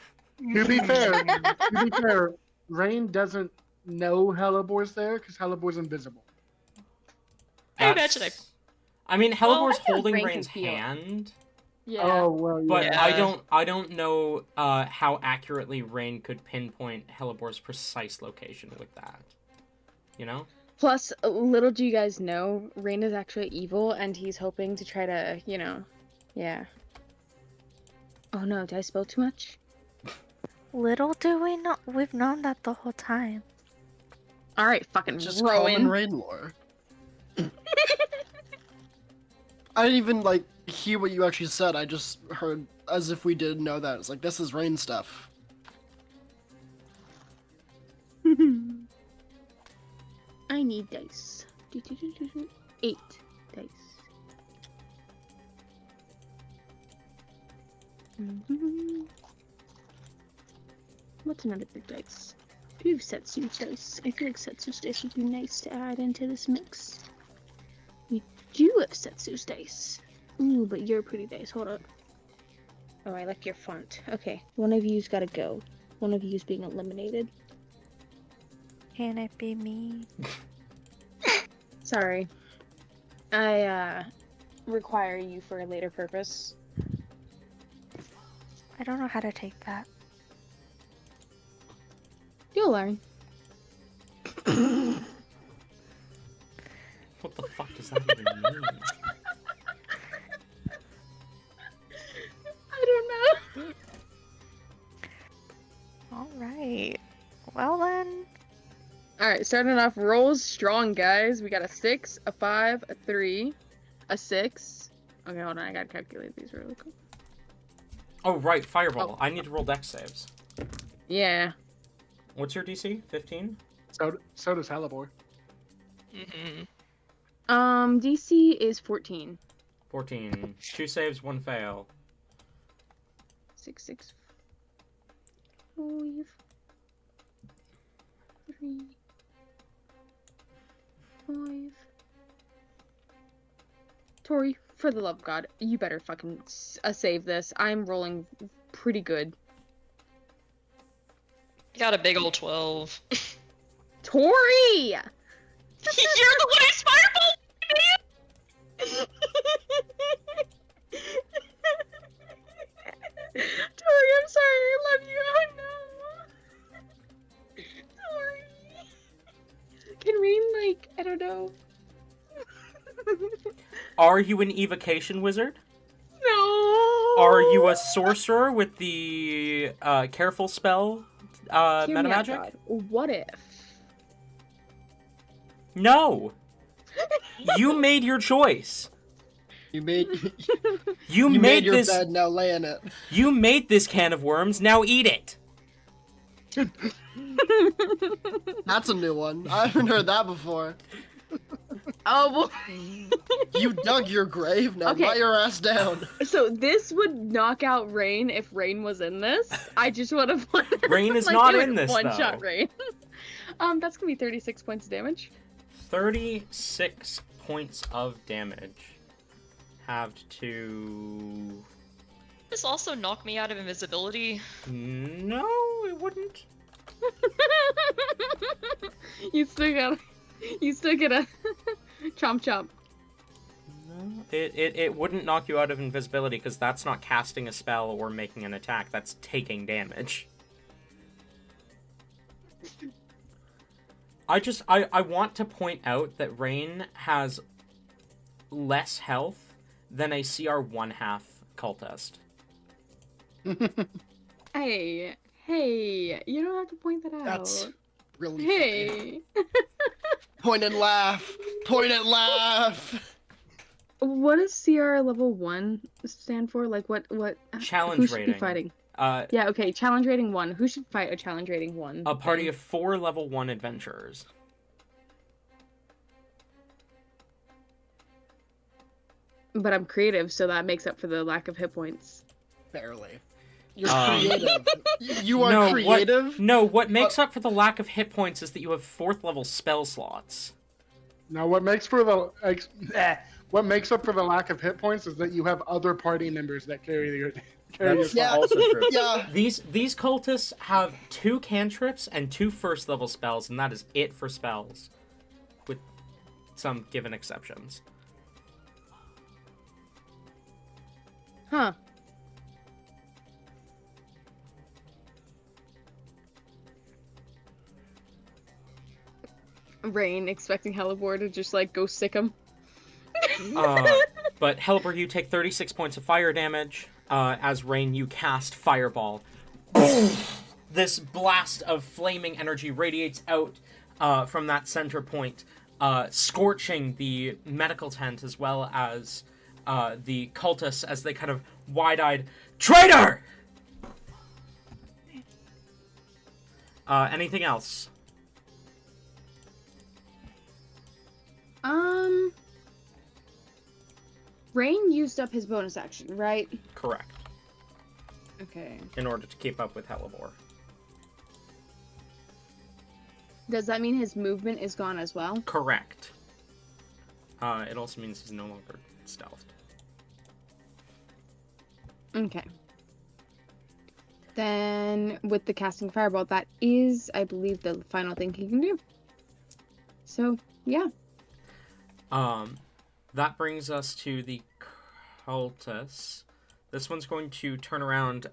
To be fair, Rain doesn't know Hellebor's there because Hellebor's invisible. I imagine I mean, Well, Hellebor's I feel like holding Rain can Rain's feel it. hand, Yeah. Oh well, yeah. but Yeah. I don't know how accurately Rain could pinpoint Hellebor's precise location with that. You know? Plus, little do you guys know, Rain is actually evil, and he's hoping to try to, yeah. Oh no, did I spill too much? Little do we know, we've known that the whole time. Alright, fucking Just common Rowan. rain lore. I didn't even like hear what you actually said. I just heard as if we didn't know that. It's like this is rain stuff. I need dice. 8 dice. What's another big dice? Do you have Setsu's dice? I feel like Setsu's dice would be nice to add into this mix. We do have Setsu's dice. Ooh, but you're pretty dice. Hold up. Oh, I like your font. Okay, one of you's gotta go. One of you's being eliminated. Can it be me? Sorry. I, require you for a later purpose. I don't know how to take that. You'll learn. What the fuck does that even mean? I don't know. All right. Well then. All right, starting off rolls strong, guys. We got a 6, a 5, a 3, a 6. Okay, hold on. I gotta calculate these really quick. Oh, right, Fireball. Oh. I need to roll dex saves. Yeah. What's your DC? 15? So does Halibor. Mm-hmm. DC is 14. 14. 2 saves, 1 fail. 6, 6, 5, 3, 5. Tori, for the love of God, you better fucking save this. I'm rolling pretty good. Got a big old 12. Tori! You're the one who's fireball, man! Tori, I'm sorry. I love you. Oh no. Tori. Can Rain, like, I don't know. Are you an evocation wizard? No. Are you a sorcerer with the careful spell Hear meta me out, magic? God. What if? No. You made your choice. You made You, you made your this. bed, now lay in it. You made this can of worms. Now eat it. That's a new one. I haven't heard that before. Oh, well. You dug your grave, now Okay. lay your ass down. So this would knock out Rain if Rain was in this. I just want to point Rain is like, not it in would this, one-shot though. Rain. That's gonna be 36 points of damage. 36 points of damage. Halved to... This also knock me out of invisibility. No, it wouldn't. You still get a chomp chomp. No, it wouldn't knock you out of invisibility because that's not casting a spell or making an attack. That's taking damage. I want to point out that Rain has less health than a CR 1/2 cultist. Hey, you don't have to point that out. That's really funny. Hey. Point and laugh. Point and laugh. What does CR level 1 stand for? Like what Challenge who should rating. be fighting? Uh, Yeah, okay, challenge rating 1. Who should fight a challenge rating 1? a party of 4 level 1 adventurers. But I'm creative, so that makes up for the lack of hit points. Barely. You're Um, creative. You are no, creative? what makes up for the lack of hit points is that you have 4th level spell slots. Now, what makes up for the lack of hit points is that you have other party members that carry your That's Yeah. also true. Yeah. These cultists have 2 cantrips and 2 first level spells, and that is it for spells, with some given exceptions. Huh. Rain expecting Hellebore to just like go sick him. But Helper, you take 36 points of fire damage. As Rain, you cast Fireball. This blast of flaming energy radiates out from that center point, scorching the medical tent as well as the cultists as they kind of wide-eyed, "Traitor!" Anything else? Rain used up his bonus action, right? Correct. Okay. In order to keep up with Hellebore. Does that mean his movement is gone as well? Correct. It also means he's no longer stealthed. Okay. Then with the casting fireball, that is, I believe, the final thing he can do. So, yeah. That brings us to the cultists. This one's going to turn around,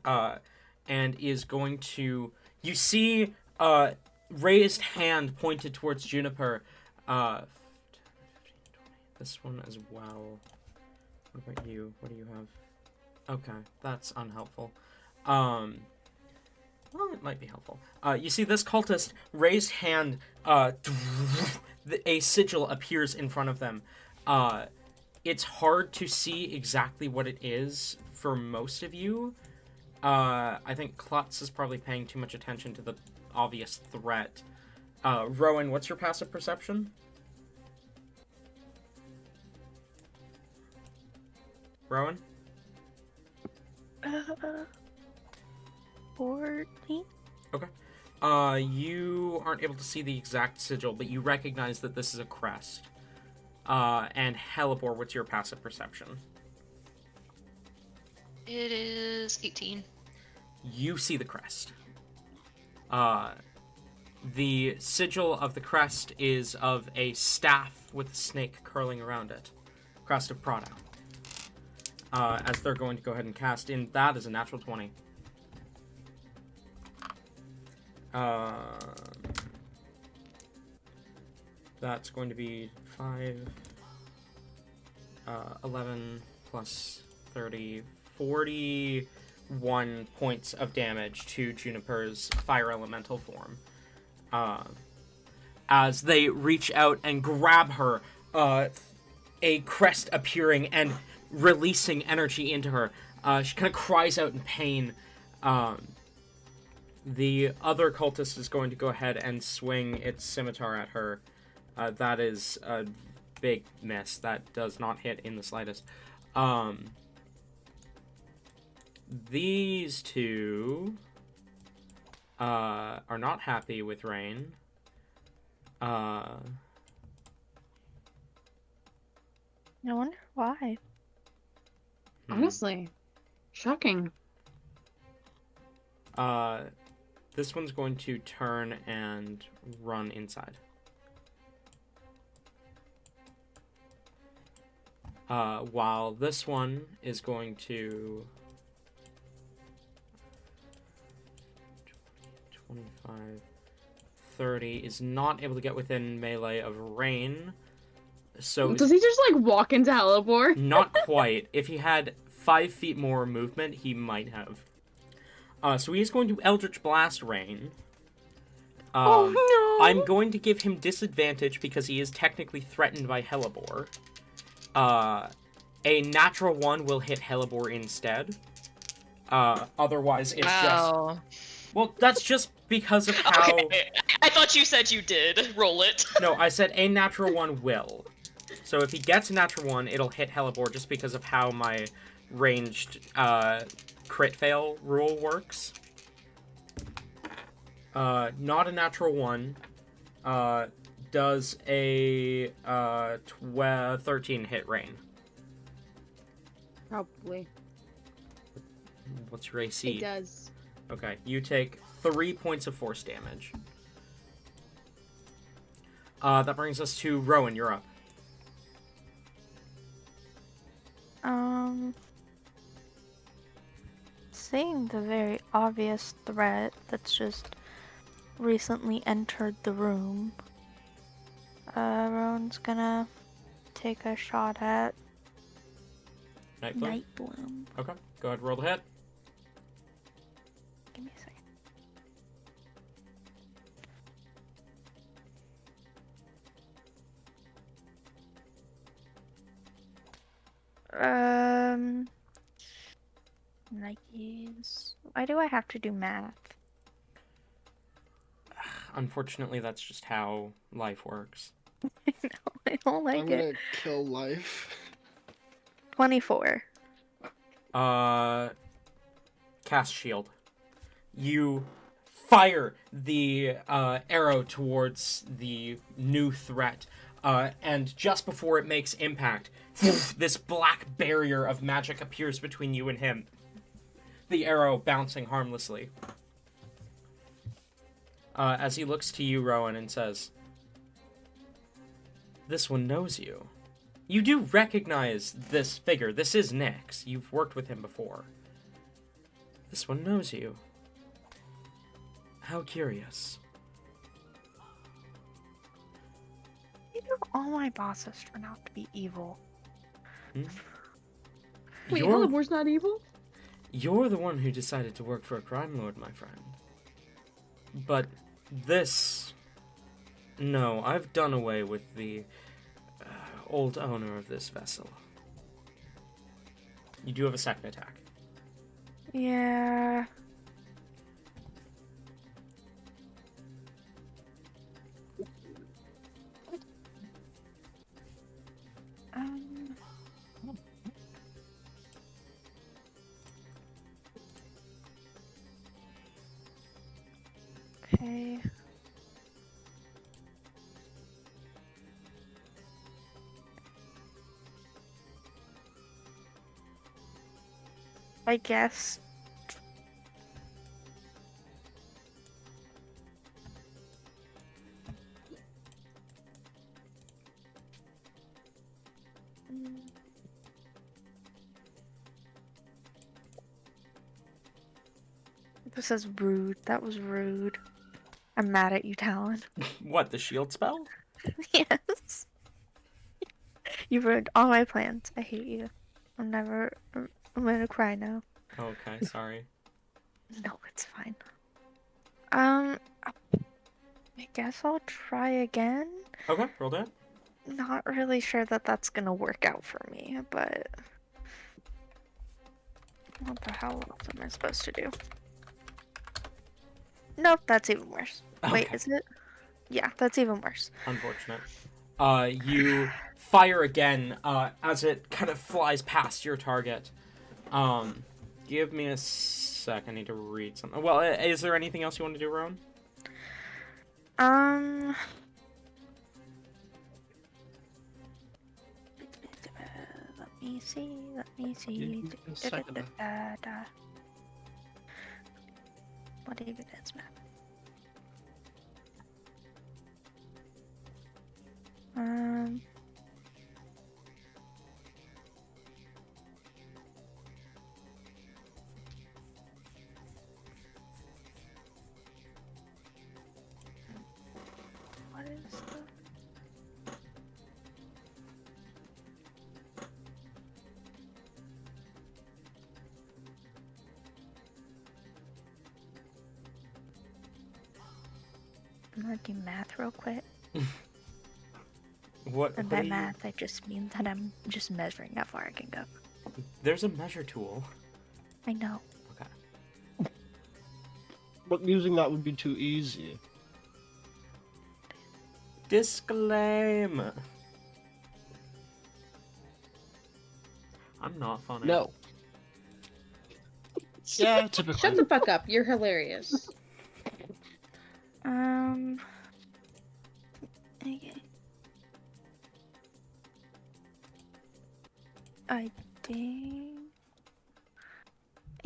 and is going to... You see, raised hand pointed towards Juniper. this one as well. What about you? What do you have? Okay, that's unhelpful. Well, it might be helpful. You see this cultist raised hand, a sigil appears in front of them. It's hard to see exactly what it is for most of you. I think Klutz is probably paying too much attention to the obvious threat. Rowan, what's your passive perception? Rowan? 14? Okay. You aren't able to see the exact sigil, but you recognize that this is a crest. And Helibor, what's your passive perception? It is 18. You see the crest. The sigil of the crest is of a staff with a snake curling around it. Crest of Prada. As they're going to go ahead and cast in, that is a natural 20. That's going to be 5, 11 plus 30, 41 points of damage to Juniper's fire elemental form. As they reach out and grab her, a crest appearing and releasing energy into her. She kind of cries out in pain. The other cultist is going to go ahead and swing its scimitar at her. That is a big miss. That does not hit in the slightest. These two are not happy with Rain. I wonder why. Honestly, shocking. This one's going to turn and run inside. While this one is going to 25, 30 is not able to get within melee of Rain. So Does he just like walk into Helibor? not quite. If he had 5 feet more movement, he might have. So he's going to Eldritch Blast Rain. Oh no! I'm going to give him disadvantage because he is technically threatened by Helibor. A natural 1 will hit Helibor instead. Otherwise, it's just... Well, that's just because of how... Okay, I thought you said you did. Roll it. No, I said a natural 1 will. So if he gets a natural 1, it'll hit Helibor just because of how my ranged crit fail rule works. Not a natural 1. Does a 13 hit Rain? Probably. What's your AC? It does. Okay, you take 3 points of force damage. That brings us to Rowan, you're up. Seeing the very obvious threat that's just recently entered the room, Rowan's gonna take a shot at Nightbloom? Nightbloom. Okay, go ahead, roll the hit. Give me a second. Nikes. Why do I have to do math? Unfortunately, that's just how life works. I don't like I'm it. gonna kill life. 24. Cast shield. You fire the arrow towards the new threat, and just before it makes impact, this black barrier of magic appears between you and him. The arrow bouncing harmlessly. As he looks to you, Rowan, and says, "This one knows you. You do recognize this figure. This is Nyx. You've worked with him before. This one knows you. How curious." I do all my bosses turn out to be evil? Wait, You're, Oliver's not evil? you're the one who decided to work for a crime lord, my friend. But this... No, I've done away with the old owner of this vessel. You do have a second attack. Yeah. Um. Okay. I guess. This is rude. That was rude. I'm mad at you, Talon. What, the shield spell? Yes. You ruined all my plans. I hate you. I'm gonna cry now. Okay, sorry. No, it's fine. I guess I'll try again. Okay, roll that. Not really sure that that's gonna work out for me, but what the hell else am I supposed to do? Nope, that's even worse. Wait, Okay. is it? Yeah, that's even worse. Unfortunate. You fire again, as it kind of flies past your target. Give me a sec, I need to read something. Well, is there anything else you want to do, Rowan? Let me see. Second. What even is map? What is the... I'm gonna do math real quick. What? And what by are you- math, I just mean that I'm just measuring how far I can go. There's a measure tool. I know. Okay. But using that would be too easy. Disclaim. I'm not funny. No. Yeah, typically. Shut the fuck up. You're hilarious. Okay. I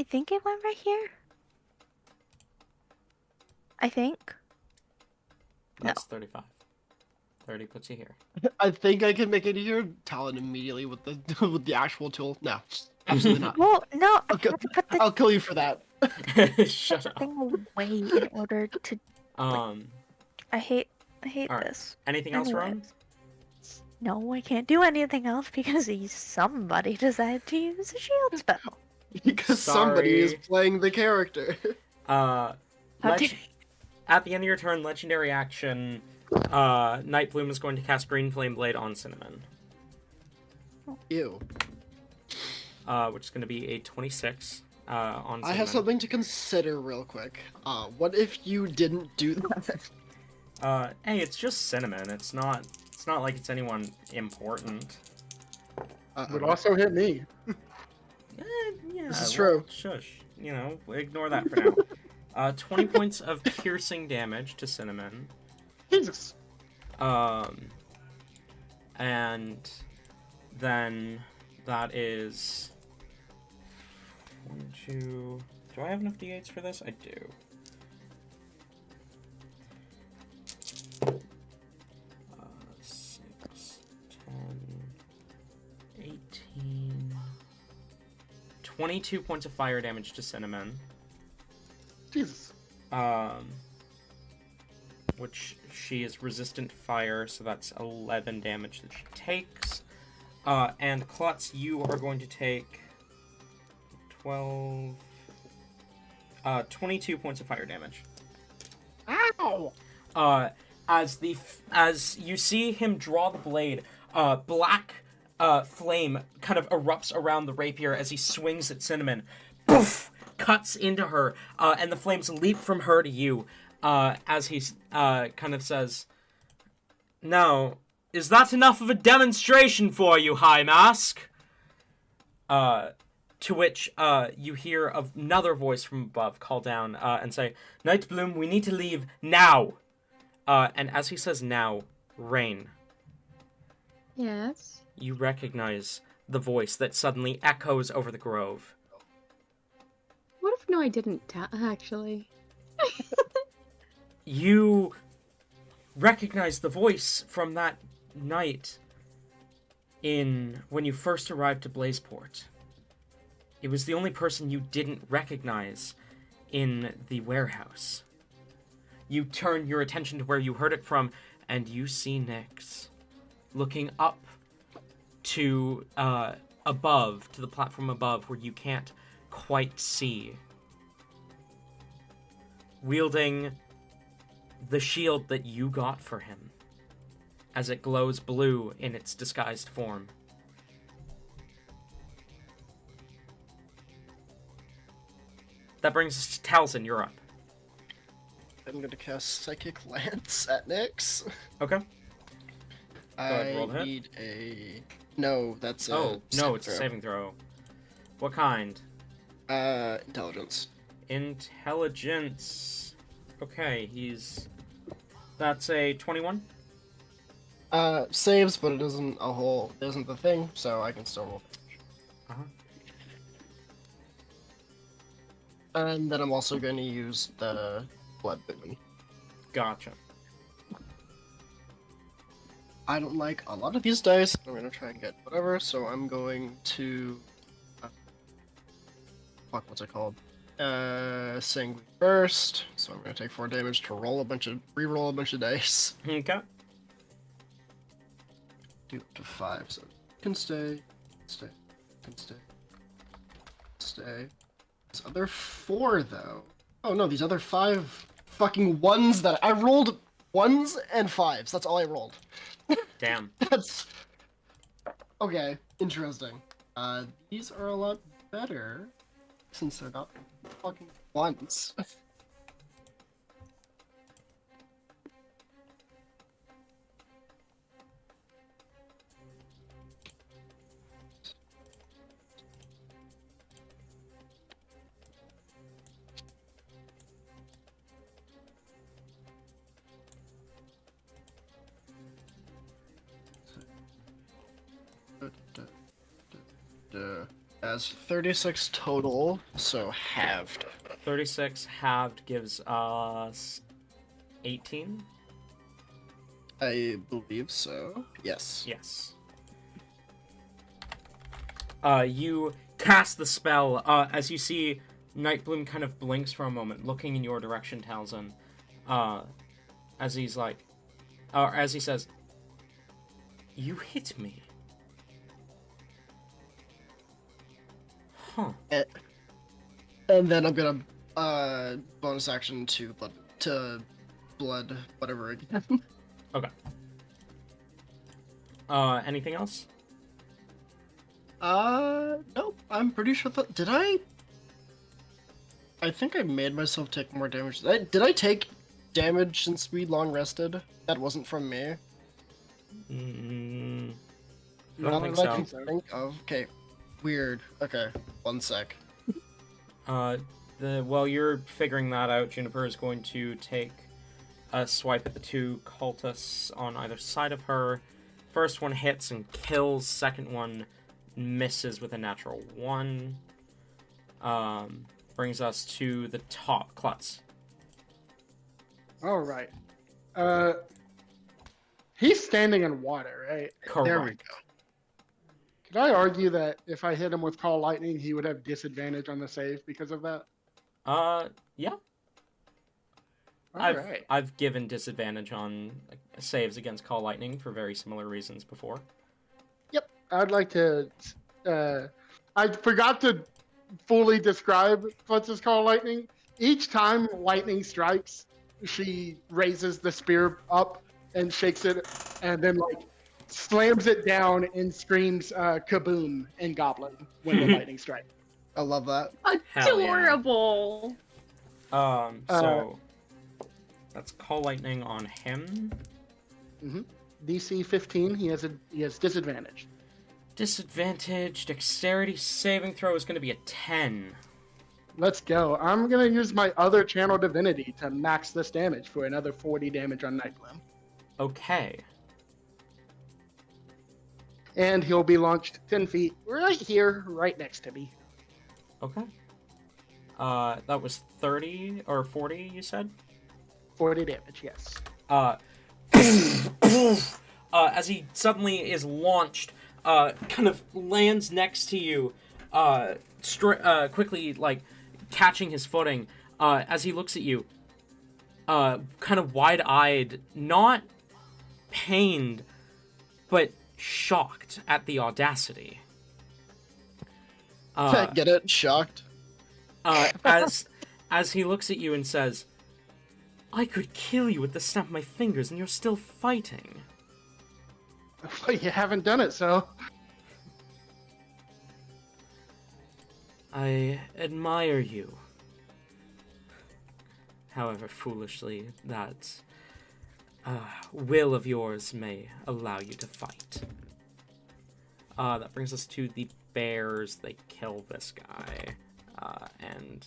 think it went right here. I think. That's 35. 30 puts you here. I think I can make it here. Talon immediately with the with the actual tool. No, absolutely not. Well, no, I I'll, have to put the I'll kill you for that. Shut up. thing away in order to. I hate Alright. this. Anything else, Ron? Anyways. No, I can't do anything else because somebody decided to use a shield spell. Because somebody is Sorry. playing the character. How dare- At the end of your turn, legendary action, Night Bloom is going to cast Green Flame Blade on Cinnamon. Ew. Which is going to be a 26 on Cinnamon. I have something to consider real quick. What if you didn't do that? Hey, it's just Cinnamon. It's not like it's anyone important. Would also hit me. Yeah, This is well, true. Shush. You know, ignore that for now. 20 points of piercing damage to Cinnamon. Jesus. And then that is 1, 2. Do I have enough d8s for this? I do. Uh, 6, 10, 18, 22 points of fire damage to Cinnamon. Jesus. which she is resistant fire, so that's 11 damage that she takes. And Klutz, you are going to take 22 points of fire damage. Ow! As you see him draw the blade, black flame kind of erupts around the rapier as he swings at Cinnamon. Poof! Cuts into her, and the flames leap from her to you, as he kind of says, "Now, is that enough of a demonstration for you, High Mask?" To which you hear another voice from above call down and say, "Nightbloom, we need to leave now." And as he says now, Rain, Yes. you recognize the voice that suddenly echoes over the grove. What if no, I didn't actually? You recognize the voice from that night when you first arrived to Blazeport. It was the only person you didn't recognize in the warehouse. You turn your attention to where you heard it from, and you see Nyx looking up to above, to the platform above where you can't quite see, wielding the shield that you got for him as it glows blue in its disguised form. That brings us to Talzin, you're up. I'm gonna cast Psychic Lance at Nyx. Okay. ahead, I roll the hit. need a... No, that's a... Oh, no, it's a throw. saving throw. What kind? Intelligence. Intelligence. Okay, that's a 21? Saves, but it isn't the thing, so I can still roll. Uh-huh. And then I'm also going to use the Blood Boon. Gotcha. I don't like a lot of these dice. I'm going to try and get whatever, so I'm going to... what's it called? Sanguine Burst. So I'm going to take 4 damage to re-roll a bunch of dice. Okay. Do up to 5, so can stay. These other 4, though. Oh no, these other 5 fucking ones that I rolled 1s and 5s. That's all I rolled. Damn. That's okay. Interesting. These are a lot better since they're not fucking 1s. As 36 total, so halved. 36 halved gives us 18? I believe so. Yes. Yes. You cast the spell, as you see Nightbloom kind of blinks for a moment, looking in your direction, Talzin, as he says, "You hit me." Huh. And then I'm gonna bonus action to blood whatever again. Okay. Anything else? Nope. I'm pretty sure that did I think I made myself take more damage. Did I take damage since we long rested? That wasn't from me. I Not don't think that I can so. think of. Okay. Weird. Okay. 1 sec. While you're figuring that out, Juniper is going to take a swipe at the 2 cultists on either side of her. First one hits and kills. Second one misses with a natural 1. Brings us to the top. Klutz. All right. He's standing in water, right? Correct. There we go. Could I argue that if I hit him with Call Lightning, he would have disadvantage on the save because of that? Yeah. I've given disadvantage on saves against Call Lightning for very similar reasons before. Yep. I'd like to. I forgot to fully describe Klutz's Call Lightning. Each time lightning strikes, she raises the spear up and shakes it, and then like slams it down and screams "kaboom" in Goblin when the lightning strikes. I love that. Hell yeah. Adorable. So that's Call Lightning on him. DC 15. He has disadvantage. Disadvantage. Dexterity saving throw is going to be a 10. Let's go. I'm gonna use my other channel divinity to max this damage for another 40 damage on Nightbloom. Okay. And he'll be launched 10 feet right here, right next to me. Okay. That was 30 or 40, you said? 40 damage, yes. As he suddenly is launched, kind of lands next to you, quickly, like, catching his footing, as he looks at you, kind of wide-eyed, not pained, but shocked at the audacity. Get it? Shocked. As he looks at you and says, "I could kill you with the snap of my fingers, and you're still fighting." You haven't done it, so. I admire you. However foolishly that will of yours may allow you to fight. That brings us to the bears. They kill this guy. And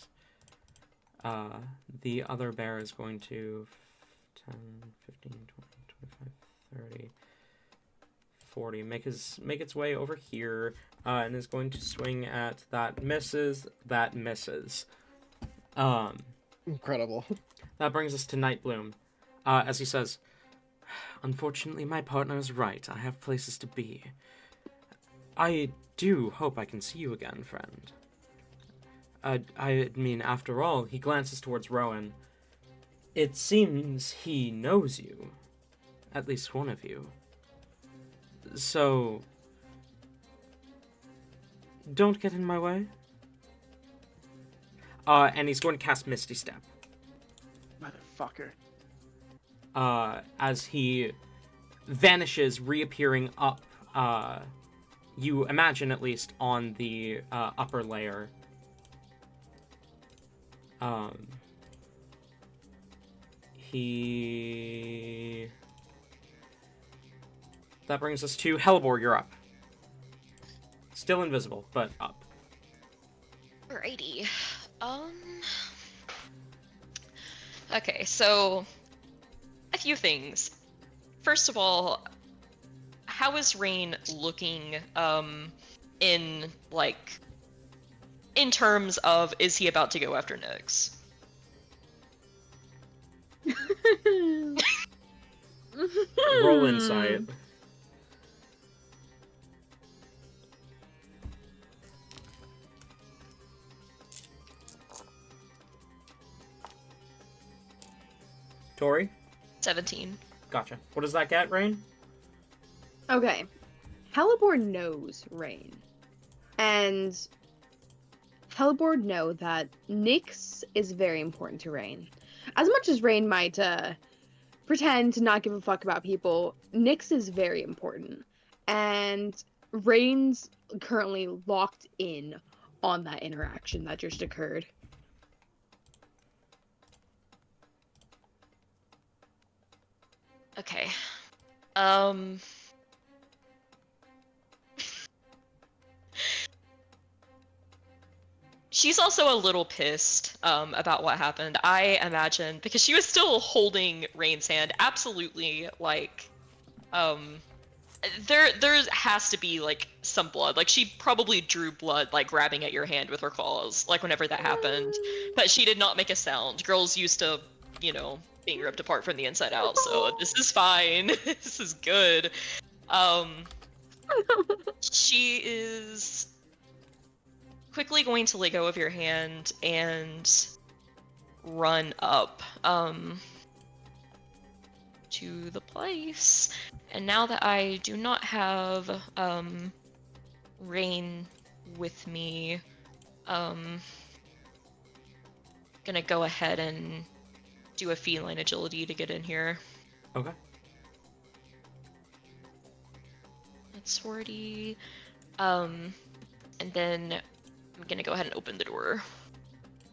the other bear is going to 10, 15, 20, 25, 30, 40. Make its way over here, and is going to swing at that misses. That misses. Incredible. That brings us to Nightbloom, as he says, "Unfortunately, my partner is right. I have places to be. I do hope I can see you again, friend. I mean, after all," he glances towards Rowan. "It seems he knows you. At least one of you. So, don't get in my way." And he's going to cast Misty Step. Motherfucker. As he vanishes, reappearing up, you imagine at least, on the upper layer. That brings us to Hellebore, you're up. Still invisible, but up. Alrighty. Okay, so a few things. First of all, how is Rain looking in terms of, is he about to go after Nyx? Roll insight. Tori? 17. Gotcha. What does that get, Rain? Okay. Hellebore knows Rain. And Hellebore know that Nyx is very important to Rain. As much as Rain might pretend to not give a fuck about people, Nyx is very important. And Rain's currently locked in on that interaction that just occurred. Okay. She's also a little pissed about what happened. I imagine, because she was still holding Rain's hand, absolutely, there has to be, some blood. She probably drew blood, grabbing at your hand with her claws, whenever that happened. But she did not make a sound. Girls used to, being ripped apart from the inside out, so this is fine. This is good. She is quickly going to let go of your hand and run up to the place. And now that I do not have Rain with me, gonna go ahead and do a feline agility to get in here. Okay. That's 40. And then I'm gonna go ahead and open the door.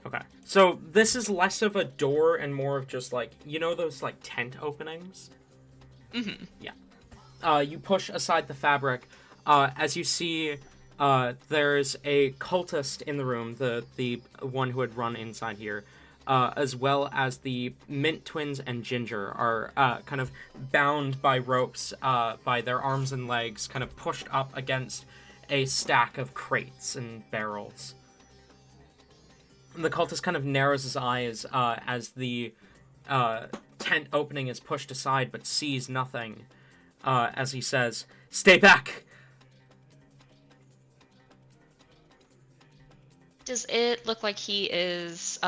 Okay. So this is less of a door and more of just like, you know those like tent openings? Mm-hmm. Yeah. You push aside the fabric. As you see, there's a cultist in the room, the one who had run inside here, as well as the Mint twins and Ginger are kind of bound by ropes by their arms and legs, kind of pushed up against a stack of crates and barrels. And the cultist kind of narrows his eyes as the tent opening is pushed aside, but sees nothing as he says, "Stay back!" Does it look like he is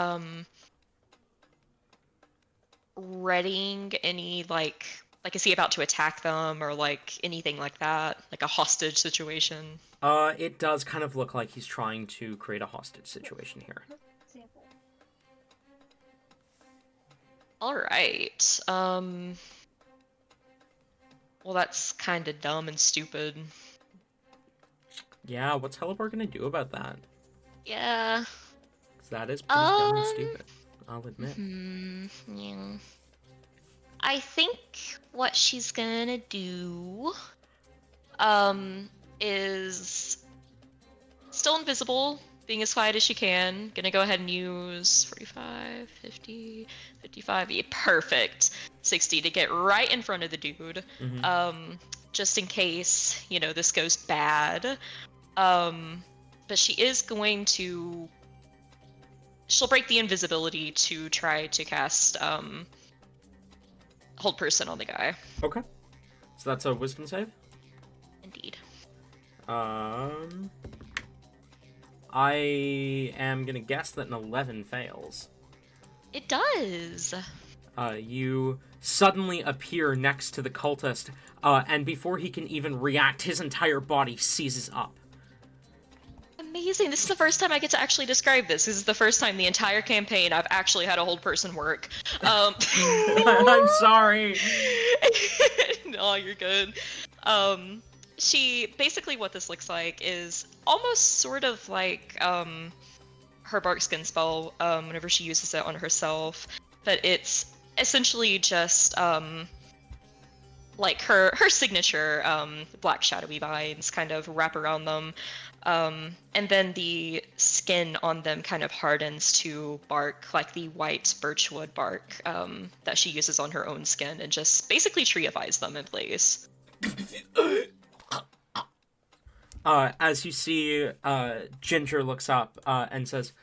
readying any like is he about to attack them or like anything like that? Like a hostage situation? It does kind of look like he's trying to create a hostage situation here. All right. Well, that's kind of dumb and stupid. Yeah, what's Helleborg gonna do about that? Yeah. 'Cause that is pretty dumb and stupid, I'll admit. Yeah. I think what she's gonna do is still invisible, being as quiet as she can. Gonna go ahead and use 45, 50, 55. Yeah, perfect. 60 to get right in front of the dude. Just in case, you know, this goes bad. But she is going to... She'll break the invisibility to try to cast Hold Person on the guy. Okay. So that's a wisdom save? Indeed. I am gonna guess that an 11 fails. It does. You suddenly appear next to the cultist, and before he can even react, his entire body seizes up. Amazing. This is the first time I get to actually describe this. This is the first time the entire campaign I've actually had a Hold Person work. I'm sorry. No, you're good. She basically what this looks like is almost sort of like her Barkskin spell whenever she uses it on herself, but it's essentially just like her signature black shadowy vines kind of wrap around them, and then the skin on them kind of hardens to bark, like the white birchwood bark that she uses on her own skin, and just basically treeifies them in place. As you see, Ginger looks up and says,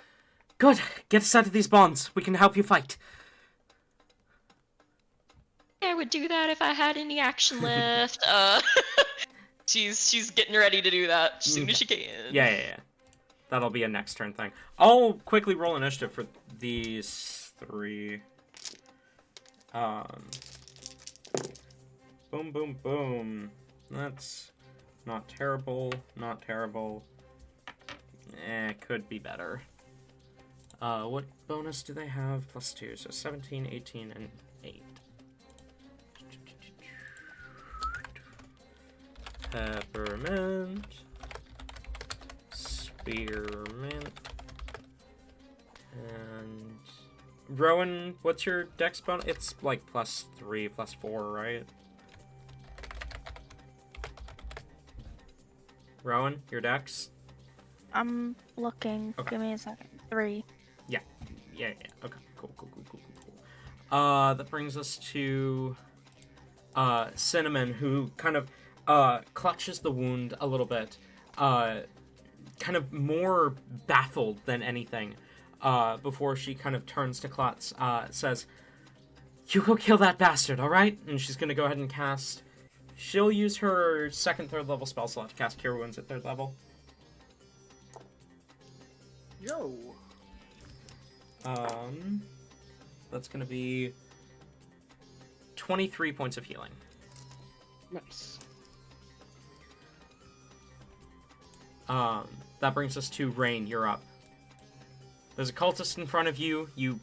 "Good, get us out of these bonds. We can help you fight." I would do that if I had any action left. She's getting ready to do that as soon as she can. Yeah. That'll be a next turn thing. I'll quickly roll initiative for these three. Boom, boom, boom. That's not terrible. Not terrible. Could be better. What bonus do they have? +2, so 17, 18, and 8. Peppermint. Spearmint. And... Rowan, what's your dex bonus? It's like +3, +4, right? Rowan, your dex? I'm looking. Okay. Give me a second. 3. Yeah. Okay, cool. That brings us to Cinnamon, who kind of clutches the wound a little bit, kind of more baffled than anything, before she kind of turns to Klutz, says, "You go kill that bastard, alright?" And she's gonna go ahead and cast... She'll use her second, third level spell slot to cast Cure Wounds at 3rd level. Yo. That's going to be 23 points of healing. Nice. That brings us to Rain. You're up. There's a cultist in front of you. You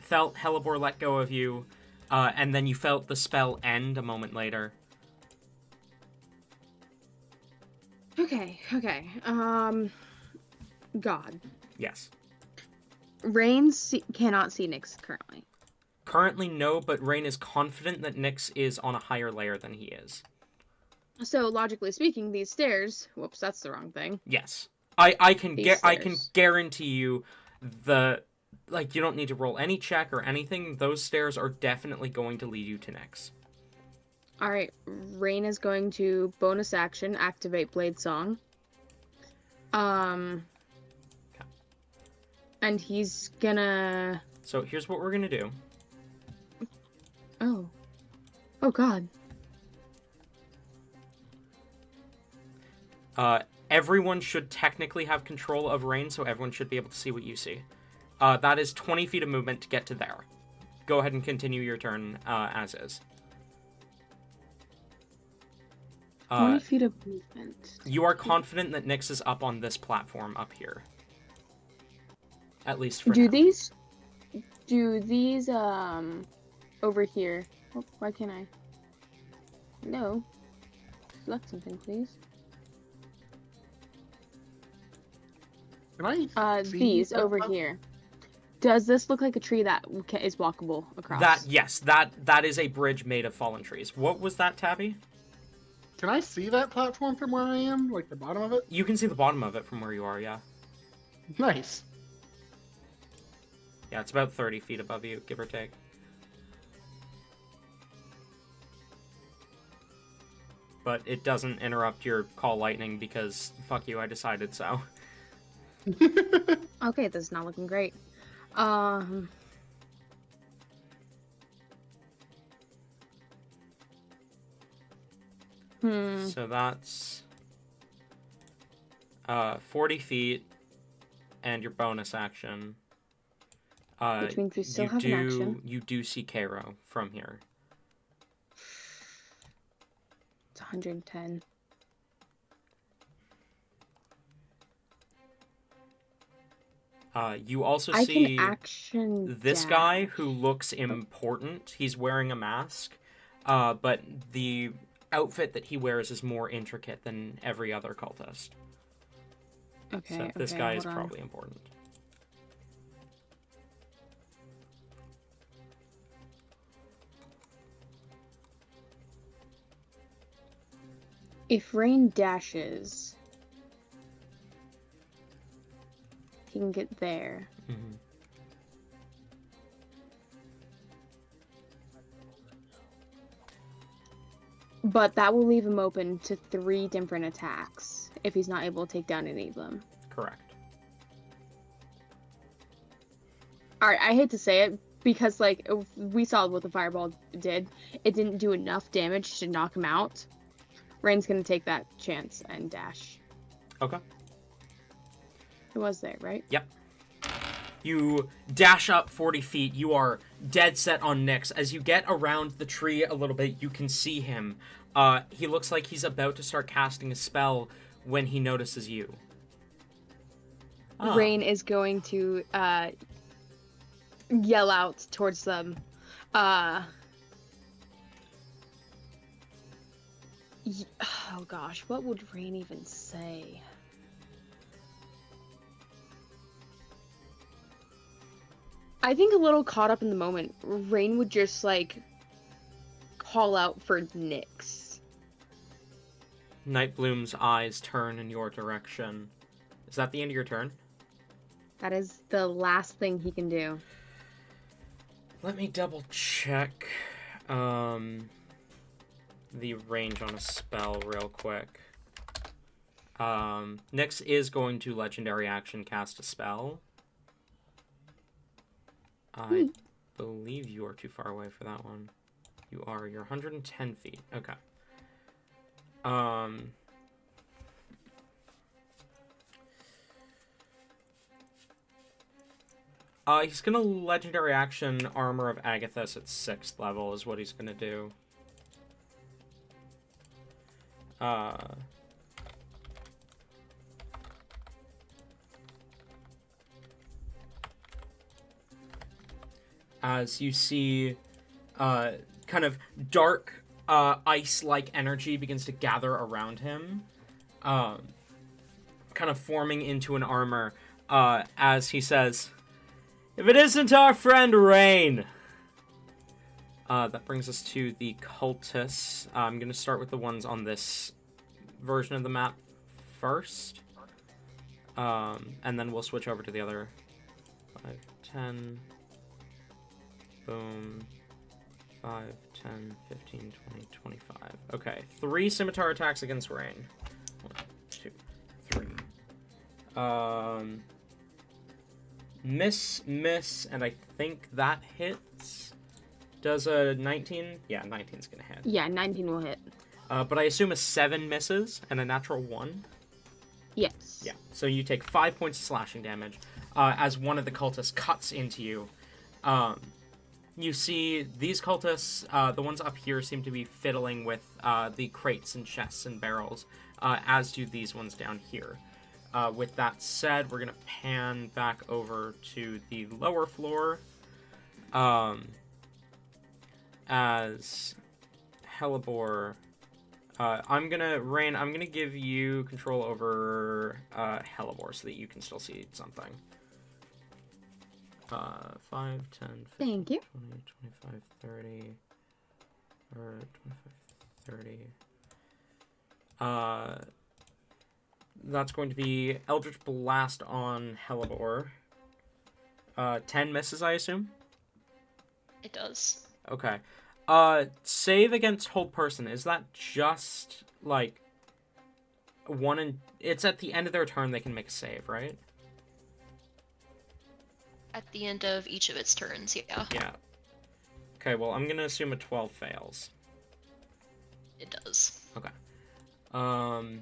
felt Hellebore let go of you, and then you felt the spell end a moment later. Okay. God. Yes. Rain cannot see Nyx currently. Currently, no, but Rain is confident that Nyx is on a higher layer than he is. So logically speaking, these stairs. Whoops, that's the wrong thing. Yes. I can These I can stairs. guarantee you you don't need to roll any check or anything. Those stairs are definitely going to lead you to Nyx. All right. Rain is going to bonus action activate Blade Song. And he's gonna. So here's what we're gonna do. Oh God. Everyone should technically have control of Rain, so everyone should be able to see what you see. That is 20 feet of movement to get to there. Go ahead and continue your turn as is. 20 feet of movement. You are confident that Nyx is up on this platform up here. At least for now. Do these over here? Oh, why can't I? No. Select something, please. Can I see These that over stuff? here. Does this look like a tree that is walkable across? That is a bridge made of fallen trees. What was that, Tabby? Can I see that platform from where I am? Like the bottom of it? You can see the bottom of it from where you are, yeah. Nice. Yeah, it's about 30 feet above you, give or take. But it doesn't interrupt your call lightning because, fuck you, I decided so. Okay, this is not looking great. So that's 40 feet and your bonus action. Which means we still have an action. You do see Cairo from here. It's 110. You also I see can action this dash. guy who looks important. He's wearing a mask, but the outfit that he wears is more intricate than every other cultist. Okay, So this okay, guy is hold on. probably important. If Rain dashes, he can get there. Mm-hmm. But that will leave him open to 3 different attacks if he's not able to take down any of them. Correct. Alright, I hate to say it, because, like, we saw what the fireball did. It didn't do enough damage to knock him out. Rain's gonna take that chance and dash. Okay. It was there, right? Yep. You dash up 40 feet. You are dead set on Nyx. As you get around the tree a little bit, you can see him. He looks like he's about to start casting a spell when he notices you. Ah. Rain is going to yell out towards them. Oh gosh, what would Rain even say? I think a little caught up in the moment, Rain would just like call out for Nyx. Nightbloom's eyes turn in your direction. Is that the end of your turn? That is the last thing he can do. Let me double check the range on a spell real quick. Nyx is going to legendary action cast a spell. I believe you are too far away for that one. You are. You're 110 feet. Okay. He's gonna legendary action Armor of Agathis at 6th level is what he's gonna do. As you see, kind of dark, ice-like energy begins to gather around him, kind of forming into an armor, as he says, "If it isn't our friend Rain!" That brings us to the cultists. I'm going to start with the ones on this version of the map first. And then we'll switch over to the other. 5, 10. Boom. 5, 10, 15, 20, 25. Okay, 3 scimitar attacks against Rain. 1, 2, 3. Miss, and I think that hits. Does a 19? Yeah, 19's gonna hit. Yeah, 19 will hit. But I assume a 7 misses and a natural 1? Yes. Yeah, so you take 5 points of slashing damage as one of the cultists cuts into you. You see these cultists, the ones up here, seem to be fiddling with the crates and chests and barrels, as do these ones down here. With that said, we're going to pan back over to the lower floor. As Hellebore, I'm gonna give you control over Hellebore so that you can still see something. 5, 10, 15, Thank you. 20, 25, 30, or 25, 30. That's going to be Eldritch Blast on Hellebore. 10 misses, I assume? It does. Okay. Save against hold person. Is that just, like, it's at the end of their turn they can make a save, right? At the end of each of its turns, yeah. Yeah. Okay, well, I'm gonna assume a 12 fails. It does. Okay. 5, 10,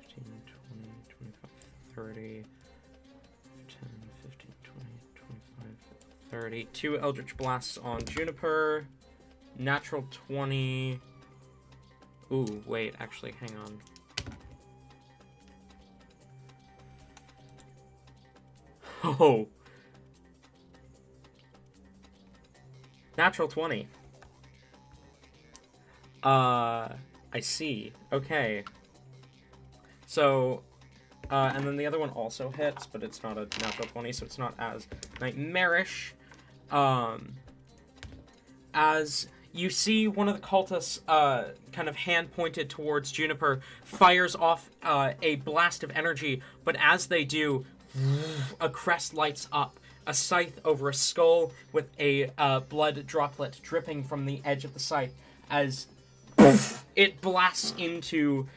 15, 20, 25, 30... 10, 15, 20, 25, 30. 2 Eldritch Blasts on Juniper. Natural 20. Ooh, wait, actually, hang on. Oh. Natural 20. I see. Okay. So, and then the other one also hits, but it's not a natural 20, so it's not as nightmarish. As you see one of the cultists, kind of hand-pointed towards Juniper, fires off a blast of energy, but as they do, a crest lights up, a scythe over a skull with a blood droplet dripping from the edge of the scythe, as it blasts into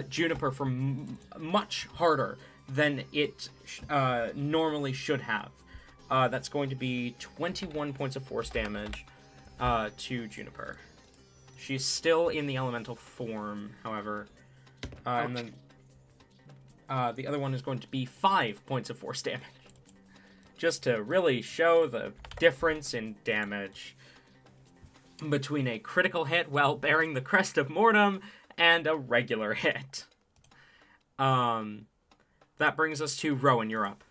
Juniper from much harder than it normally should have. That's going to be 21 points of force damage to Juniper. She's still in the elemental form, however. And then the other one is going to be 5 points of force damage. Just to really show the difference in damage between a critical hit while bearing the crest of Mortem and a regular hit. That brings us to Rowan, you're up.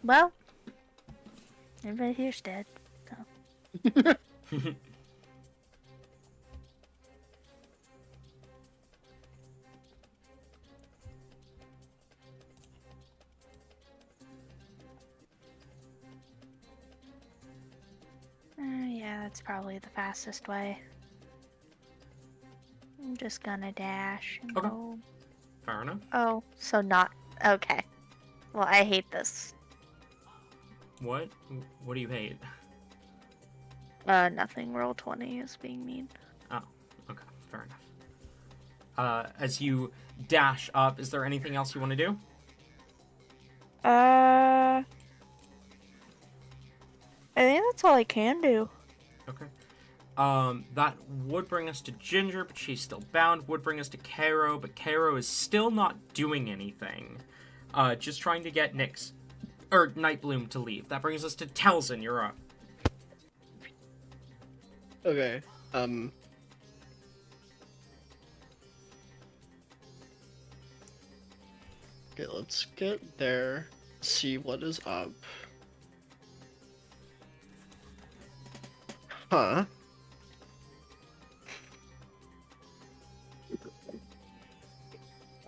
Well, everybody here's dead, so. Yeah, that's probably the fastest way. I'm just gonna dash and Okay. go. Fair enough. Oh, so not okay. Well, I hate this. What? What do you hate? Nothing. Roll 20 is being mean. Oh, okay. Fair enough. As you dash up, is there anything else you want to do? I think that's all I can do. Okay. That would bring us to Ginger, but she's still bound. Would bring us to Cairo, but Cairo is still not doing anything. Just trying to get Nightbloom to leave. That brings us to Telzin. You're up. Okay. Okay, let's get there. See what is up. Huh?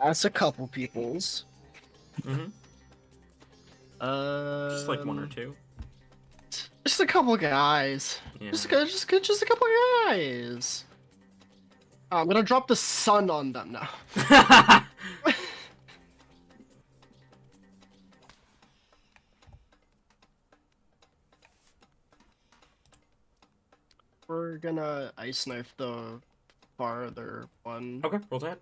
That's a couple people's. Mm-hmm. Just like one or two. Just a couple guys. Yeah. Just a couple guys. I'm gonna drop the sun on them now. We're gonna ice knife the farther one. Okay, roll to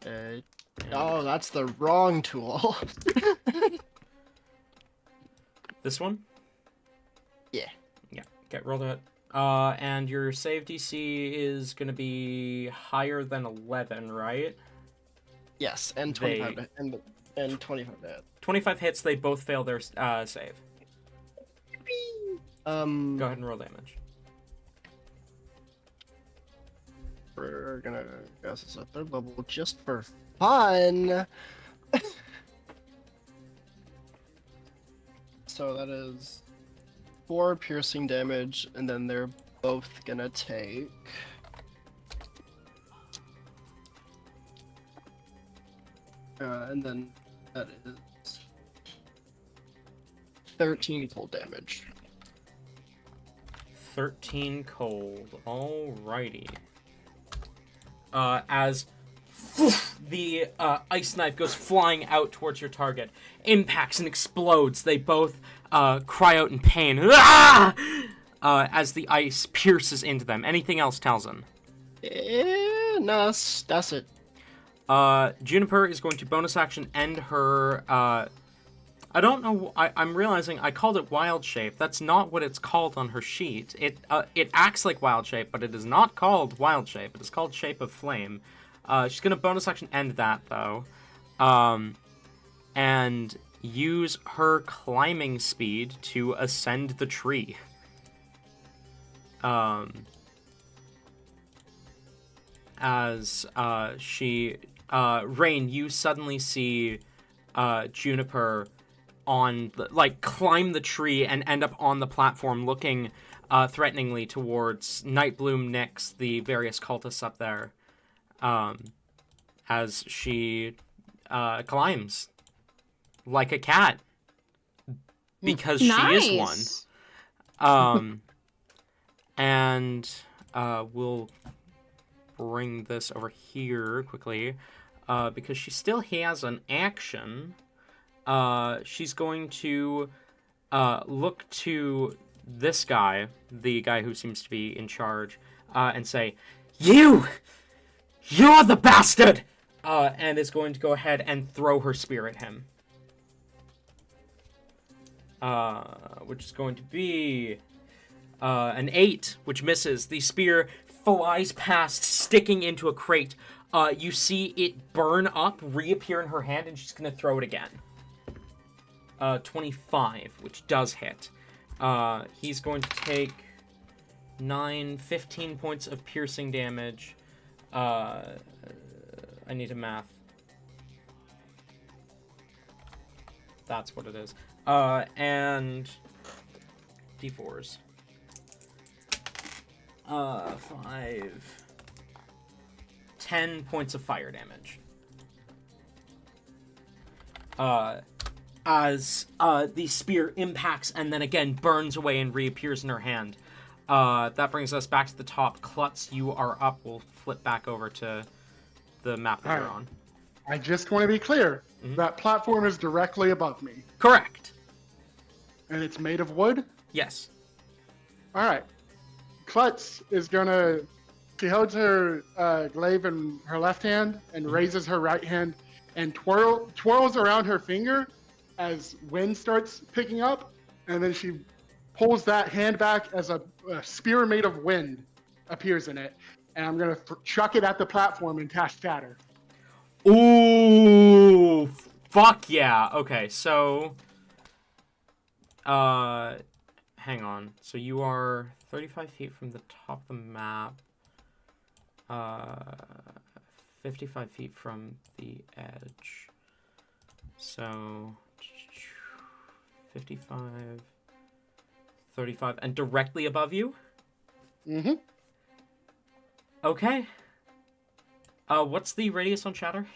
hit. Oh, that's the wrong tool. This one? Yeah. Yeah, get rolled to hit. And your save DC is gonna be higher than 11, right? Yes, and 25 and 25 to hit. 25 hits, they both fail their save. Go ahead and roll damage. We're gonna guess it's a third level just for fun. So that is 4 piercing damage, and then they're both gonna take. And then that is 13 cold damage. 13 cold. Alrighty. As the ice knife goes flying out towards your target, impacts and explodes. They both cry out in pain. Ah! As the ice pierces into them. Anything else, Talzin? No, that's it. Juniper is going to bonus action end her. I don't know. I'm realizing I called it Wild Shape. That's not what it's called on her sheet. It acts like Wild Shape, but it is not called Wild Shape. It is called Shape of Flame. She's gonna bonus action end that though, and use her climbing speed to ascend the tree. As she Rain, you suddenly see Juniper climb the tree and end up on the platform looking threateningly towards Nightbloom, Nyx, the various cultists up there, as she climbs like a cat because she is one. And we'll bring this over here quickly because she still has an action. She's going to look to this guy, the guy who seems to be in charge, and say, "You're the bastard!" And is going to go ahead and throw her spear at him. Which is going to be an 8, which misses. The spear flies past, sticking into a crate. You see it burn up, reappear in her hand, and she's going to throw it again. 25, which does hit. He's going to take 15 points of piercing damage. I need a math. That's what it is. And D4s. 5. 10 points of fire damage. As the spear impacts and then again burns away and reappears in her hand. That brings us back to the top. Klutz, you are up. We'll flip back over to the map that you're on. I just want to be clear. That platform is directly above me. Correct. And it's made of wood? Yes. All right. Klutz is going to... She holds her glaive in her left hand and raises her right hand and twirls around her finger as wind starts picking up, and then she pulls that hand back as a spear made of wind appears in it, and I'm gonna chuck it at the platform and cast Shatter. Ooh, fuck yeah. Okay, so, hang on. So you are 35 feet from the top of the map. 55 feet from the edge. So 55, 35, and directly above you? Mm-hmm. Okay. What's the radius on Shatter?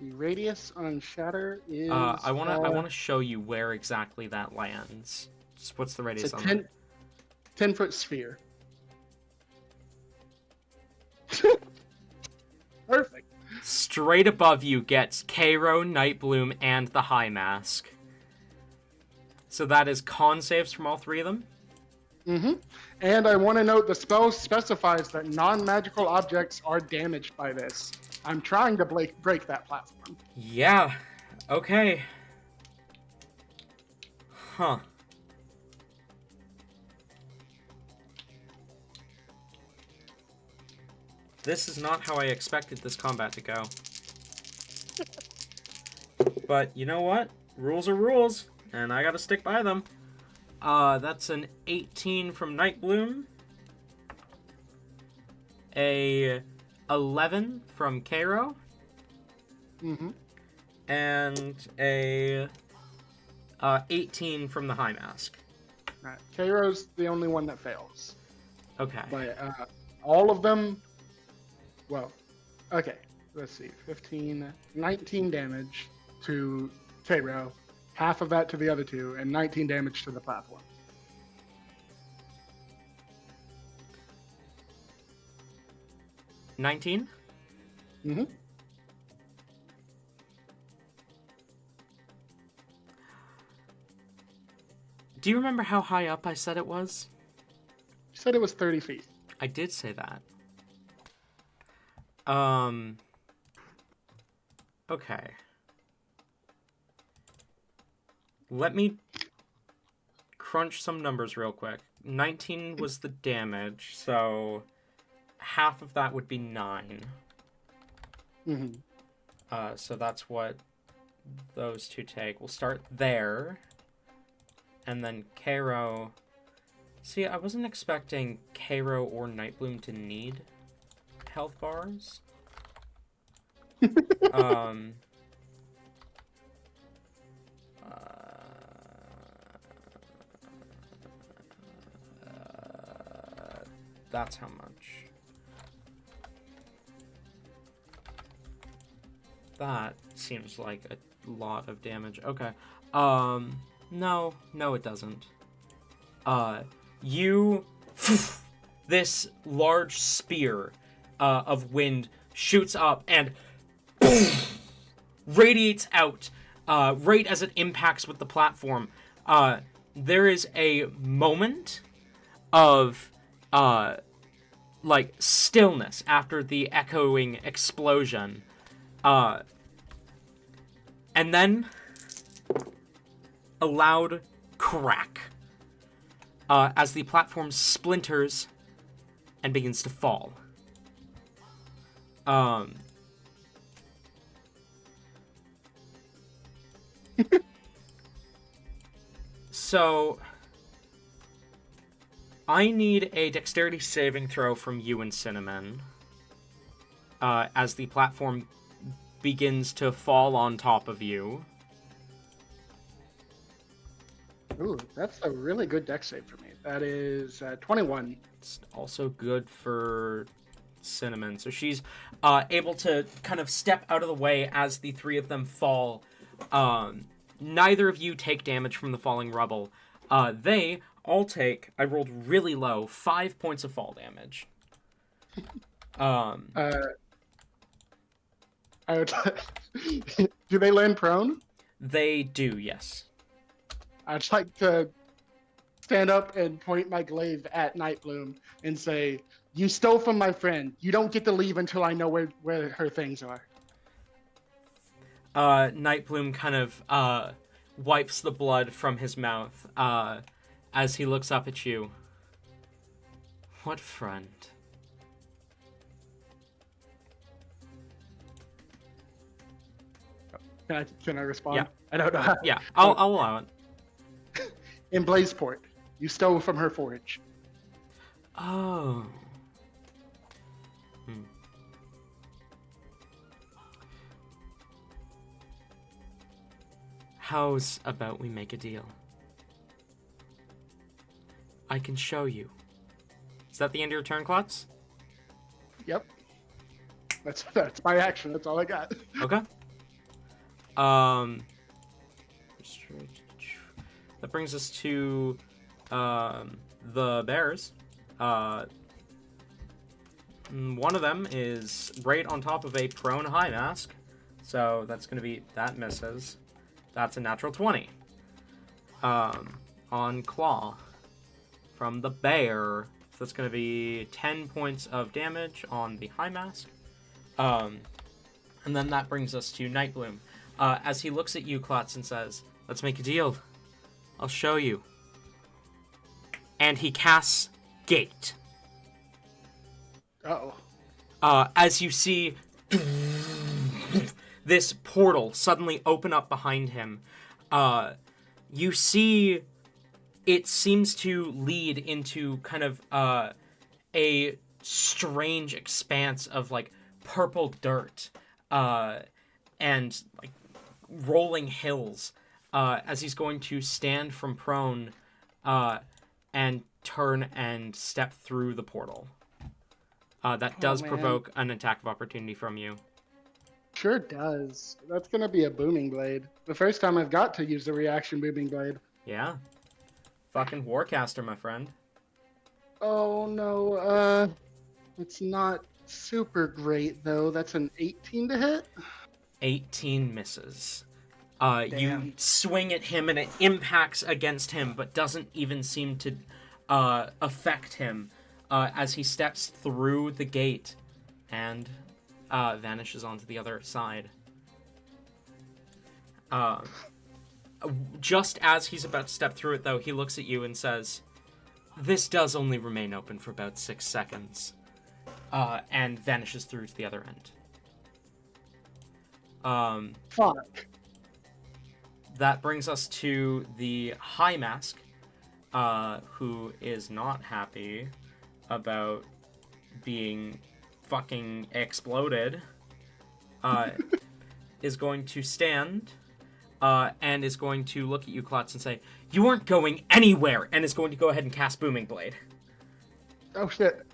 The radius on Shatter is. I wanna show you where exactly that lands. Just what's the radius It's a on 10, that? 10-foot sphere. Perfect. Straight above you gets Cairo, Nightbloom, and the High Mask. So that is con saves from all three of them? Mm-hmm. And I want to note the spell specifies that non-magical objects are damaged by this. I'm trying to break that platform. Yeah. Okay. Huh. This is not how I expected this combat to go. But you know what? Rules are rules, and I gotta stick by them. That's an 18 from Nightbloom. A 11 from Cairo. Mm-hmm. And a 18 from the High Mask. All right. Cairo's the only one that fails. Okay. But all of them, well, okay, let's see, 15, 19 damage to Cairo, half of that to the other two, and 19 damage to the platform. $19? Mm-hmm. Do you remember how high up I said it was? You said it was 30 feet. I did say that. Okay. Let me crunch some numbers real quick. 19 was the damage, so half of that would be 9. Mm-hmm. So that's what those two take. We'll start there. And then Cairo. See, I wasn't expecting Cairo or Nightbloom to need health bars. That's how much. That seems like a lot of damage. Okay. No, it doesn't. This large spear of wind shoots up and radiates out right as it impacts with the platform. There is a moment of like stillness after the echoing explosion. And then a loud crack as the platform splinters and begins to fall. So I need a dexterity saving throw from you and Cinnamon as the platform begins to fall on top of you. Ooh, that's a really good dex save for me. That is 21. It's also good for Cinnamon. So she's able to kind of step out of the way as the three of them fall. Neither of you take damage from the falling rubble. They all take, I rolled really low, 5 points of fall damage. Do they land prone? They do, yes. I'd like to stand up and point my glaive at Nightbloom and say, "You stole from my friend. You don't get to leave until I know where her things are." Nightbloom kind of wipes the blood from his mouth as he looks up at you. What friend? Can I respond? Yeah. I don't know how. Yeah, I'll allow it. In Blazeport, you stole from her forge. Oh. How's about we make a deal? I can show you. Is that the end of your turn, Klutz? Yep. That's my action. That's all I got. Okay. That brings us to the bears. One of them is right on top of a prone high mask, so that's going to be that misses. That's a natural 20. On claw from the bear, so that's going to be 10 points of damage on the high mask. And then that brings us to Nightbloom. As he looks at you, Klotz, and says, "Let's make a deal. I'll show you." And he casts Gate. Uh-oh. As you see this portal suddenly open up behind him, you see it seems to lead into kind of a strange expanse of like purple dirt and like rolling hills as he's going to stand from prone and turn and step through the portal. That does provoke an attack of opportunity from you. Sure does. That's gonna be a booming blade. The first time I've got to use the reaction booming blade. Yeah. Fucking Warcaster, my friend. Oh no, it's not super great though. That's an 18 to hit. 18 misses. You Damn. swing at him and it impacts against him, but doesn't even seem to affect him as he steps through the gate and vanishes onto the other side. Just as he's about to step through it, though, he looks at you and says, "This does only remain open for about 6 seconds," and vanishes through to the other end. Fuck. That brings us to the High Mask, who is not happy about being fucking exploded, is going to stand, and is going to look at you, Klotz, and say, "You aren't going anywhere," and is going to go ahead and cast Booming Blade. Oh shit.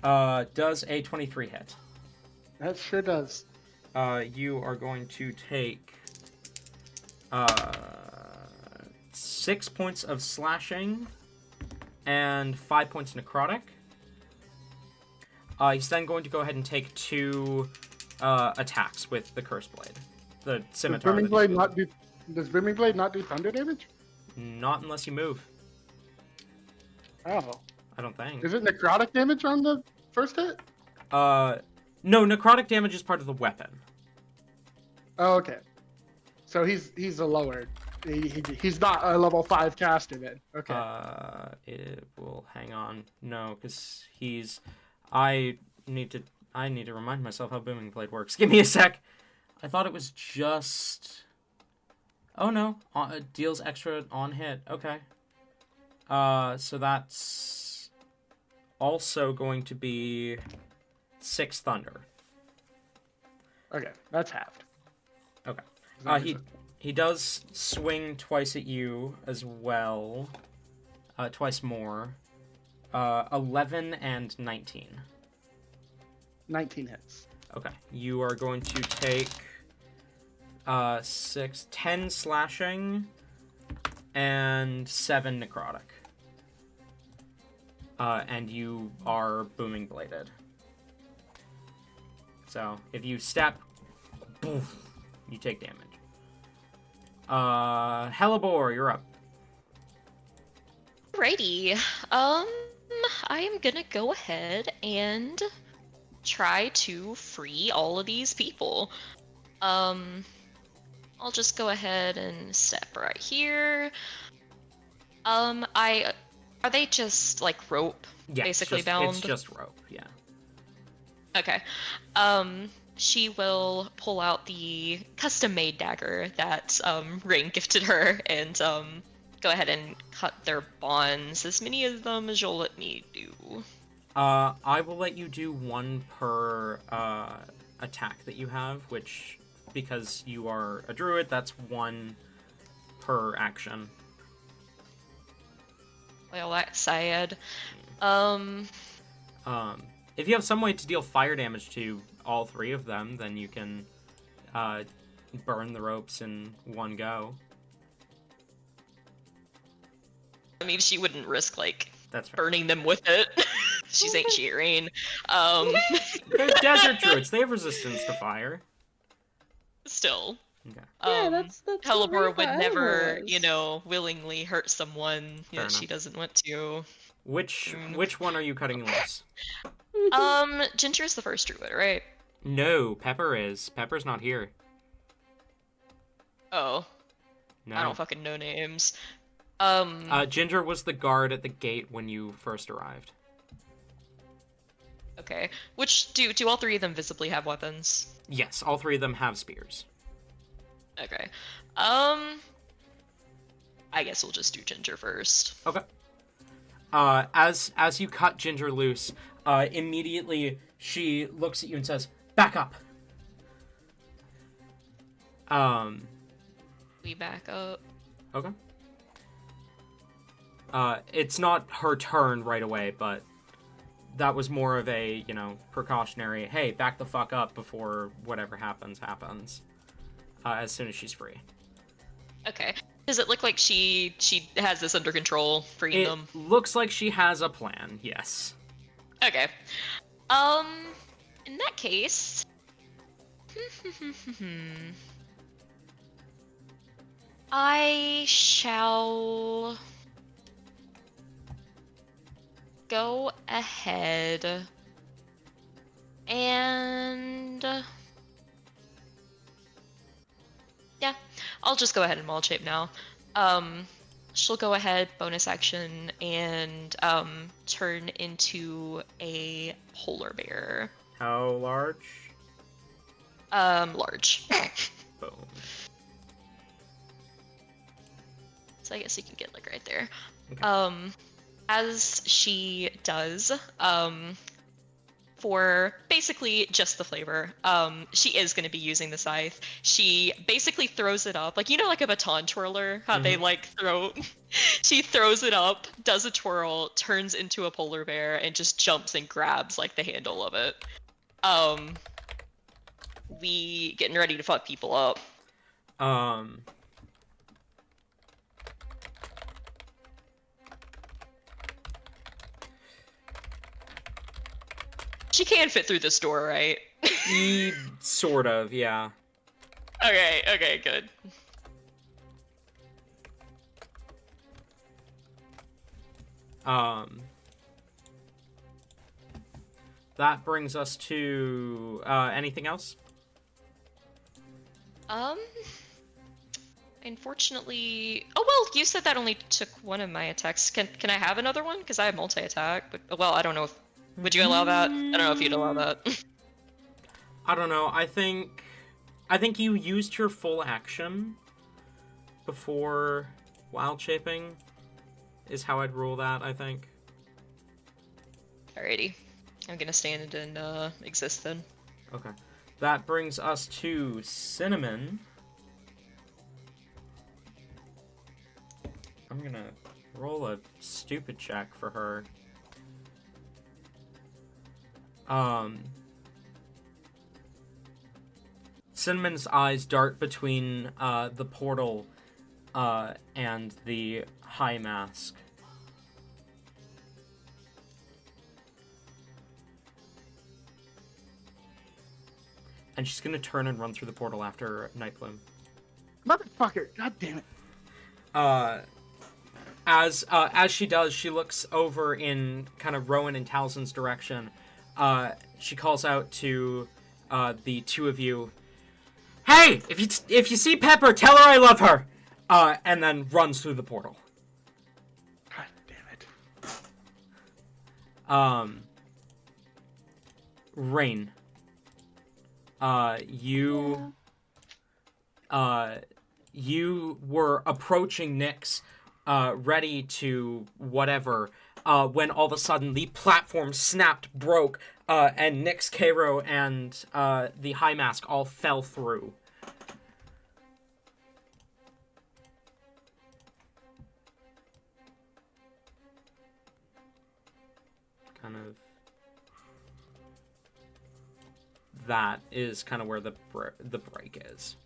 Does a 23 hit? That sure does. You are going to take 6 points of slashing and 5 points necrotic. He's then going to go ahead and take 2 attacks with the Curse Blade. The scimitar. Does Booming Blade not do thunder damage? Not unless you move. Oh. I don't think. Is it necrotic damage on the first hit? No, necrotic damage is part of the weapon. Oh, okay. So he's a lower. He's not a level 5 caster then. Okay. It will hang on. No, because he's. I need to remind myself how Booming Blade works. Give me a sec. I thought it was just. Oh no, it deals extra on hit. Okay. So that's also going to be 6 thunder. Okay, that's halved. Okay. That makes sense. He does swing twice at you as well. Twice more. 11 and 19. 19 hits. Okay. You are going to take 10 slashing and 7 necrotic. And you are booming bladed. So if you step, boof, you take damage. Hellebore, you're up. Alrighty. I am gonna go ahead and try to free all of these people. I'll just go ahead and step right here. Are they just like rope, Yeah, basically it's bound? just rope. Yeah. Okay. She will pull out the custom-made dagger that Rain gifted her, and go ahead and cut their bonds. As many of them as you'll let me do. I will let you do one per attack that you have, which, because you are a druid, that's one per action. Well, that's sad. If you have some way to deal fire damage to all three of them, then you can burn the ropes in one go. I mean, she wouldn't risk, like, That's right. burning them with it. She's ancient Rain. They're desert druids. They have resistance to fire. Still. Okay. Yeah, that's what Helibor Rain would thought never, Helibor was. willingly hurt someone that she enough. doesn't want to. Which one are you cutting loose? Ginger's the first druid, right? No, Pepper is. Pepper's not here. Oh. No. I don't fucking know names. Ginger was the guard at the gate when you first arrived. Okay. Which, do all three of them visibly have weapons? Yes, all three of them have spears. Okay. I guess we'll just do Ginger first. Okay. As you cut Ginger loose, immediately she looks at you and says, "Back up." We back up. Okay. It's not her turn right away, but that was more of a, precautionary, hey, back the fuck up before whatever happens. As soon as she's free. Okay. Does it look like she has this under control, freeing them? It looks like she has a plan, yes. Okay. In that case... I shall... go ahead... and... yeah, I'll just go ahead and wild shape now. She'll go ahead, bonus action, and turn into a polar bear. How large? Large. Boom. So I guess you can get like right there. Okay. As she does, for basically just the flavor, she is going to be using the scythe. She basically throws it up, like, like a baton twirler, how they like throw. She throws it up, does a twirl, turns into a polar bear, and just jumps and grabs like the handle of it. We getting ready to fuck people up. She can fit through this door, right? Sort of, yeah. Okay, good. That brings us to anything else? Unfortunately, oh well, you said that only took one of my attacks. Can I have another one? Because I have multi-attack, but well, I don't know if would you allow that? I don't know if you'd allow that. I don't know. I think you used your full action before wild shaping is how I'd rule that, I think. Alrighty. I'm gonna stand and exist then. Okay. That brings us to Cinnamon. I'm gonna roll a stupid check for her. Cinnamon's eyes dart between the portal and the high mask. And she's gonna turn and run through the portal after Nightbloom. Motherfucker! God damn it! As she does, she looks over in kind of Rowan and Talzin's direction. She calls out to the two of you. Hey, if you see Pepper, tell her I love her. And then runs through the portal. God damn it. Rain. You were approaching Nyx, ready to whatever, when all of a sudden the platform snapped, broke, and Nyx, Cairo, and the High Mask all fell through. Kind of. That is kind of where the break is.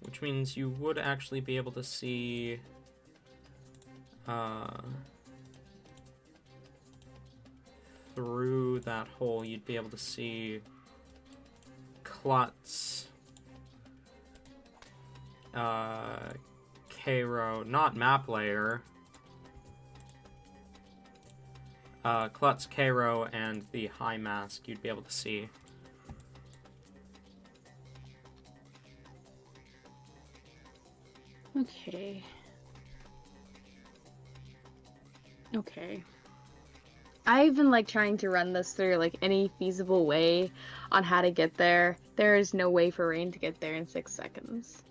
Which means you would actually be able to see through that hole. You'd be able to see Klutz, Cairo, not map layer. Klutz, Cairo, and the High Mask you'd be able to see. Okay. Okay. I've been like trying to run this through like any feasible way on how to get there. There is no way for Rain to get there in 6 seconds.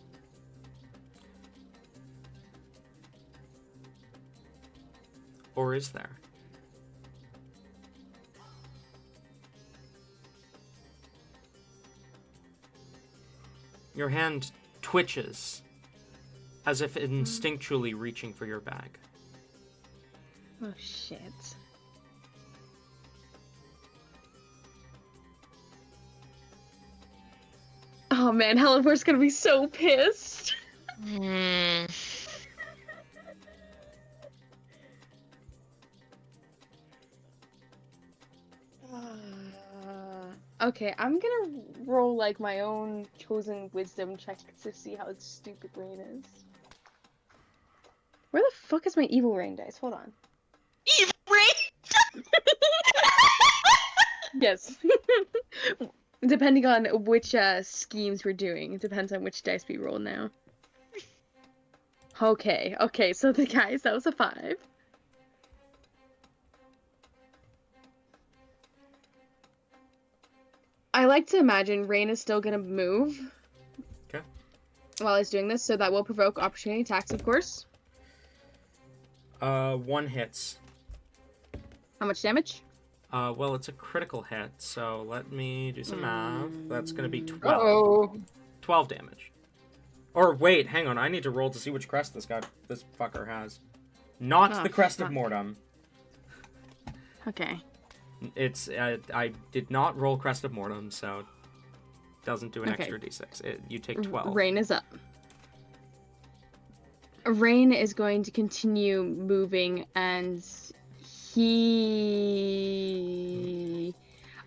Or is there? Your hand twitches, as if instinctually reaching for your bag. Oh shit. Oh man, Hellebor's gonna be so pissed. Okay, I'm gonna roll like my own chosen wisdom check to see how stupid Rain is. Where the fuck is my evil Rain dice? Hold on. Evil Rain! Yes. Depending on which schemes we're doing, it depends on which dice we roll now. Okay, so the guys, that was a 5. I like to imagine Rain is still gonna move. Okay. While he's doing this, so that will provoke opportunity attacks, of course. 1 hits. How much damage? Well, it's a critical hit, so let me do some math. That's gonna be 12. Uh-oh. 12 damage. Or wait, hang on. I need to roll to see which crest this fucker has. Not Oh, the crest of fuck. Mortem. Okay. It's I did not roll crest of Mortem, so it doesn't do an Okay. extra d6. You take 12. Rain is up. Rain is going to continue moving, and he,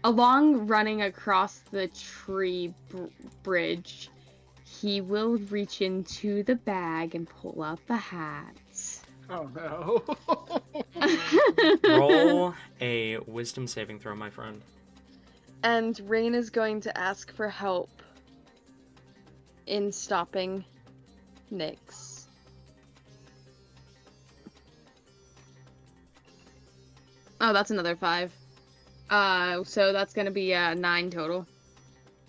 along running across the tree bridge, he will reach into the bag and pull out the hat. Oh no. Roll a wisdom saving throw, my friend. And Rain is going to ask for help in stopping Nyx. Oh, that's another 5. So that's gonna be 9 total.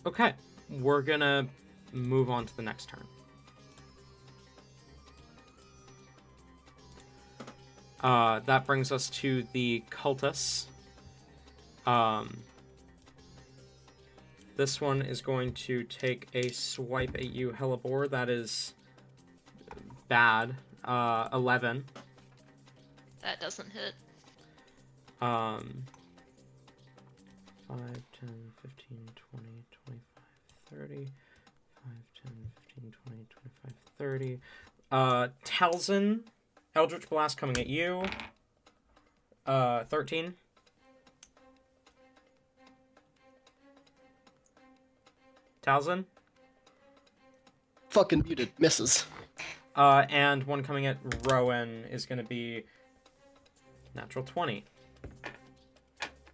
Okay, we're gonna move on to the next turn. That brings us to the cultists. This one is going to take a swipe at you, Hellebore. That is bad. 11. That doesn't hit. 5, 10, 15, 20, 25, 30. 5, 10, 15, 20, 25, 30. Talzin, Eldritch Blast coming at you. 13. Talzin. Fucking muted. Misses. And one coming at Rowan is going to be natural 20.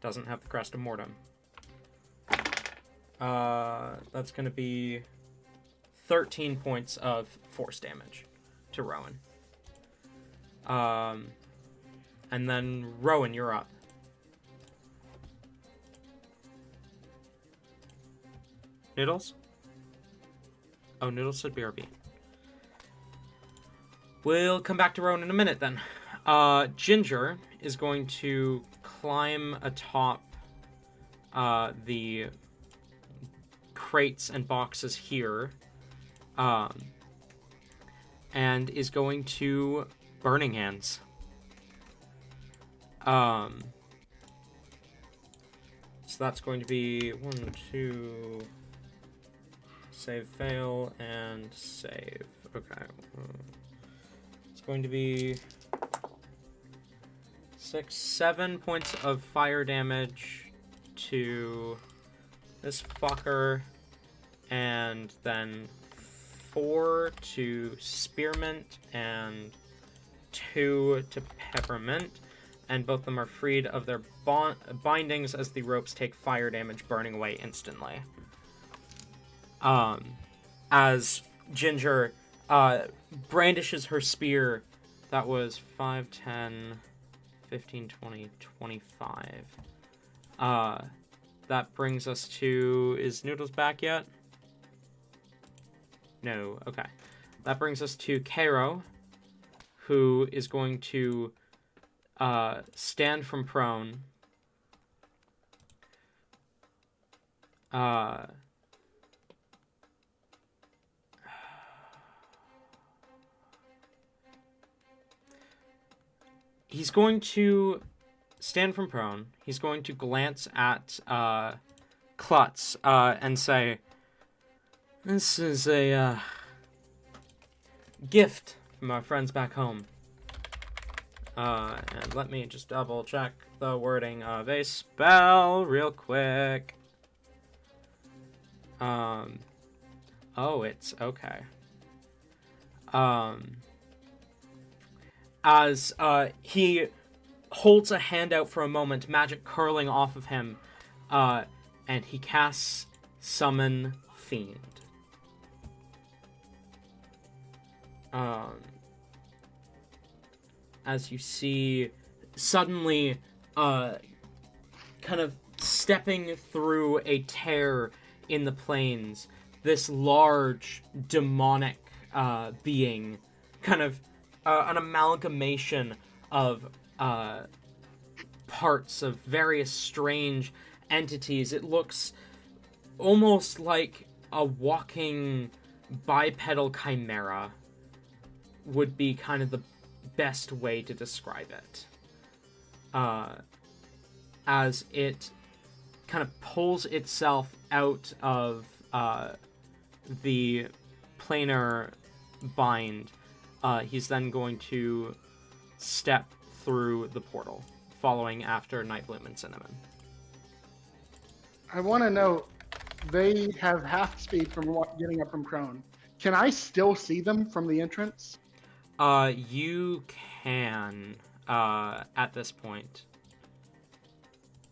Doesn't have the Crest of Mortem. That's going to be 13 points of force damage to Rowan. And then Rowan, you're up. Noodles? Oh, Noodles said BRB. We'll come back to Rowan in a minute then. Ginger is going to climb atop the crates and boxes here, and is going to Burning Hands. So that's going to be 1, 2, save, fail, and save. Okay. It's going to be 6, 7 points of fire damage to this fucker, and then 4 to Spearmint and 2 to Peppermint, and both of them are freed of their bindings as the ropes take fire damage, burning away instantly. As Ginger brandishes her spear, that was 5, 10, 15, 20, 25. That brings us to... Is Noodles back yet? No, okay. That brings us to Cairo, who is going to stand from prone. He's going to stand from prone. He's going to glance at Klutz and say, "This is a gift from our friends back home." And let me just double check the wording of a spell real quick. Oh, it's okay. As he holds a hand out for a moment, magic curling off of him, and he casts Summon Fiend. As you see, suddenly, kind of stepping through a tear in the plains, this large demonic being, kind of an amalgamation of parts of various strange entities. It looks almost like a walking bipedal chimera would be kind of the best way to describe it. As it kind of pulls itself out of the planar bind, he's then going to step through the portal, following after Nightbloom and Cinnamon. I want to know, they have half speed from getting up from prone. Can I still see them from the entrance? You can, at this point.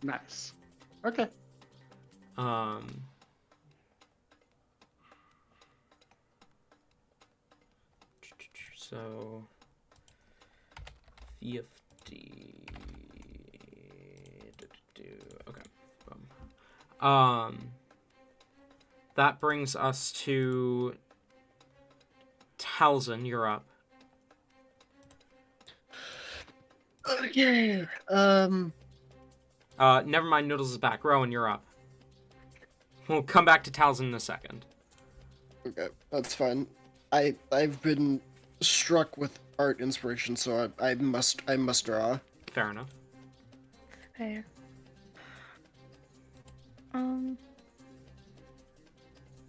Nice. Okay. So 50. Okay. That brings us to Talzin. You're up. Okay. Never mind. Noodles is back. Rowan, you're up. We'll come back to Talzin in a second. Okay, that's fine. I've been struck with art inspiration, so I must draw. Fair enough. Fair.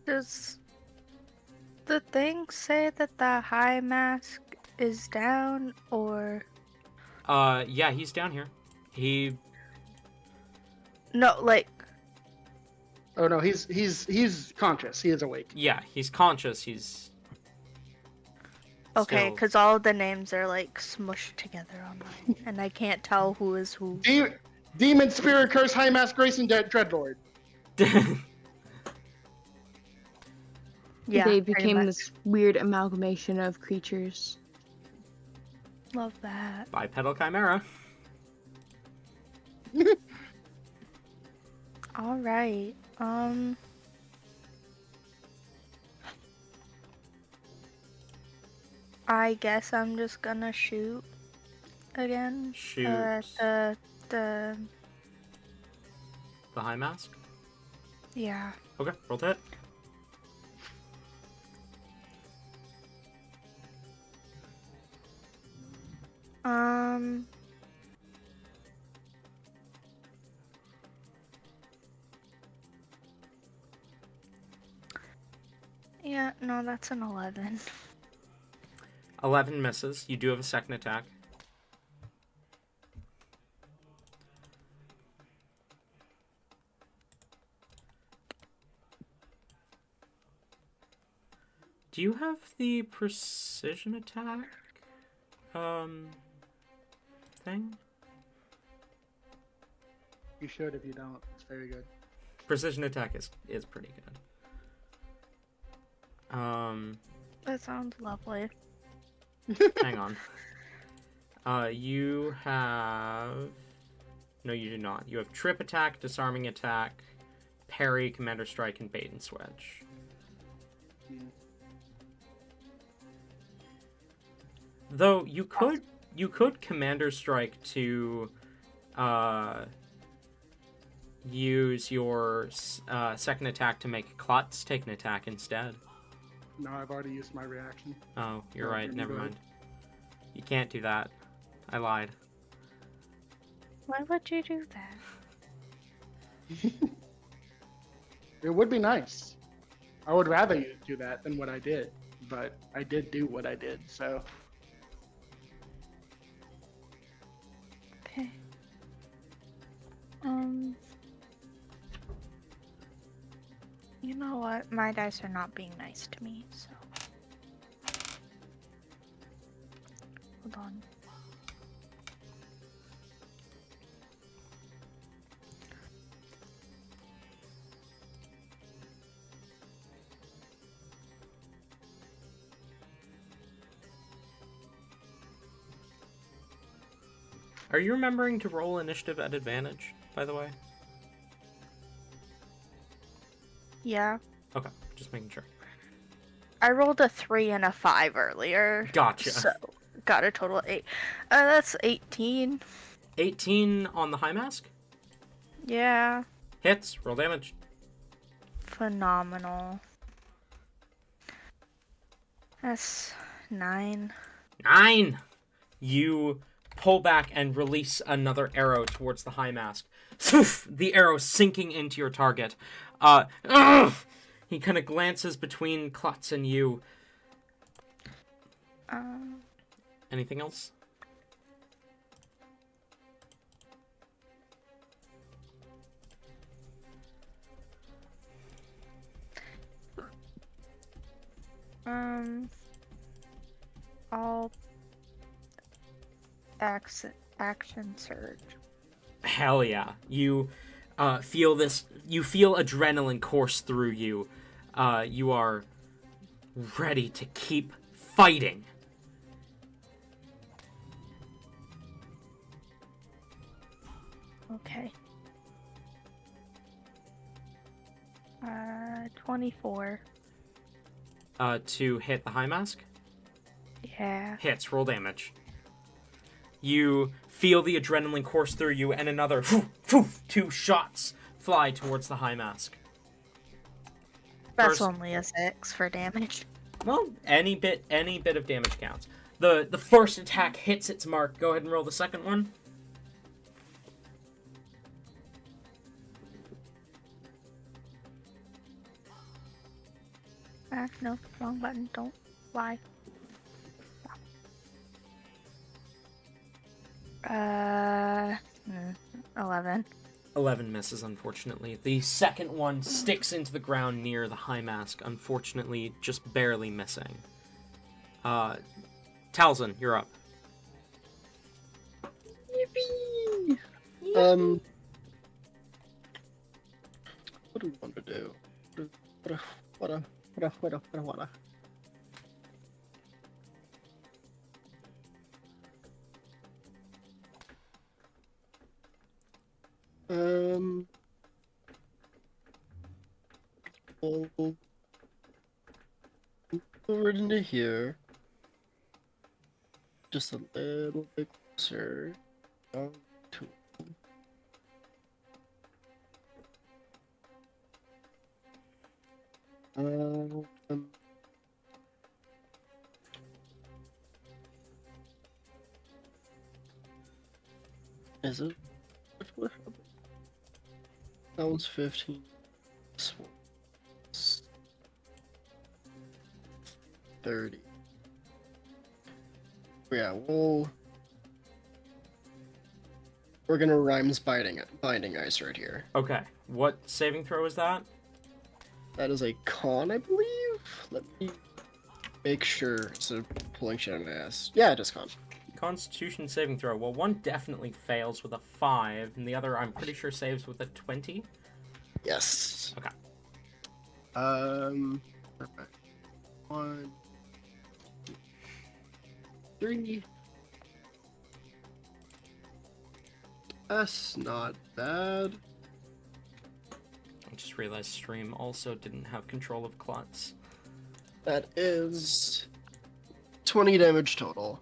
Does the thing say that the high mask is down, or? Yeah, he's down here. No, like. Oh no, he's conscious. He is awake. Yeah, he's conscious. He's Okay, still... because all of the names are like smushed together on mine, and I can't tell who is who. Demon, Spirit, Curse, High Mask, Grayson, Dreadlord. Yeah, They pretty became much. this weird amalgamation of creatures. Love that. Bipedal Chimera. All right. I guess I'm just gonna shoot again. Shoot. The The High Mask? yeah. Okay, roll to hit. Um. Yeah, no, that's an 11. 11 misses. You do have a second attack. Do you have the precision attack thing? You should if you don't. It's very good. Precision attack is pretty good. That sounds lovely. Hang on. You have... No, you do not. You have trip attack, disarming attack, parry, commander strike, and bait and switch. Though you could commander strike to use your second attack to make Klutz take an attack instead. No, I've already used my reaction. Oh, you're Oh, right. you're Never good. mind. You can't do that. I lied. Why would you do that? It would be nice. I would rather you do that than what I did, but I did do what I did, so. Okay. You know what? My dice are not being nice to me, so. Hold on. Are you remembering to roll initiative at advantage, by the way? Yeah. Okay, just making sure. I rolled a 3 and a 5 earlier. Gotcha. So, got a total of 8. That's 18. 18 on the High Mask? Yeah. Hits, roll damage. Phenomenal. That's 9. 9! You pull back and release another arrow towards the High Mask. The arrow sinking into your target. He kind of glances between Klutz and you. Anything else? I'll action surge. Hell yeah. You feel this. You feel adrenaline course through you. You are ready to keep fighting. Okay. 24. To hit the High Mask? Yeah. Hits, roll damage. You feel the adrenaline course through you, and another 2 shots fly towards the High Mask. That's First- only a 6 for damage. Well, any bit of damage counts. The first attack hits its mark. Go ahead and roll the second one. No, wrong button. Don't lie. 11. 11 misses, unfortunately. The second one sticks into the ground near the High Mask, unfortunately just barely missing. Talzin, you're up. Yippee! What do we want to do? What? We'll forward into here. Just a little bit closer. Down to is it? What happened? That one's 15. This one's 30. Yeah, we're gonna rhymes binding ice right here. Okay. What saving throw is that? That is a con, I believe. Let me make sure instead of pulling shit out of my ass. Yeah, it is con. Constitution saving throw. Well, one definitely fails with a 5, and the other I'm pretty sure saves with a 20. Yes. Okay. Perfect. 1, 2, 3. That's not bad. I just realized stream also didn't have control of Klutz. That is 20 damage total.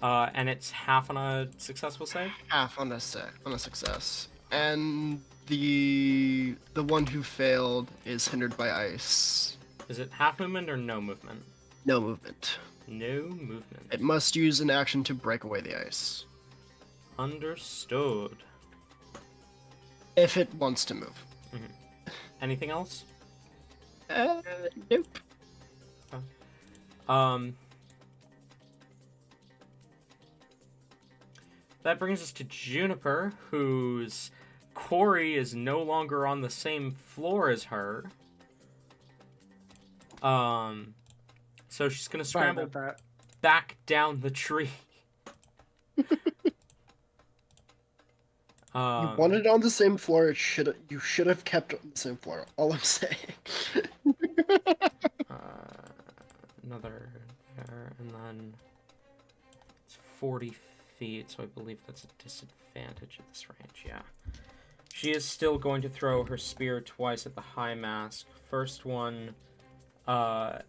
And it's half on a successful save? Half on a success. And the one who failed is hindered by ice. Is it half movement or no movement? No movement. No movement. It must use an action to break away the ice. Understood. If it wants to move. Anything else? Nope. That brings us to Juniper, whose quarry is no longer on the same floor as her. So she's gonna scramble back down the tree. You wanted it on the same floor. You should have kept it on the same floor. All I'm saying. Another there, and then it's 40 feet, so I believe that's a disadvantage at this range. Yeah. She is still going to throw her spear twice at the high mask. First one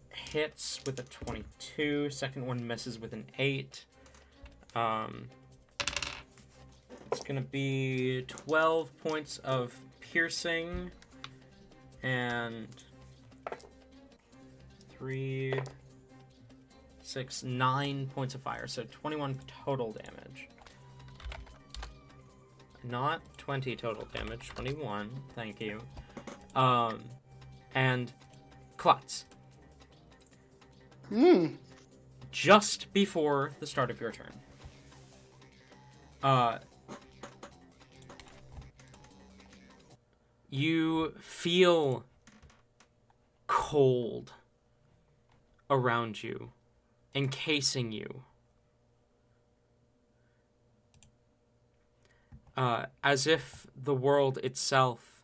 hits with a 22. Second one misses with an 8. It's going to be 12 points of piercing and 3, 6, 9 points of fire. So 21 total damage. Not 20 total damage, 21. Thank you. And Klutz. Just before the start of your turn. You feel cold around you, encasing you. As if the world itself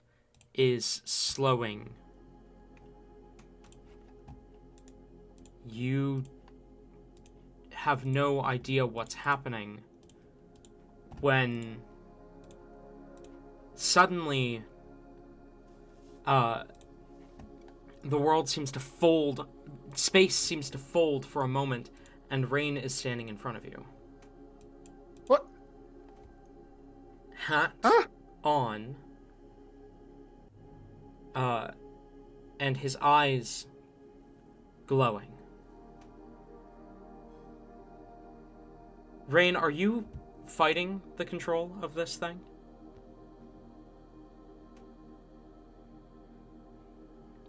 is slowing. You have no idea what's happening when suddenly the world seems to fold, space seems to fold for a moment, and Rain is standing in front of you. What? Hat on, and his eyes glowing. Rain, are you fighting the control of this thing?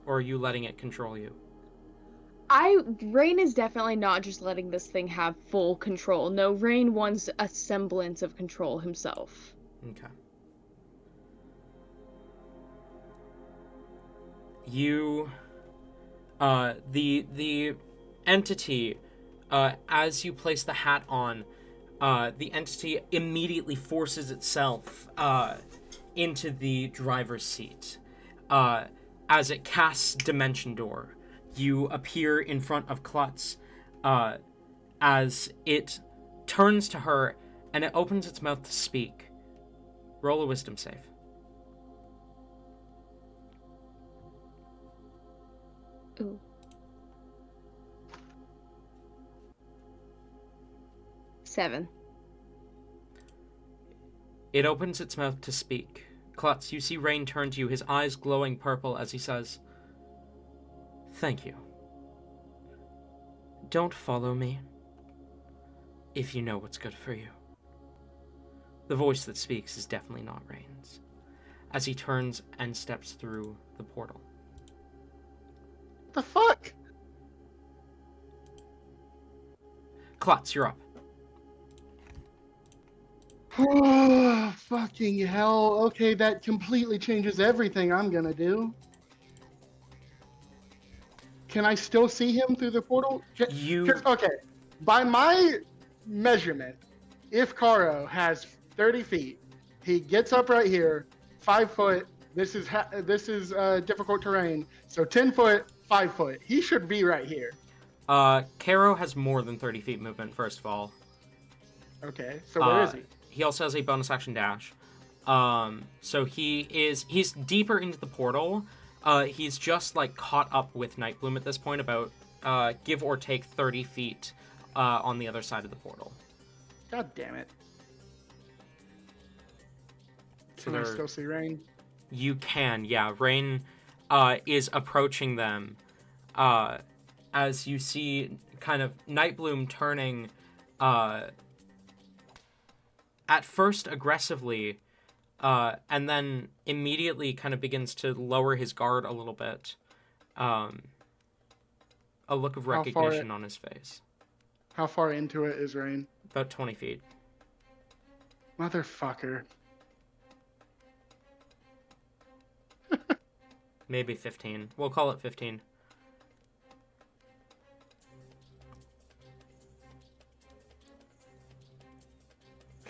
Or are you letting it control you? Rain is definitely not just letting this thing have full control. No, Rain wants a semblance of control himself. Okay. You, the entity, as you place the hat on, the entity immediately forces itself into the driver's seat. As it casts Dimension Door, you appear in front of Klutz as it turns to her and it opens its mouth to speak. Roll a wisdom save. Ooh. 7. It opens its mouth to speak. Klutz, you see Rain turn to you, his eyes glowing purple as he says, "Thank you. Don't follow me if you know what's good for you." The voice that speaks is definitely not Rain's, as he turns and steps through the portal. What the fuck? Klutz, you're up. Oh, fucking hell. Okay, that completely changes everything I'm gonna do. Can I still see him through the portal? Okay, by my measurement, if Karo has 30 feet, he gets up right here, 5 foot. This is difficult terrain, so 10 foot, 5 foot. He should be right here. Caro has more than 30 feet movement, first of all. Okay, so where is he? He also has a bonus action dash. So he's deeper into the portal. He's just like caught up with Nightbloom at this point, about give or take 30 feet on the other side of the portal. God damn it. So Can I still see Rain? You can, yeah. Rain is approaching them as you see kind of Nightbloom turning at first aggressively, and then immediately kind of begins to lower his guard a little bit. A look of recognition on his face. How far into it is Rain? About 20 feet. Motherfucker. Maybe 15. We'll call it 15.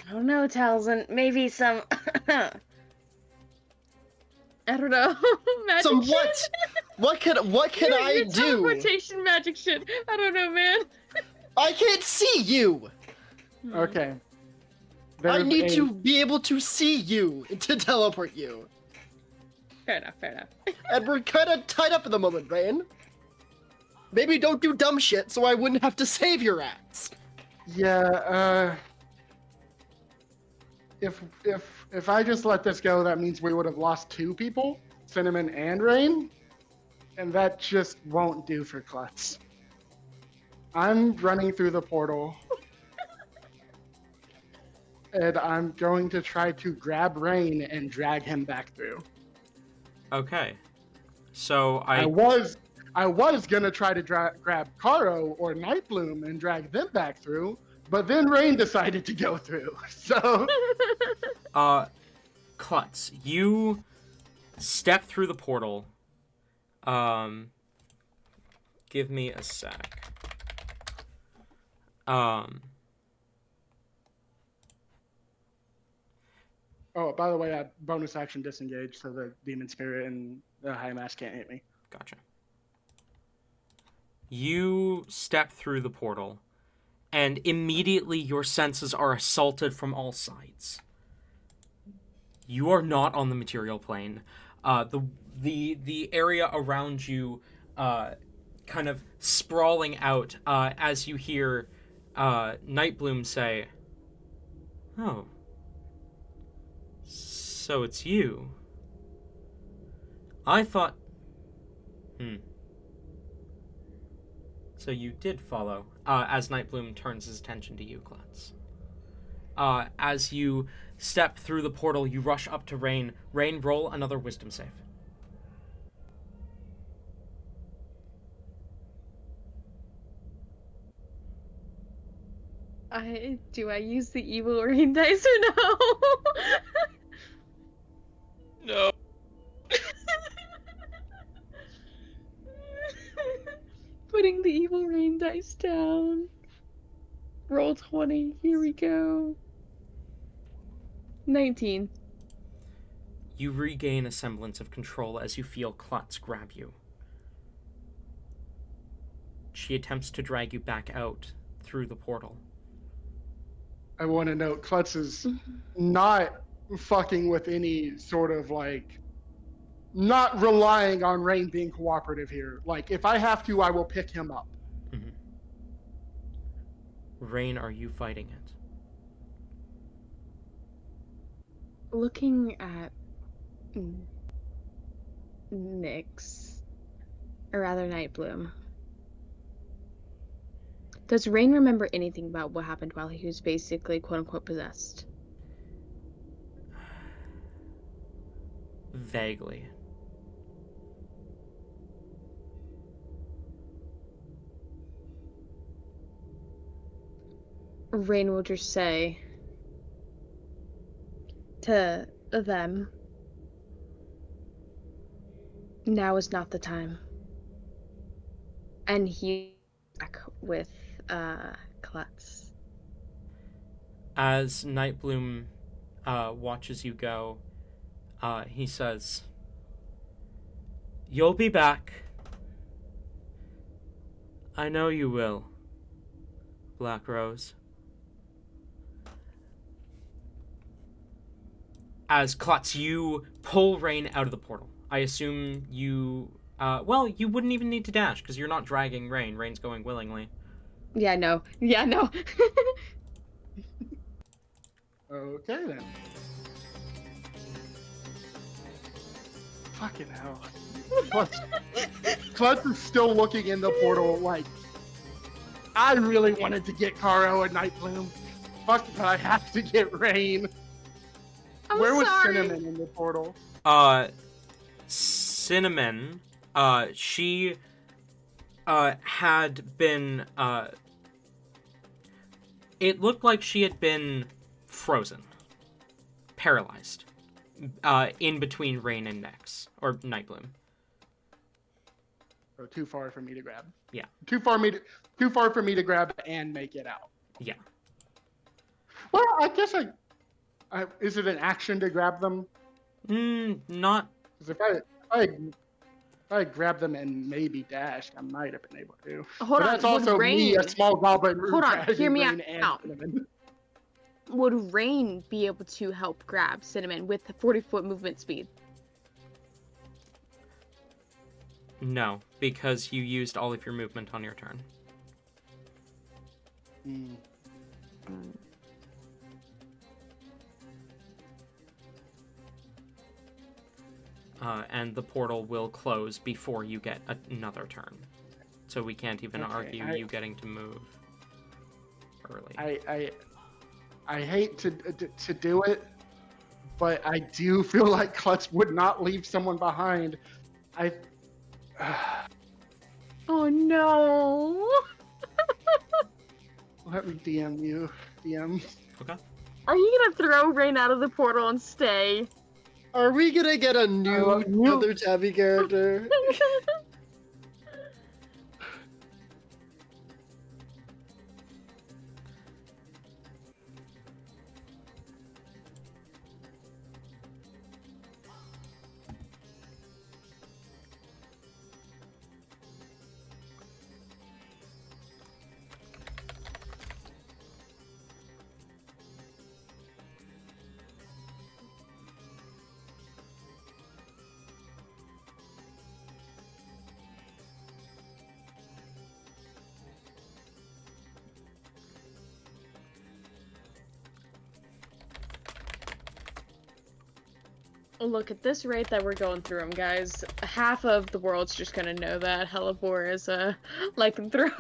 I don't know, Talzin. Maybe some. I don't know. Magic Some shit? what? What can I Your do? teleportation magic shit. I don't know, man. I can't see you. Okay. I There's need a- to be able to see you to teleport you. Fair enough, fair enough. And we're kind of tied up at the moment, Rain. Maybe don't do dumb shit so I wouldn't have to save your ass. Yeah, if I just let this go, that means we would have lost 2 people, Cinnamon and Rain, and that just won't do for Klutz. I'm running through the portal, and I'm going to try to grab Rain and drag him back through. Okay. So I was gonna try to grab Karo or Nightbloom and drag them back through, but then Rain decided to go through. So Klutz, you step through the portal. Give me a sec. Oh, by the way, I bonus action disengage, so the demon spirit and the high mass can't hit me. Gotcha. You step through the portal, and immediately your senses are assaulted from all sides. You are not on the material plane. The area around you, kind of sprawling out, as you hear Nightbloom say, "Oh, so it's you. I thought." So you did follow, as Nightbloom turns his attention to you, Klutz. As you step through the portal, you rush up to Rain. Rain, roll another wisdom save. Do I use the evil rain dice or no? No. Putting the evil rain dice down. Roll 20. Here we go. 19. You regain a semblance of control as you feel Klutz grab you. She attempts to drag you back out through the portal. I want to note Klutz is not fucking with any sort of like, not relying on Rain being cooperative here. Like, if I have to, I will pick him up. Mm-hmm. Rain, are you fighting it? Looking at Nyx, or rather Nightbloom. Does Rain remember anything about what happened while he was basically quote-unquote possessed? Vaguely. Rain will just say to them, now is not the time. And he back with Klutz. As Nightbloom watches you go, he says, "You'll be back. I know you will, Black Rose." As Klutz, you pull Rain out of the portal. I assume you... well, you wouldn't even need to dash, because you're not dragging Rain. Rain's going willingly. Yeah, no. Yeah, no. Okay, then. Fucking hell. Klutz is still looking in the portal like, I really wanted to get Karo and Nightbloom. Fuck, but I have to get Rain. I'm Where was sorry. Cinnamon in the portal? Cinnamon, she had been, it looked like she had been frozen, paralyzed, in between Rain and Nyx, or Nightbloom. Oh, too far for me to grab. Yeah. Too far for me to grab and make it out. Yeah. Well, I guess is it an action to grab them? Not. Because if I grab them and maybe dashed, I might have been able to. Hold But on. that's also me, a small goblin. Hold on, dragging hear me Rain and out. Cinnamon. Would Rain be able to help grab Cinnamon with 40-foot movement speed? No, because you used all of your movement on your turn. And the portal will close before you get another turn. So we can't even argue you getting to move early. I hate to do it, but I do feel like Klutz would not leave someone behind. Oh no! Let me DM you. DM. Okay. Are you gonna throw Rain out of the portal and stay? Are we gonna get a new other Tabby character? Look at this rate that we're going through them, guys. Half of the world's just gonna know that Hellebore is a lycanthrope.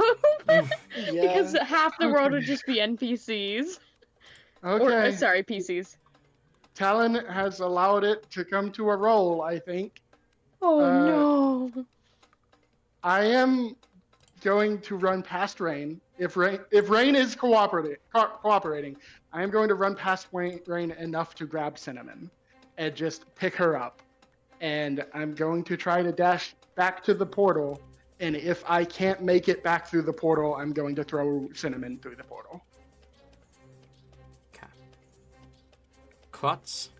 Because half the world would just be NPCs. Okay. Or, sorry, PCs. Talon has allowed it to come to a roll, I think. Oh no. I am going to run past Rain. If Rain is cooperating, I am going to run past Rain enough to grab Cinnamon and just pick her up. And I'm going to try to dash back to the portal. And if I can't make it back through the portal, I'm going to throw Cinnamon through the portal. Klutz.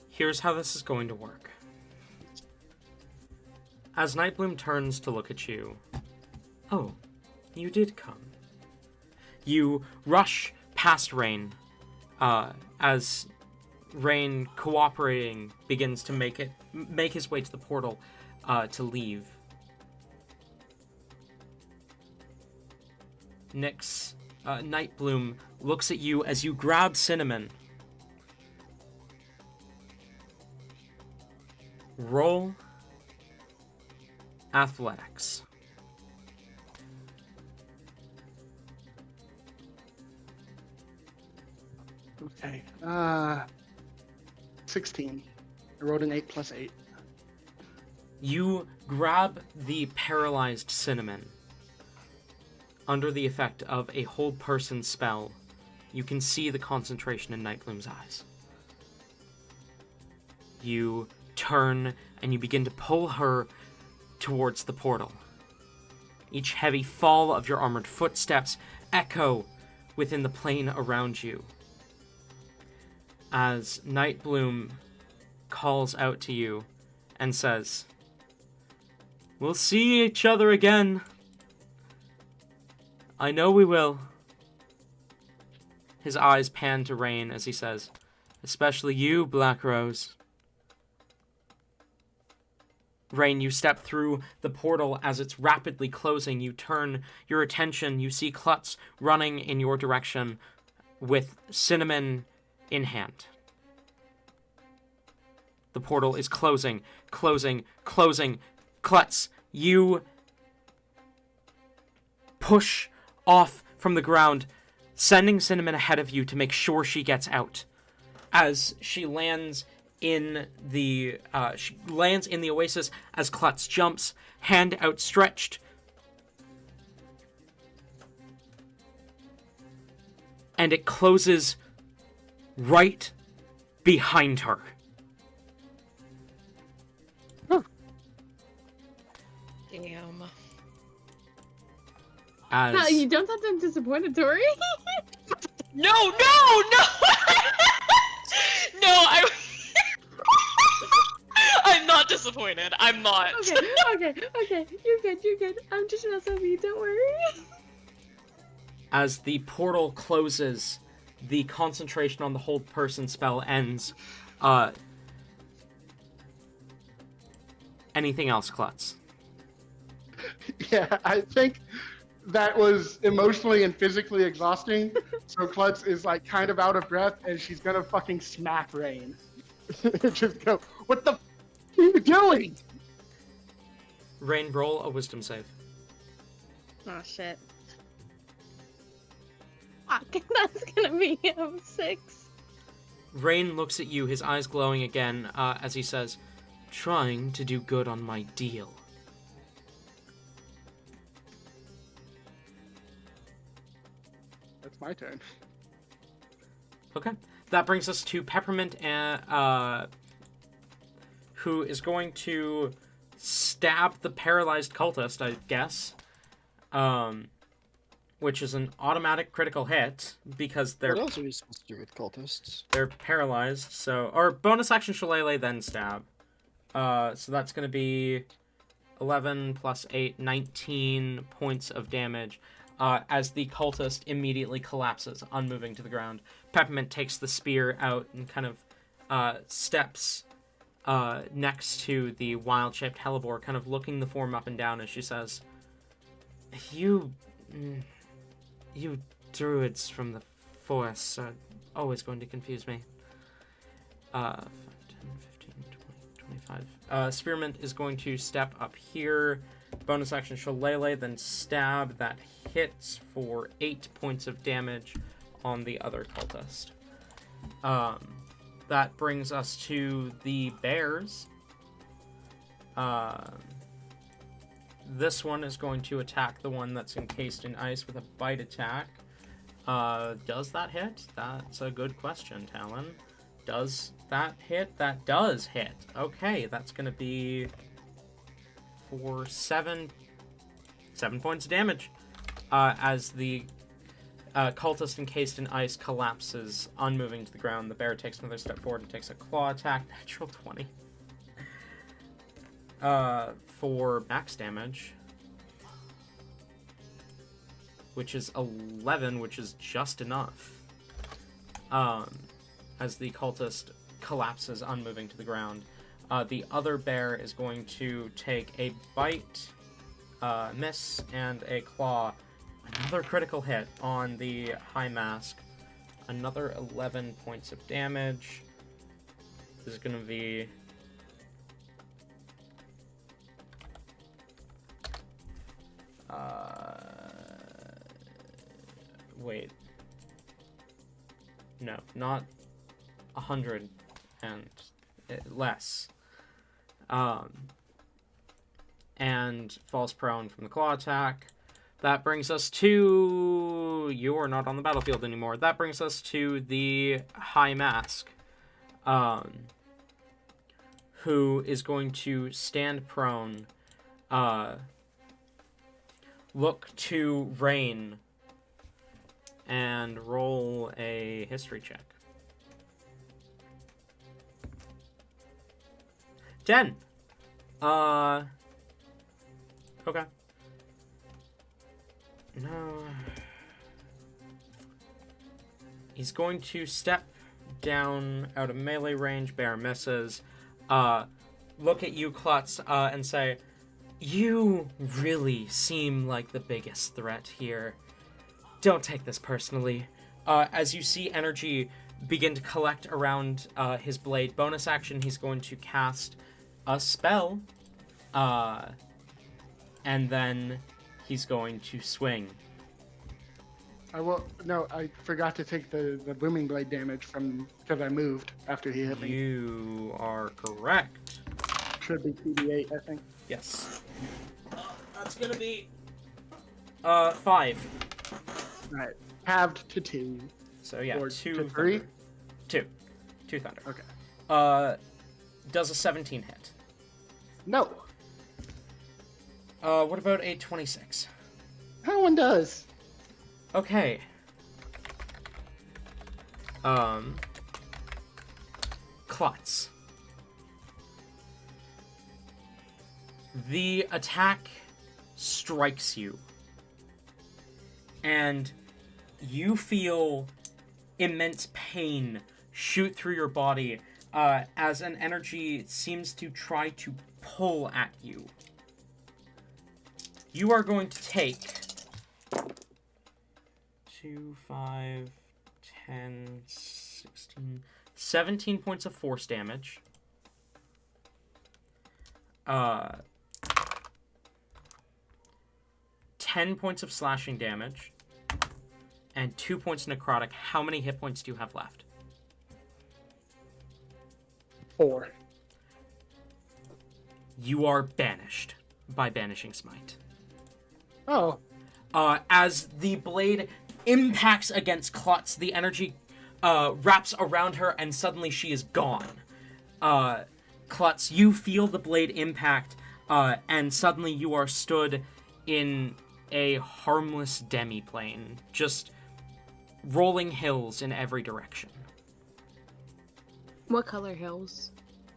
Here's how this is going to work. As Nightbloom turns to look at you, oh, you did come. You rush past Rain, as Rain, cooperating, begins to make his way to the portal to leave. Nyx, Nightbloom looks at you as you grab Cinnamon. Roll athletics. Okay. 16. I rolled an 8 plus 8. You grab the paralyzed Cinnamon. Under the effect of a hold person spell, you can see the concentration in Nightbloom's eyes. You turn and you begin to pull her towards the portal. Each heavy fall of your armored footsteps echo within the plane around you. As Nightbloom calls out to you and says, "We'll see each other again. I know we will." His eyes pan to Rain as he says, "Especially you, Black Rose." Rain, you step through the portal as it's rapidly closing. You turn your attention. You see Klutz running in your direction with Cinnamon in hand. The portal is closing, closing, closing. Klutz, you push off from the ground, sending Cinnamon ahead of you to make sure she gets out. As she lands in the oasis, as Klutz jumps, hand outstretched, and it closes right behind her. Damn. As You don't have to disappointed, Tori. No, no, no! No, I'm not disappointed. I'm not. Okay. You're good. I'm just messing with you. Don't worry. as the portal closes, the concentration on the hold person spell ends. Anything else, Klutz? Yeah, I think that was emotionally and physically exhausting. So Klutz is like kind of out of breath, and she's gonna fucking smack Rain. Just go, what the f are you doing? Rain, roll a wisdom save. Oh shit. Fuck, that's gonna be 6. Rain looks at you, his eyes glowing again, as he says, "Trying to do good on my deal." That's my turn. Okay. That brings us to Peppermint, who is going to stab the paralyzed cultist, I guess. Which is an automatic critical hit, because they're What else are we supposed to do with cultists? they're paralyzed, so... Or bonus action Shillelagh, then stab. So that's going to be 11 plus 8, 19 points of damage. As the cultist immediately collapses, unmoving to the ground. Peppermint takes the spear out and kind of steps next to the wild-shaped hellebore, kind of looking the form up and down as she says, You druids from the forest are always going to confuse me. 5, 10, 15, 20, 25. Spearmint is going to step up here. Bonus action Shillelagh, then stab. That hits for 8 points of damage on the other cultist. That brings us to the bears. This one is going to attack the one that's encased in ice with a bite attack. Does that hit? That's a good question, Talon. Does that hit? That does hit. Okay, that's going to be for 7 points of damage. As the cultist encased in ice collapses, unmoving to the ground. The bear takes another step forward and takes a claw attack. Natural 20. For max damage, which is 11, which is just enough. As the cultist collapses, unmoving to the ground. The other bear is going to take a bite, miss, and a claw. Another critical hit on the high mask. Another 11 points of damage. This is going to be... wait. No, not 100 and less. And falls prone from the claw attack. That brings us to... You are not on the battlefield anymore. That brings us to the High Mask. Who is going to stand prone. Look to Rain. And roll a history check. 10. Okay. No. He's going to step down out of melee range. Bear misses. Look at you, Klutz, and say, "You really seem like the biggest threat here. Don't take this personally." As you see energy begin to collect around his blade, bonus action, he's going to cast a spell. And then he's going to swing. I forgot to take the booming blade damage because I moved after he hit me. You are correct. Should be 2d8, I think. Yes. That's gonna be 5. Alright. Halved to 2. So yeah, Or 2 to 3? thunder. 2 thunder. Okay. Does a 17 hit? No. What about a 26? No one does. Okay. Klutz. The attack strikes you. And you feel immense pain shoot through your body as an energy seems to try to pull at you. You are going to take 2, 5, 10, 16, 17 points of force damage. 10 points of slashing damage. And 2 points necrotic. How many hit points do you have left? 4. You are banished by Banishing Smite. Oh. As the blade impacts against Klutz, the energy wraps around her, and suddenly she is gone. Klutz, you feel the blade impact, and suddenly you are stood in a harmless demi-plane, just rolling hills in every direction. What color hills?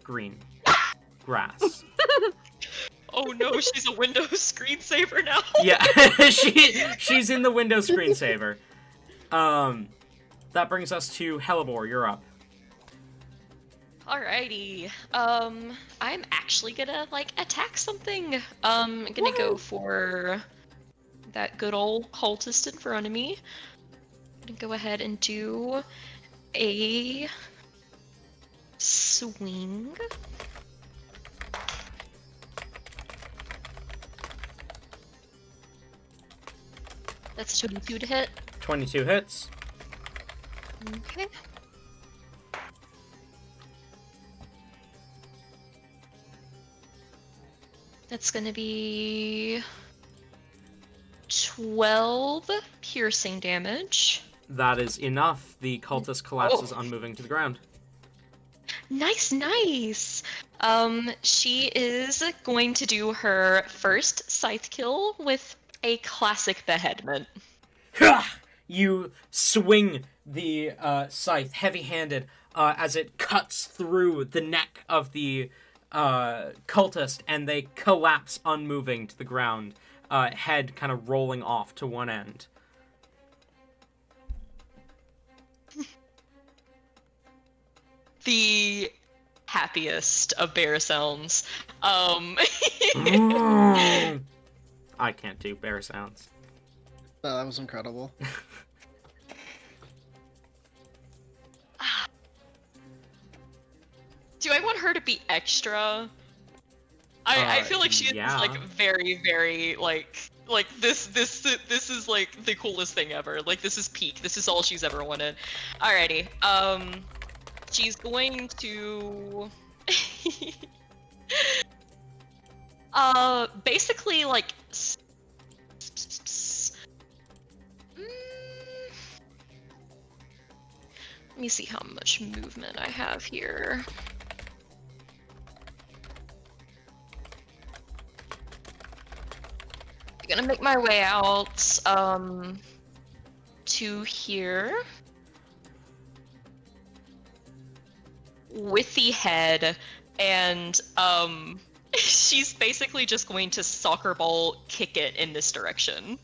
Green. Grass. Oh no, she's a Windows screensaver now. Yeah, she's in the Windows screensaver. That brings us to Hellebore. You're up. Alrighty. I'm actually gonna attack something. I'm gonna go for that good old cultist in front of me. I'm gonna go ahead and do a swing. That's 22 to hit. 22 hits. Okay. That's gonna be 12 piercing damage. That is enough. The cultist collapses, unmoving to the ground. Nice, nice. She is going to do her first scythe kill with a classic beheadment. You swing the scythe heavy-handed as it cuts through the neck of the cultist, and they collapse unmoving to the ground, head kind of rolling off to one end. The happiest of bear sounds. I can't do bear sounds. That was incredible. Do I want her to be extra? I feel like she is yeah. like very, very like this is like the coolest thing ever. Like this is peak. This is all she's ever wanted. Alrighty. She's going to basically like let me see how much movement I have here. I'm gonna make my way out to here with the head, and she's basically just going to soccer ball kick it in this direction.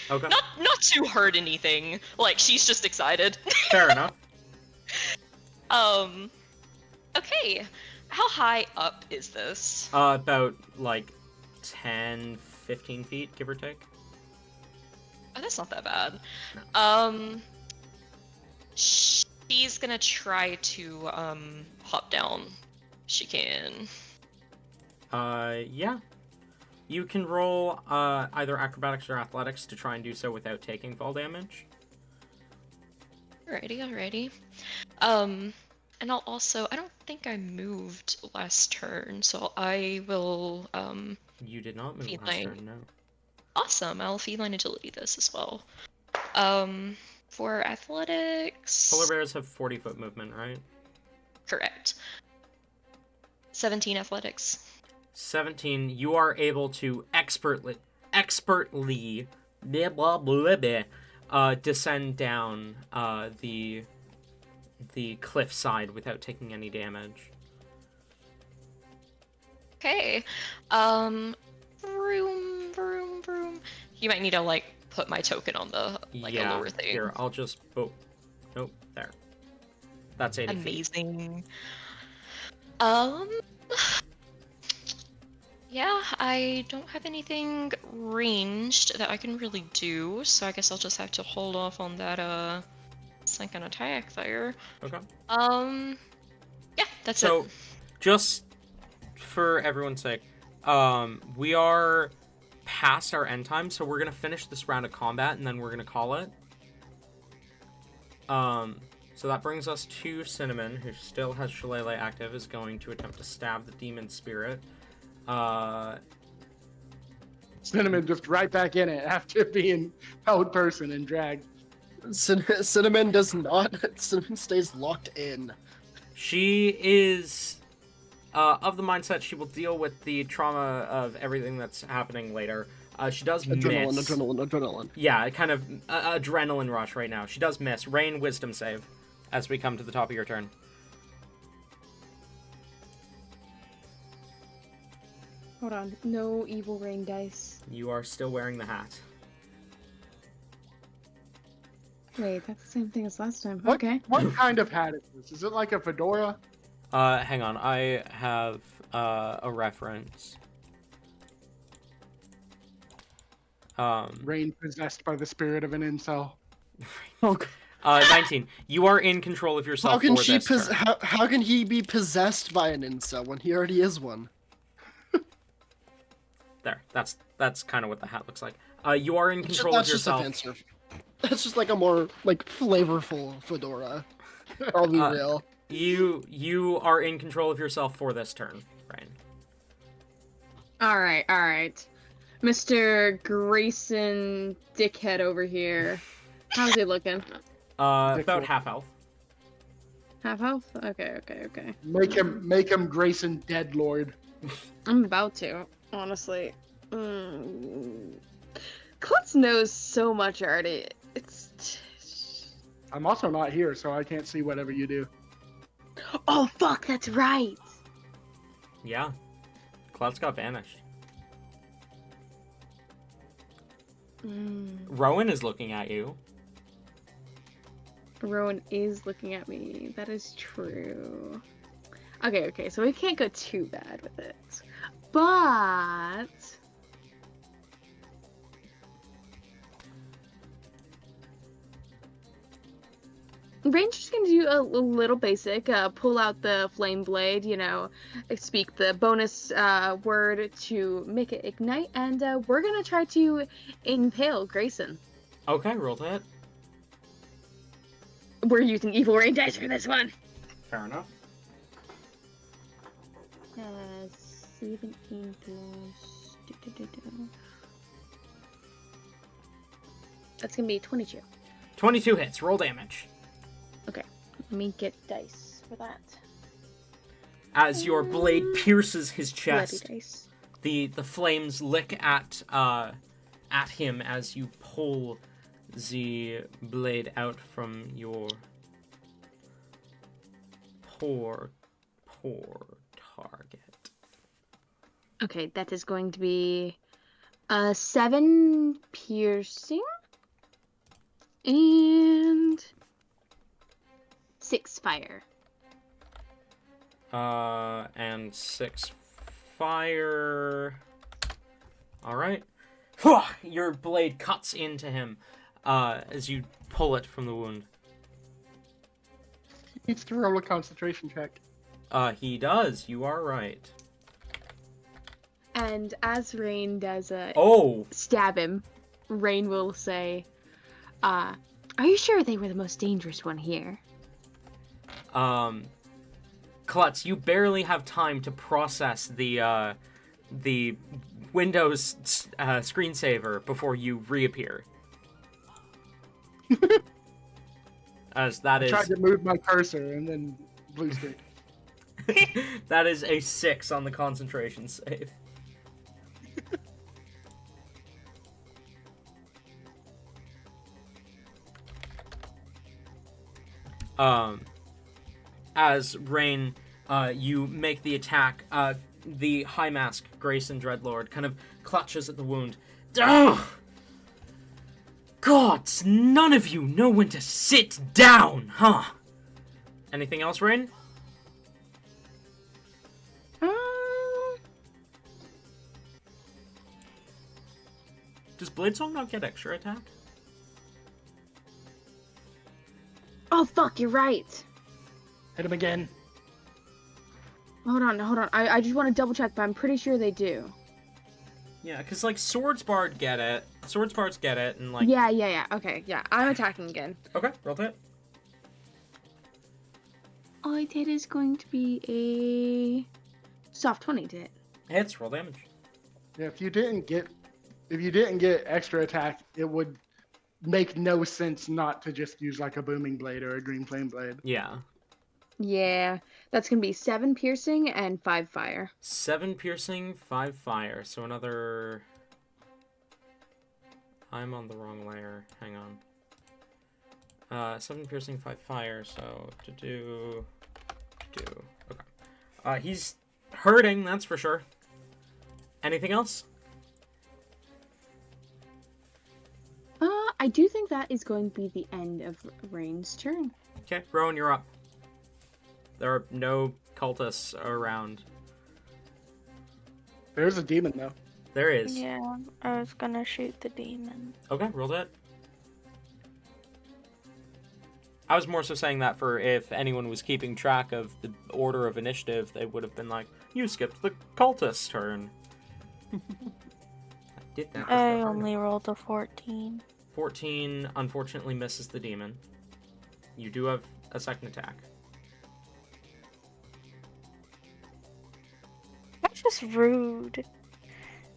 Okay. Not to hurt anything. Like she's just excited. Fair enough. Okay. How high up is this? About like 10, 15 feet, give or take. Oh, that's not that bad. No. She's gonna try to hop down. She can. Yeah. You can roll either acrobatics or athletics to try and do so without taking fall damage. Alrighty. And I'll also, I don't think I moved last turn, so I will You did not move last feline. turn, no. Awesome, I'll feline agility this as well. For athletics. Polar bears have 40-foot movement, right? Correct. 17 athletics. 17, you are able to expertly blah, blah, blah, blah, descend down the cliff side without taking any damage. Okay. Vroom. You might need to like put my token on the like a lower thing. Here, I'll just nope, there. That's 80 feet. Amazing. Yeah, I don't have anything ranged that I can really do, so I guess I'll just have to hold off on that second attack there. Okay. Yeah, that's it. So, just for everyone's sake, we are past our end time, so we're gonna finish this round of combat and then we're gonna call it. So that brings us to Cinnamon, who still has Shillelagh active, is going to attempt to stab the demon spirit. Cinnamon just right back in it after being held person and dragged. Cinnamon does not. Cinnamon stays locked in. She is of the mindset she will deal with the trauma of everything that's happening later. She does miss. Adrenaline. Yeah, kind of adrenaline rush right now. She does miss. Rain, wisdom save as we come to the top of your turn. Hold on. No evil rain dice. You are still wearing the hat. Wait, that's the same thing as last time. What, Okay. What kind of hat is this? Is it like a fedora? Hang on. I have a reference. Rain possessed by the spirit of an incel. Oh, 19. You are in control of yourself. how can for she this turn. how can he be possessed by an incel when he already is one? There. That's kind of what the hat looks like. You are in control That's of just yourself. offensive. That's just like a more like flavorful fedora. I'll be real. You are in control of yourself for this turn, Rain. All right. Mr. Grayson Dickhead over here. How's he looking? About half health. Half health? Okay. Make him Grayson Deadlord. I'm about to, honestly. Klutz knows so much already. I'm also not here, so I can't see whatever you do. Oh fuck, that's right. Yeah. Klutz got banished. Rowan is looking at you. Rowan is looking at me. That is true. Okay, so we can't go too bad with it. But Ranger's gonna do a little basic, pull out the flame blade, speak the bonus word to make it ignite, and we're gonna try to impale Grayson. Okay, roll to hit. We're using evil rain dice for this one. Fair enough. 17 plus. That's gonna be 22. 22 hits. Roll damage. Okay, let me get dice for that. As your blade pierces his chest, Bloody dice. the flames lick at him as you pull the blade out from your poor target. Okay, that is going to be 7 piercing and 6 fire. And 6 fire. All right. Your blade cuts into him as you pull it from the wound. He needs to roll a concentration check. He does. You are right. And as Rain does Oh! stab him, Rain will say, are you sure they were the most dangerous one here? Klutz, you barely have time to process the Windows screensaver before you reappear. As that I is... tried to move my cursor and then blue screen. That is a 6 on the concentration save. As Rain, you make the attack, the High Mask, Grayson Dreadlord, kind of clutches at the wound. Ugh! Gods, none of you know when to sit down, huh? Anything else, Rain? Does Bladesong not get extra attack? Oh fuck, you're right. Hit him again. Hold on. I just want to double check, but I'm pretty sure they do. Yeah, because, like, Swordsbard get it. Swordsbards get it, and, like... Yeah. Okay, yeah. I'm attacking again. Okay, roll to hit. All I did is going to be a soft 20 to hit. Hits, roll damage. Yeah, if you didn't get extra attack, it would make no sense not to just use like a booming blade or a green flame blade. Yeah. Yeah, that's going to be 7 piercing and 5 fire. 7 piercing, 5 fire. So another... I'm on the wrong layer. Hang on. 7 piercing, 5 fire. So to do... Okay. He's hurting, that's for sure. Anything else? I do think that is going to be the end of Rain's turn. Okay, Rowan, you're up. There are no cultists around. There's a demon though. There is. Yeah, I was gonna shoot the demon. Okay, roll that. I was more so saying that for if anyone was keeping track of the order of initiative, they would have been like, you skipped the cultist's turn. I did that. I only rolled a 14. 14 unfortunately misses the demon. You do have a second attack. That's just rude.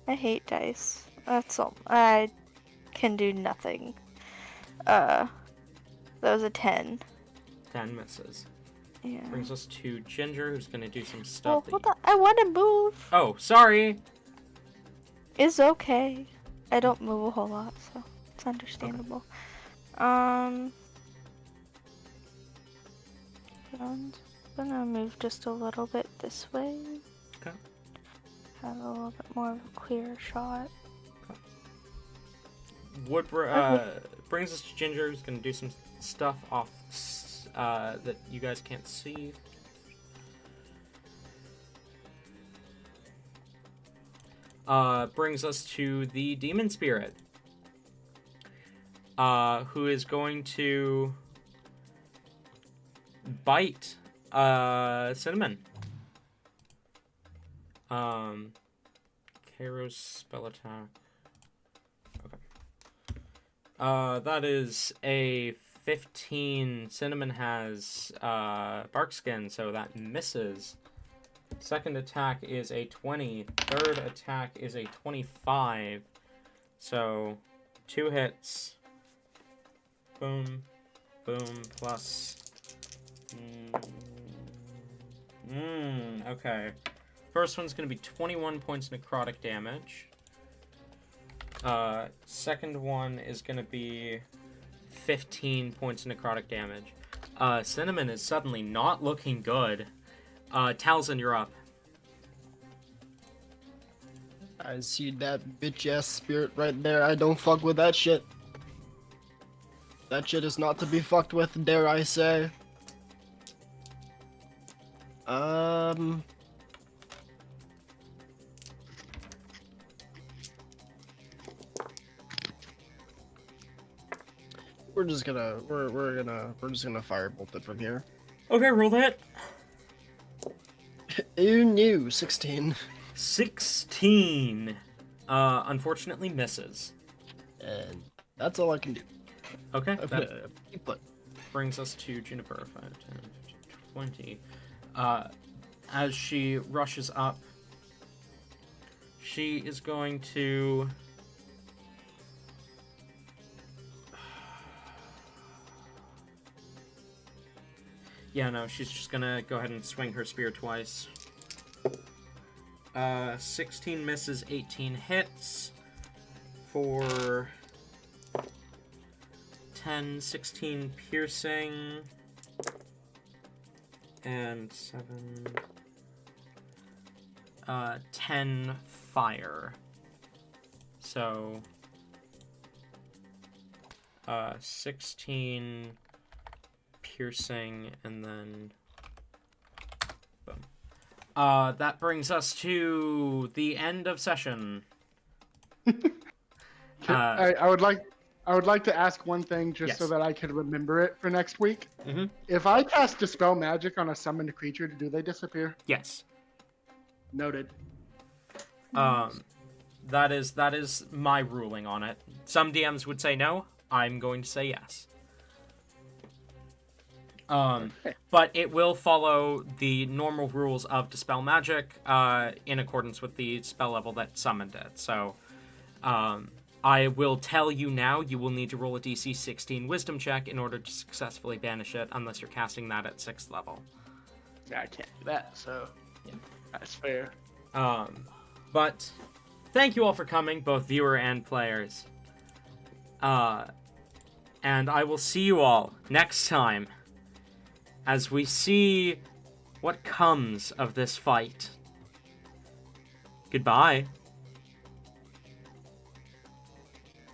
I hate dice. That's all. I can do nothing. That was a 10. 10 misses. Yeah. Brings us to Ginger, who's gonna do some Oh, stuff. hold on. I want to move. Oh, sorry. It's okay. I don't move a whole lot, so it's understandable. I'm gonna move just a little bit this way. Okay. Have a little bit more of a clear shot. Brings us to Ginger, who's gonna do some stuff off that you guys can't see. Brings us to the demon spirit, who is going to bite Cinnamon. Kairos spell attack. Okay. That is a 15. Cinnamon has bark skin, so that misses. Second attack is a 20. Third attack is a 25. So 2 hits. Boom. Boom. Plus. Okay. First one's going to be 21 points necrotic damage. Second one is going to be 15 points necrotic damage. Cinnamon is suddenly not looking good. Talzin, you're up. I see that bitch ass spirit right there. I don't fuck with that shit. That shit is not to be fucked with, dare I say. We're just gonna firebolt it from here. Okay, roll that. Ew, new 16. 16. Unfortunately misses. And that's all I can do. Okay, I'm that gonna keep put. brings us to Juniper. 5, 10, 15, 20. As she rushes up, she is going to... Yeah, no, she's just gonna go ahead and swing her spear twice. 16 misses, 18 hits for 10, 16 piercing, and 10 fire. So, 16 piercing, and then boom. That brings us to the end of session. I would like to ask one thing just so Yes. that I can remember it for next week. Mhm. If I cast Dispel Magic on a summoned creature, do they disappear? Yes. Noted. That is my ruling on it. Some DMs would say no. I'm going to say yes. But it will follow the normal rules of Dispel Magic in accordance with the spell level that summoned it. So, I will tell you now, you will need to roll a DC 16 Wisdom check in order to successfully banish it, unless you're casting that at 6th level. Yeah, I can't do that, so Yeah. that's fair. But thank you all for coming, both viewer and players. And I will see you all next time as we see what comes of this fight. Goodbye.